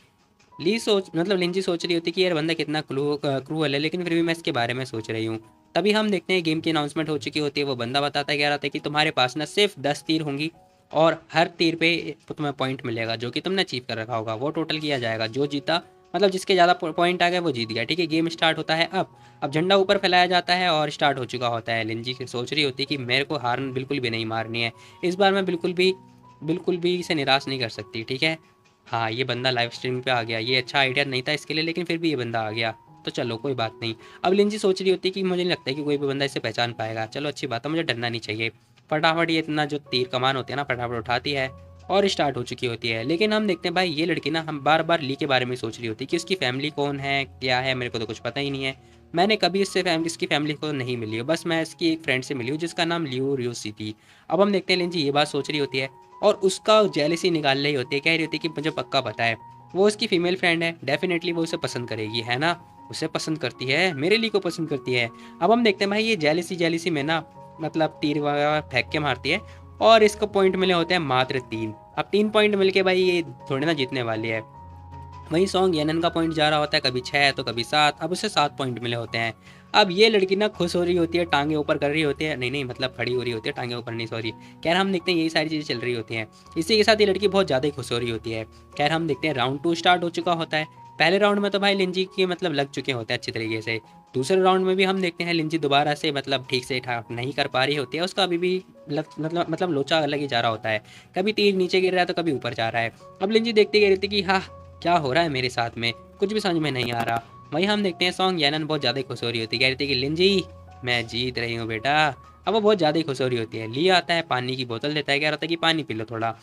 A: लिंजी सोच रही होती कि यार बंदा कितना क्रूअल है, लेकिन फिर भी मैं इसके बारे में सोच रही हूँ। तभी हम देखते हैं गेम की अनाउंसमेंट हो चुकी होती है। वो बंदा बताता है, कह रहा था कि तुम्हारे पास ना सिर्फ 10 तीर होंगी और हर तीर पे तुम्हें पॉइंट मिलेगा जो कि तुमने अचीव कर रखा होगा, वो टोटल किया जाएगा। जो जीता मतलब जिसके ज़्यादा पॉइंट आ गए वो जीत गया। ठीक है, गेम स्टार्ट होता है। अब झंडा ऊपर फैलाया जाता है और स्टार्ट हो चुका होता है। लिंजी सोच रही होती है कि मेरे को हार बिल्कुल भी नहीं मारनी है, इस बार मैं बिल्कुल भी इसे निराश नहीं कर सकती। ठीक है, हाँ ये बंदा लाइव स्ट्रीम पे आ गया, ये अच्छा आइडिया नहीं था इसके लिए, लेकिन फिर भी ये बंदा आ गया तो चलो कोई बात नहीं। अब लिंजी सोच रही होती है कि मुझे नहीं लगता है कि कोई भी बंदा इसे पहचान पाएगा, चलो अच्छी बात है, मुझे डरना नहीं चाहिए। फटाफट ये इतना जो तीर कमान होती है ना फटाफट उठाती है और स्टार्ट हो चुकी होती है। लेकिन हम देखते हैं भाई ये लड़की ना हम बार बार ली के बारे में सोच रही होती है कि उसकी फैमिली कौन है क्या है, मेरे को तो कुछ पता ही नहीं है। मैंने कभी इसकी फैमिली को नहीं मिली है, बस मैं इसकी एक फ्रेंड से मिली हूँ जिसका नाम लियो रियोसी थी। अब हम देखते हैं लिंजी ये बात सोच रही होती है और उसका जेलसी निकाल रही होती है, कह रही होती है कि मुझे पक्का पता है वो उसकी फीमेल फ्रेंड है, डेफिनेटली वो उसे पसंद करेगी, है ना। उसे पसंद करती है, मेरे लिए को पसंद करती है। अब हम देखते हैं भाई ये जेलसी जेलसी में ना मतलब तीर वगैरह फेंक के मारती है और इसको पॉइंट मिले होते हैं मात्र 3। अब 3 पॉइंट मिलके भाई ये थोड़ी ना जीतने वाली है। वहीं सॉन्ग येनन का पॉइंट जा रहा होता है कभी 6 तो कभी 7, अब उसे 7 पॉइंट मिले होते हैं। अब ये लड़की ना खुश हो रही होती है, टांगे ऊपर कर रही होती है, नहीं नहीं मतलब खड़ी हो रही होती है, टांगे ऊपर नहीं, सॉरी। खैर हम देखते हैं यही सारी चीज़ें चल रही होती हैं। इसी के साथ ये लड़की बहुत ज़्यादा ही खुश हो रही होती है। खैर हम देखते हैं राउंड 2 स्टार्ट हो चुका होता है। पहले राउंड में तो भाई लिंजी के मतलब लग चुके होते हैं अच्छी तरीके से। दूसरे राउंड में भी हम देखते हैं लिंजी दोबारा से मतलब ठीक से नहीं कर पा रही होती है, उसका अभी भी मतलब लोचा अलग ही जा रहा होता है। कभी तीर नीचे गिर रहा है तो कभी ऊपर जा रहा है। अब लिंजी देखती कह रही थी कि हाँ क्या हो रहा है मेरे साथ में, कुछ भी समझ में नहीं आ रहा। वहीं हम देखते हैं सॉन्ग यानन बहुत ज़्यादा खुश हो रही होती है, कह रही थी कि लिंजी मैं जीत रही हूँ बेटा। अब वो बहुत ज़्यादा ही खुश हो रही होती है, लिए आता है पानी की बोतल देता है, कह रहा था कि पानी पी लो थोड़ा।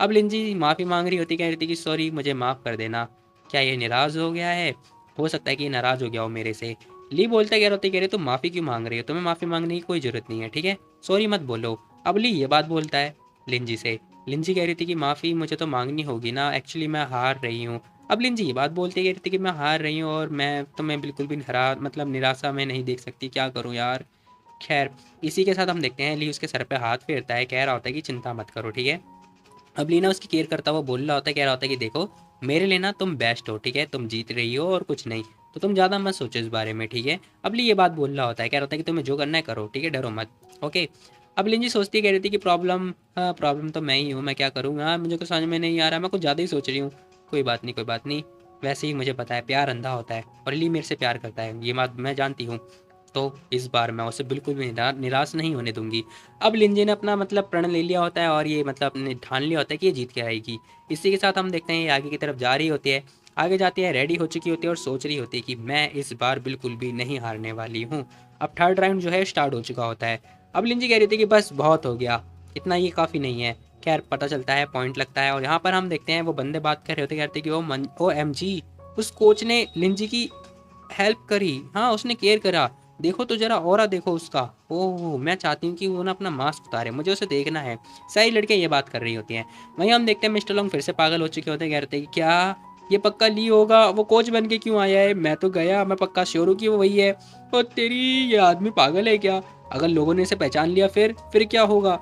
A: अब लिंजी माफ़ी मांग रही होती, कह रही थी कि सॉरी मुझे माफ़ कर देना। क्या ये नाराज़ हो गया है? हो सकता है कि ये नाराज़ हो गया हो मेरे से। ली बोलता कह रहा होती, कह रही तुम माफ़ी क्यों मांग रही हो, तुम्हें माफ़ी मांगने की कोई ज़रूरत नहीं है, ठीक है, सॉरी मत बोलो। अब ली ये बात बोलता है लिंजी से। लिंजी कह रही थी कि माफ़ी मुझे तो मांगनी होगी ना, एक्चुअली मैं हार रही हूँ। अब लिंजी ये बात बोलते कह रही थी कि मैं हार रही हूँ और मैं बिल्कुल भी हरा मतलब निराशा में नहीं देख सकती, क्या करूँ यार। खैर इसी के साथ हम देखते हैं ली उसके सर पे हाथ फेरता है, कह रहा होता है कि चिंता मत करो, ठीक है। अब लीना उसकी केयर करता हुआ बोल रहा होता है, कह रहा होता है कि देखो मेरे लिए ना तुम बेस्ट हो, ठीक है, तुम जीत रही हो और कुछ नहीं, तो तुम ज़्यादा मत सोचो इस बारे में, ठीक है। अब ली ये बात बोल रहा होता है, कह रहा होता है कि तुम्हें जो करना है करो, ठीक है, डरो मत। ओके। अब लिंजी सोचती कह रही थी कि प्रॉब्लम, हाँ प्रॉब्लम तो मैं ही हूँ, मैं क्या करूँगा, मुझे कुछ समझ में नहीं आ रहा, मैं कुछ ज़्यादा ही सोच रही हूँ। कोई बात नहीं कोई बात नहीं, वैसे ही मुझे पता है प्यार अंधा होता है और ली मेरे से प्यार करता है, ये बात मैं जानती हूँ। तो इस बार मैं उसे बिल्कुल भी निराश नहीं होने दूंगी। अब लिंजे ने अपना मतलब प्रण ले लिया होता है और ये मतलब अपने ठान लिया होता है कि ये जीत के आएगी। इसी के साथ हम देखते हैं ये आगे की तरफ जा रही होती है, आगे जाती है, रेडी हो चुकी होती है और सोच रही होती है कि मैं इस बार बिल्कुल भी नहीं हारने वाली हूँ। अब थर्ड राउंड जो है स्टार्ट हो चुका होता है। अब लिंजी कह रही थी कि बस बहुत हो गया, इतना ये काफ़ी नहीं है। खैर पता चलता है पॉइंट लगता है और यहाँ पर हम देखते हैं वो बंदे बात कर रहे होते, कहते कि ओ एम जी, उस कोच ने लिंजी की हेल्प करी, हाँ उसने केयर करा, देखो तो जरा ऑरा देखो उसका। ओह मैं चाहती हूँ कि वो ना अपना मास्क उतारे, मुझे उसे देखना है। सारी लड़कियाँ ये बात कर रही होती हैं। वहीं हम देखते हैं मिस्टर लॉन्ग फिर से पागल हो चुके होते हैं, कह रहे थे कि क्या ये पक्का ली होगा, वो कोच बन के क्यों आया है, मैं तो गया, मैं पक्का श्योर हूँ कि वो वही है। और तेरी ये आदमी पागल है क्या, अगर लोगों ने इसे पहचान लिया फिर क्या होगा।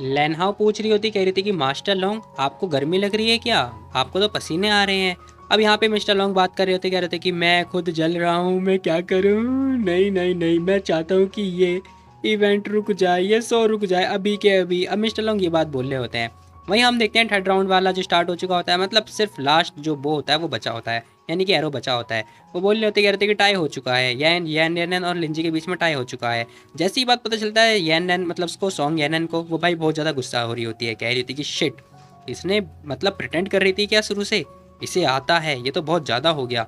A: लेनहाओ पूछ रही होती, कह रही थी कि मास्टर लॉन्ग आपको गर्मी लग रही है क्या, आपको तो पसीने आ रहे हैं। अब यहाँ पे मिस्टर लॉन्ग बात कर रहे होते, कह रहे थे कि मैं खुद जल रहा हूँ, मैं क्या करूँ, नहीं नहीं नहीं मैं चाहता हूँ कि ये इवेंट रुक जाए, ये शो रुक जाए अभी के अभी। अब मिस्टर लॉन्ग ये बात बोल रहे होते हैं। वहीं हम देखते हैं थर्ड राउंड वाला जो स्टार्ट हो चुका होता है, मतलब सिर्फ लास्ट जो बो होता है वो बचा होता है, यानी कि एरो बचा होता है। वो बोल रहे होते, कह रहे थे कि टाई हो चुका है, यैन यैन यैन और लिंजी के बीच में टाई हो चुका है। जैसी ही बात पता चलता है यैन नैन मतलब उसको सॉन्ग यैनन को, वो भाई बहुत ज़्यादा गुस्सा हो रही होती है, कह रही थी कि शिट, इसने मतलब प्रिटेंड कर रही थी क्या शुरू से, इसे आता है, ये तो बहुत ज़्यादा हो गया,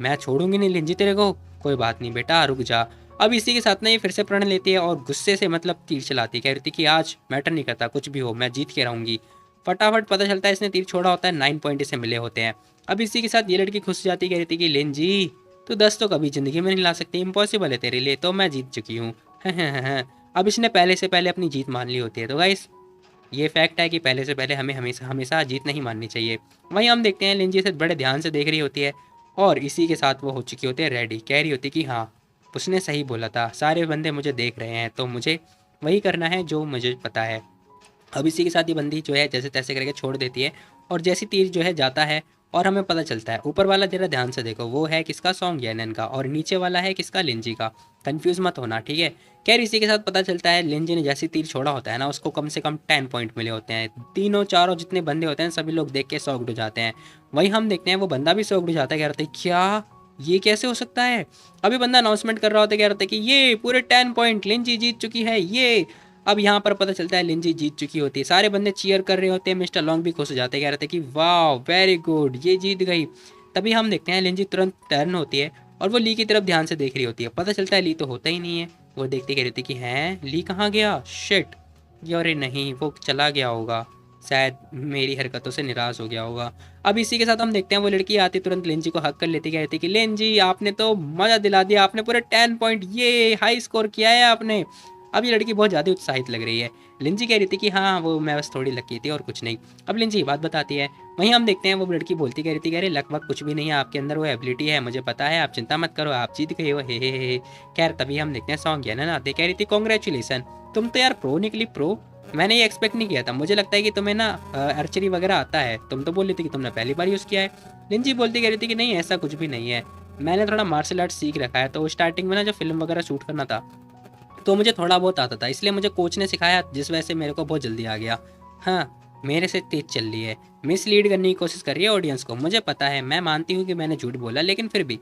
A: मैं छोड़ूंगी नहीं लिंजी तेरे को। कोई बात नहीं बेटा रुक जा। अब इसी के साथ ना ये फिर से प्रण लेती है और गुस्से से मतलब तीर चलाती है, कह रही थी कि आज मैटर नहीं करता कुछ भी हो, मैं जीत के रहूंगी। फटाफट पता चलता है इसने तीर छोड़ा होता है, 9 पॉइंट इसे मिले होते हैं। अब इसी के साथ ये लड़की खुश जाती, कह रही थी कि लिंजी तो 10 तो कभी ज़िंदगी में नहीं ला सकती, इम्पॉसिबल है तेरे लिए, तो मैं जीत चुकी हूँ। अब इसने पहले से पहले अपनी जीत मान ली होती है। तो गाइस ये फैक्ट है कि पहले से पहले हमें हमेशा हमेशा जीत नहीं माननी चाहिए। वहीं हम देखते हैं लिंजी से बड़े ध्यान से देख रही होती है और इसी के साथ वो हो चुकी होती है रेडी, कह रही होती है कि हाँ उसने सही बोला था, सारे बंदे मुझे देख रहे हैं तो मुझे वही करना है जो मुझे पता है। अब इसी के साथ ये बंदी जो है जैसे तैसे करके छोड़ देती है और जैसी तीर जो है जाता है और हमें पता चलता है ऊपर वाला जरा ध्यान से देखो, वो है किसका, सॉन्ग येनन का, और नीचे वाला है किसका, लिंजी का। कंफ्यूज मत होना, ठीक है। खैर इसी के साथ पता चलता है लिंजी ने जैसे तीर छोड़ा होता है ना, उसको कम से कम 10 पॉइंट मिले होते हैं। तीनों चारों जितने बंदे होते हैं सभी लोग देख के शॉक्ड हो जाते हैं। वहीं हम देखते हैं वो बंदा भी शॉक्ड हो जाता है, कह रहा था क्या ये कैसे हो सकता है। अभी बंदा अनाउंसमेंट कर रहा होता है, कह रहा था कि ये पूरे 10 पॉइंट लिंजी जीत चुकी है ये। अब यहाँ पर पता चलता है लिंजी जीत चुकी होती है, सारे बंदे चीयर कर रहे होते हैं, मिस्टर लॉन्ग भी खुश हो जाते हैं, कह रहे थे कि वाह वेरी गुड ये जीत गई। तभी हम देखते हैं लिंजी तुरंत टर्न होती है और वो ली की तरफ ध्यान से देख रही होती है। पता चलता है ली तो होता ही नहीं है। वो देखती कह रही थी कि हैं ली कहाँ गया, शिट। ये अरे नहीं वो चला गया होगा, शायद मेरी हरकतों से निराश हो गया होगा। अब इसी के साथ हम देखते हैं वो लड़की आती तुरंत लेंजी को हक कर लेती, कहती कि लेंजी आपने तो मज़ा दिला दिया, आपने पूरे 10 पॉइंट ये हाई स्कोर किया है आपने। अब ये लड़की बहुत ज़्यादा उत्साहित लग रही है। लिंजी कह रही थी कि हाँ वो मैं बस थोड़ी लकी थी और कुछ नहीं। अब लिंजी ये बात बताती है। वहीं हम देखते हैं वो लड़की बोलती कह रही थी, कह रही लक वक कुछ भी नहीं है, आपके अंदर वो एबिलिटी है, मुझे पता है, आप चिंता मत करो, आप जीत गए हो हे। खैर तभी हम देखते हैं सॉन्ग है ना आते, कह रही थी कॉन्ग्रेचुलेसन, तुम तो यार प्रो निकली प्रो। मैंने ये एक्सपेक्ट नहीं किया था, मुझे लगता है कि तुम्हें ना आर्चरी वगैरह आता है, तुम तो बोल रही थी कि तुमने पहली बार यूज़ किया है। लिंजी बोलती कह रही थी कि नहीं ऐसा कुछ भी नहीं है, मैंने थोड़ा मार्शल आर्ट सीख रखा है। तो स्टार्टिंग में ना जो फिल्म वगैरह शूट करना था तो मुझे थोड़ा बहुत आता था, इसलिए मुझे कोच ने सिखाया, जिस वजह से मेरे को बहुत जल्दी आ गया। हाँ मेरे से तेज चल रही है, मिस लीड करने की कोशिश कर रही है ऑडियंस को, मुझे पता है, मैं मानती हूँ कि मैंने झूठ बोला, लेकिन फिर भी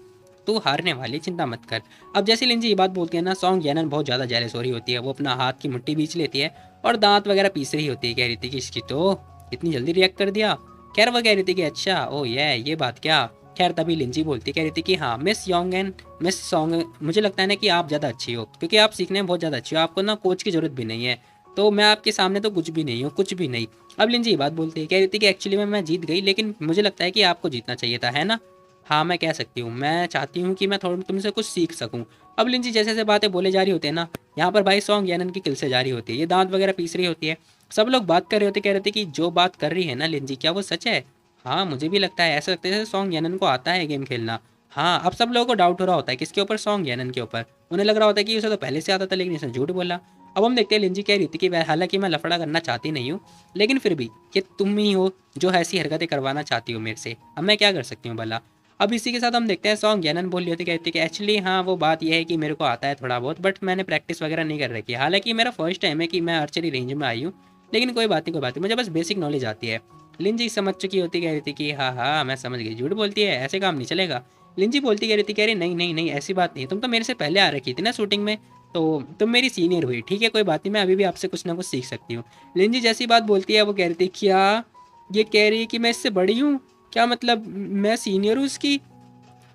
A: तू हारने वाली, चिंता मत कर। अब जैसे लिंजी ये बात बोलती है ना, सॉन्ग यानन बहुत ज़्यादा जेलस हो रही होती है, वो अपना हाथ की मुट्ठी बीच लेती है और दांत वगैरह पीस रही होती है, कह रही थी कि इसकी तो इतनी जल्दी रिएक्ट कर दिया। खैर वो कह रही थी कि अच्छा ओ ये बात क्या। खैर तभी लिंजी बोलती कह रही थी कि हाँ miss Yong and miss song, मुझे लगता है ना कि आप ज़्यादा अच्छी हो, क्योंकि आप सीखने में बहुत ज़्यादा अच्छी हो, आपको ना कोच की ज़रूरत भी नहीं है, तो मैं आपके सामने तो कुछ भी नहीं हूँ, कुछ भी नहीं। अब लिंजी ये बात बोलती है, कह रही थी कि एक्चुअली में मैं जीत गई, लेकिन मुझे लगता है कि आपको जीतना चाहिए था, है ना। हाँ मैं कह सकती हूँ, मैं चाहती हूँ कि मैं थोड़ा तुमसे कुछ सीख सकूँ। अब लिंजी जैसे जैसे बातें बोले जा रही होती है ना, यहाँ पर भाई सॉन्ग यानन की किल से जा रही होती है, ये दांत वगैरह पीस रही होती है, सब लोग बात कर रहे होते, कह रहे थे कि जो बात कर रही है ना लिंजी क्या वो सच है। हाँ मुझे भी लगता है, ऐसा लगता है जैसे सॉन्ग यानन को आता है गेम खेलना। हाँ अब सब लोगों को डाउट हो रहा होता है किसके ऊपर, सॉन्ग यानन के ऊपर। उन्हें लग रहा होता है कि उसे तो पहले से आता था लेकिन इसने झूठ बोला। अब हम देखते हैं लिंजी कह रही थी कि हालांकि मैं लफड़ा करना चाहती नहीं हूँ, लेकिन फिर भी कि तुम ही हो जो ऐसी हरकतें करवाना चाहती हो मेरे से, अब मैं क्या कर सकती हूँ भला। अब इसी के साथ हम देखते हैं सॉन्ग यानन बोल रही होती, कहती कि एक्चुअली हाँ वो बात यह है कि मेरे को आता है थोड़ा बहुत, बट मैंने प्रैक्टिस वगैरह नहीं कर रखी है, हालांकि मेरा फर्स्ट टाइम है कि मैं आर्चरी रेंज में आई हूँ, लेकिन कोई बात नहीं कोई बात नहीं, मुझे बस बेसिक नॉलेज आती है। लिंजी समझ चुकी होती, कह रही थी कि हाँ हाँ मैं समझ गई, झूठ बोलती है ऐसे काम नहीं चलेगा। लिंजी बोलती कह रही थी, कह रही नहीं नहीं नहीं ऐसी बात नहीं, तुम तो मेरे से पहले आ रखी थी ना शूटिंग में, तो तुम मेरी सीनियर हुई, ठीक है कोई बात नहीं, मैं अभी भी आपसे कुछ ना कुछ सीख सकती हूँ। लिंजी जैसी बात बोलती है वो कह रही थी क्या ये कह रही है कि मैं इससे बड़ी हूँ, क्या मतलब मैं सीनियर हूँ उसकी।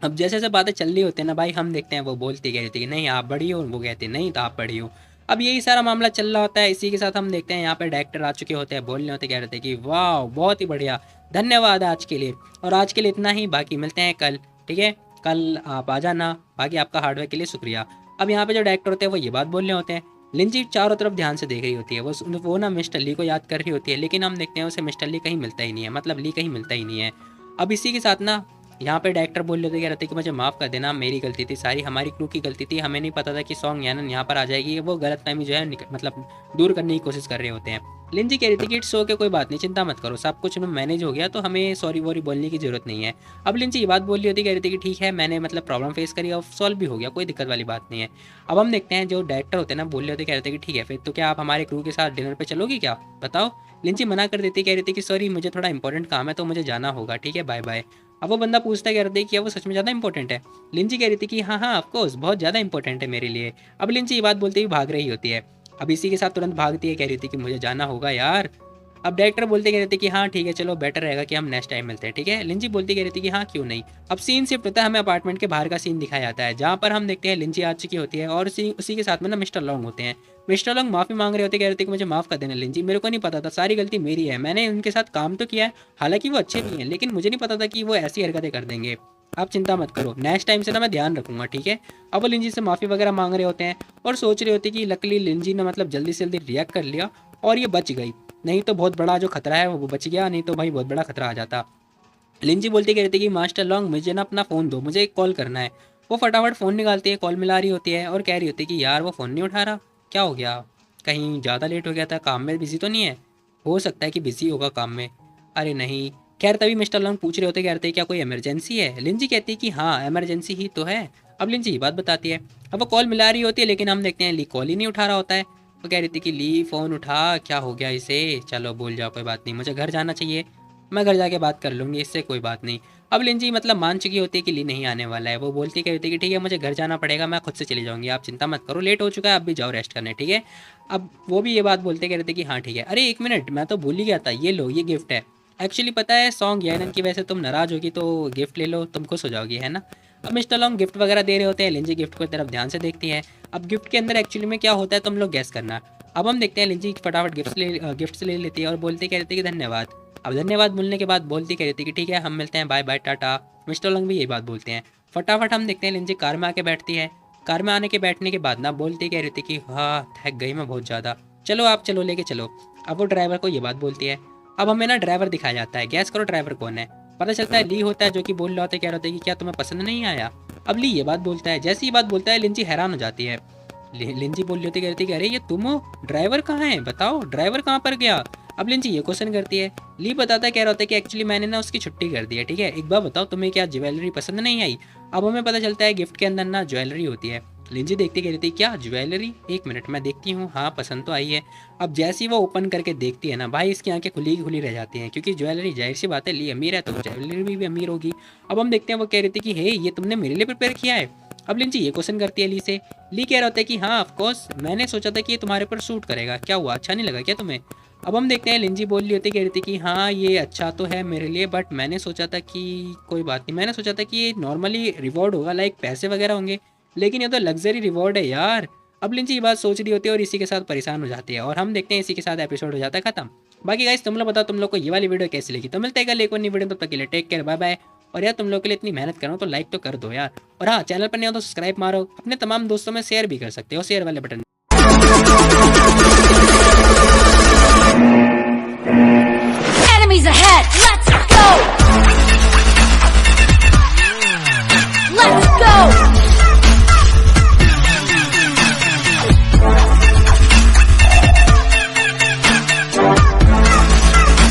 A: अब जैसे जैसे बातें चल रही होती है ना भाई, हम देखते हैं वो बोलती कह रही थी कि नहीं आप बड़ी हो, वो कहती नहीं तो आप बड़ी हो। अब यही सारा मामला चल रहा होता है। इसी के साथ हम देखते हैं यहाँ पे डायरेक्टर आ चुके होते हैं, बोलने होते कह रहे थे कि वाह बहुत ही बढ़िया, धन्यवाद आज के लिए, और आज के लिए इतना ही, बाकी मिलते हैं कल, ठीक है कल आप आ जाना, बाकी आपका हार्डवेयर के लिए शुक्रिया। अब यहाँ पे जो डायरेक्टर होते हैं वो ये बात बोल रहे होते हैं। लिंजी चारों तरफ ध्यान से देख रही होती है, वो ना मिस्टर ली को याद कर रही होती है, लेकिन हम देखते हैं उसे मिस्टर ली कहीं मिलता ही नहीं है, मतलब ली कहीं मिलता ही नहीं है। अब इसी के साथ ना यहाँ पे डायरेक्टर बोल लेते कह रहे थे कि मुझे माफ़ कर देना, मेरी गलती थी सारी, हमारी क्रू की गलती थी, हमें नहीं पता था कि सॉन्ग यानन यहाँ पर आ जाएगी, वो गलत फहमी जो है मतलब दूर करने की कोशिश कर रहे होते हैं। लिंजी कह रही थी कि इट्स ओके कोई बात नहीं, चिंता मत करो, सब कुछ मैनेज हो गया, तो हमें सॉरी वॉरी बोलने की जरूरत नहीं है। अब लिंजी ये बात बोल रही होती, कह रही थी कि ठीक है मैंने मतलब प्रॉब्लम फेस करी और सॉल्व भी हो गया, कोई दिक्कत वाली बात नहीं है। अब हम देखते हैं जो डायरेक्टर होते हैं ना, बोल रहे होते कह रहे थे कि ठीक है फिर तो क्या आप हमारे क्रू के साथ डिनर पर चलोगी क्या, बताओ। लिंजी मना कर देती, कह रही थी कि सॉरी मुझे थोड़ा इंपॉर्टेंट काम है तो मुझे जाना होगा, ठीक है बाय बाय। अब वो बंदा पूछता कह रहा था कि वो सच में ज़्यादा इंपॉर्टेंट है। लिंजी कह रही थी कि हाँ हाँ ऑफकोर्स बहुत ज़्यादा इंपॉर्टेंट है मेरे लिए। अब लिंजी ये बात बोलते हुए भाग रही होती है। अब इसी के साथ तुरंत भागती है, कह रही थी कि मुझे जाना होगा यार। अब डायरेक्टर बोलते कह रहे थे कि हाँ ठीक है चलो बेटर रहेगा कि हम नेक्स्ट टाइम मिलते हैं, ठीक है। लिंजी बोलती कह रही थी कि हाँ क्यों नहीं। अब सीन शिफ्ट होता है, हमें अपार्टमेंट के बाहर का सीन दिखाया जाता है, जहाँ पर हम देखते हैं लिंजी आ चुकी होती है और उसी के साथ में ना मिस्टर लॉन्ग होते हैं। मिस्टर लॉन्ग माफ़ी मांग रहे होते, कह रहे थे कि मुझे माफ़ कर देना लिंजी, मेरे को नहीं पता था, सारी गलती मेरी है, मैंने उनके साथ काम तो किया है, हालांकि वो अच्छे भी हैं, लेकिन मुझे नहीं पता था कि वो ऐसी हरकतें कर देंगे। आप चिंता मत करो, नेक्स्ट टाइम से ना मैं ध्यान रखूंगा, ठीक है। अब वो लिंजी से माफ़ी वगैरह मांग रहे होते हैं और सोच रहे होते कि लकली लिंजी ने मतलब जल्दी से जल्दी रिएक्ट कर लिया और ये बच गई, नहीं तो बहुत बड़ा जो खतरा है वो बच गया, नहीं तो भाई बहुत बड़ा खतरा आ जाता। लिंजी बोलती कह रही थी कि मास्टर लॉन्ग मुझे ना अपना फ़ोन दो, मुझे एक कॉल करना है। वो फटाफट फ़ोन निकालती है, कॉल मिला रही होती है और कह रही होती है कि यार वो फ़ोन नहीं उठा रहा, क्या हो गया, कहीं ज़्यादा लेट हो गया था, काम में बिज़ी तो नहीं है। हो सकता है कि बिज़ी होगा काम में। अरे नहीं। खैर तभी मिस्टर लॉन्ग पूछ रहे होते, कहते हैं क्या कोई इमरजेंसी है। लिंजी कहती है कि हाँ इमरजेंसी ही तो है। अब लिंजी ये बात बताती है। अब वो कॉल मिला रही होती है, लेकिन हम देखते हैं ली कॉल ही नहीं उठा रहा होता है। वो कह रही थी कि ली फ़ोन उठा, क्या हो गया इसे। चलो भूल जाओ, कोई बात नहीं, मुझे घर जाना चाहिए, मैं घर जाके बात कर लूँगी, इससे कोई बात नहीं। अब लिंजी मतलब मान चुकी होती है कि ली नहीं आने वाला है। वो बोलती कहती है कि ठीक है मुझे घर जाना पड़ेगा, मैं खुद से चली जाऊँगी, आप चिंता मत करो, लेट हो चुका है, आप भी जाओ रेस्ट करने, ठीक है। अब वो भी ये बात बोलते कह रहे थे कि हाँ ठीक है। अरे एक मिनट, मैं तो भूल ही गया था, ये लो ये गिफ्ट है। एक्चुअली पता है सॉन्ग यानन की वजह से तुम नाराज़ होगी, तो गिफ्ट ले लो, तुम खुश हो जाओगी, है ना। अब मिस्टर लॉन्ग गिफ्ट वगैरह दे रहे होते हैं, लिंजी गिफ्ट की तरफ ध्यान से देखती है। अब गिफ्ट के अंदर एक्चुअली में क्या होता है तुम लोग गैस करना। अब हम देखते हैं लिंजी फटाफट गिफ्ट्स ले लेती है और बोलती कह रही थी कि धन्यवाद। अब धन्यवाद बोलने के बाद बोलती कह रही थी कि ठीक है हम मिलते हैं, bye bye tata. Mister Long भी यही बात बोलते हैं। फटाफट हम देखते हैं लिंजी कार में आके बैठती है। कार में आने के बैठने के बाद ना बोलती कह रही थी कि हाँ थक गई मैं बहुत ज़्यादा, चलो आप चलो लेके चलो। अब वो ड्राइवर को ये बात बोलती है। अब हमें ना ड्राइवर दिखाया जाता है, गैस करो ड्राइवर कौन है। पता चलता है ली होता है, जो कि बोल रहा होता है, कह रहा होता है कि क्या तुम्हें पसंद नहीं आया। अब ली ये बात बोलता है, जैसे ही बात बोलता है लिंजी हैरान हो जाती है। लिंजी बोल रही होती, कहती कि अरे ये तुम हो, ड्राइवर कहाँ है, बताओ ड्राइवर कहाँ पर गया। अब लिंजी ये क्वेश्चन करती है। ली बताता है, कह रहा होता है कि एक्चुअली मैंने ना उसकी छुट्टी कर दी है, ठीक है। एक बार बताओ तुम्हें क्या ज्वेलरी पसंद नहीं आई। अब हमें पता चलता है गिफ्ट के अंदर ना ज्वेलरी होती है। लिंजी देखती कह रही थी क्या ज्वेलरी, एक मिनट मैं देखती हूँ, हाँ पसंद तो आई है। अब जैसे ही वो ओपन करके देखती है ना भाई, इसकी आंखें खुली खुली रह जाती हैं, क्योंकि ज्वेलरी जाहिर सी बात है ली अमीर है तो ज्वेलरी भी अमीर होगी। अब हम देखते हैं वो कह रही थी कि हे ये तुमने मेरे लिए प्रिपेयर किया है। अब लिंजी ये क्वेश्चन करती है ली से। ली कह रहा होता है कि हाँ ऑफकोर्स, मैंने सोचा था कि ये तुम्हारे ऊपर सूट करेगा, क्या हुआ अच्छा नहीं लगा क्या तुम्हें। अब हम देखते हैं लिंजी बोल रही होती कह रही थी कि हाँ ये अच्छा तो है मेरे लिए, बट मैंने सोचा था कि कोई बात नहीं, मैंने सोचा था कि ये नॉर्मली रिवॉर्ड होगा, लाइक पैसे वगैरह होंगे, लेकिन ये तो लग्जरी रिवॉर्ड है यार। अब लिंची ये बात सोच रही होती है और इसी के साथ परेशान हो जाती है, और हम देखते हैं इसी के साथ एपिसोड हो जाता है खत्म। बाकी गाइस तुम लोग बताओ तुम लोग को ये वाली वीडियो कैसी लगी, तो मिलते हैं कल एक और नई वीडियो, तब तक के लिए टेक केयर, बाय बाय। और यार तुम लोग के लिए इतनी मेहनत कर रहा हूँ तो लाइक तो कर दो यार, और हाँ चैनल पर नहीं हो तो सब्सक्राइब मारो, अपने तमाम दोस्तों में शेयर भी कर सकते हो, शेयर वाले बटन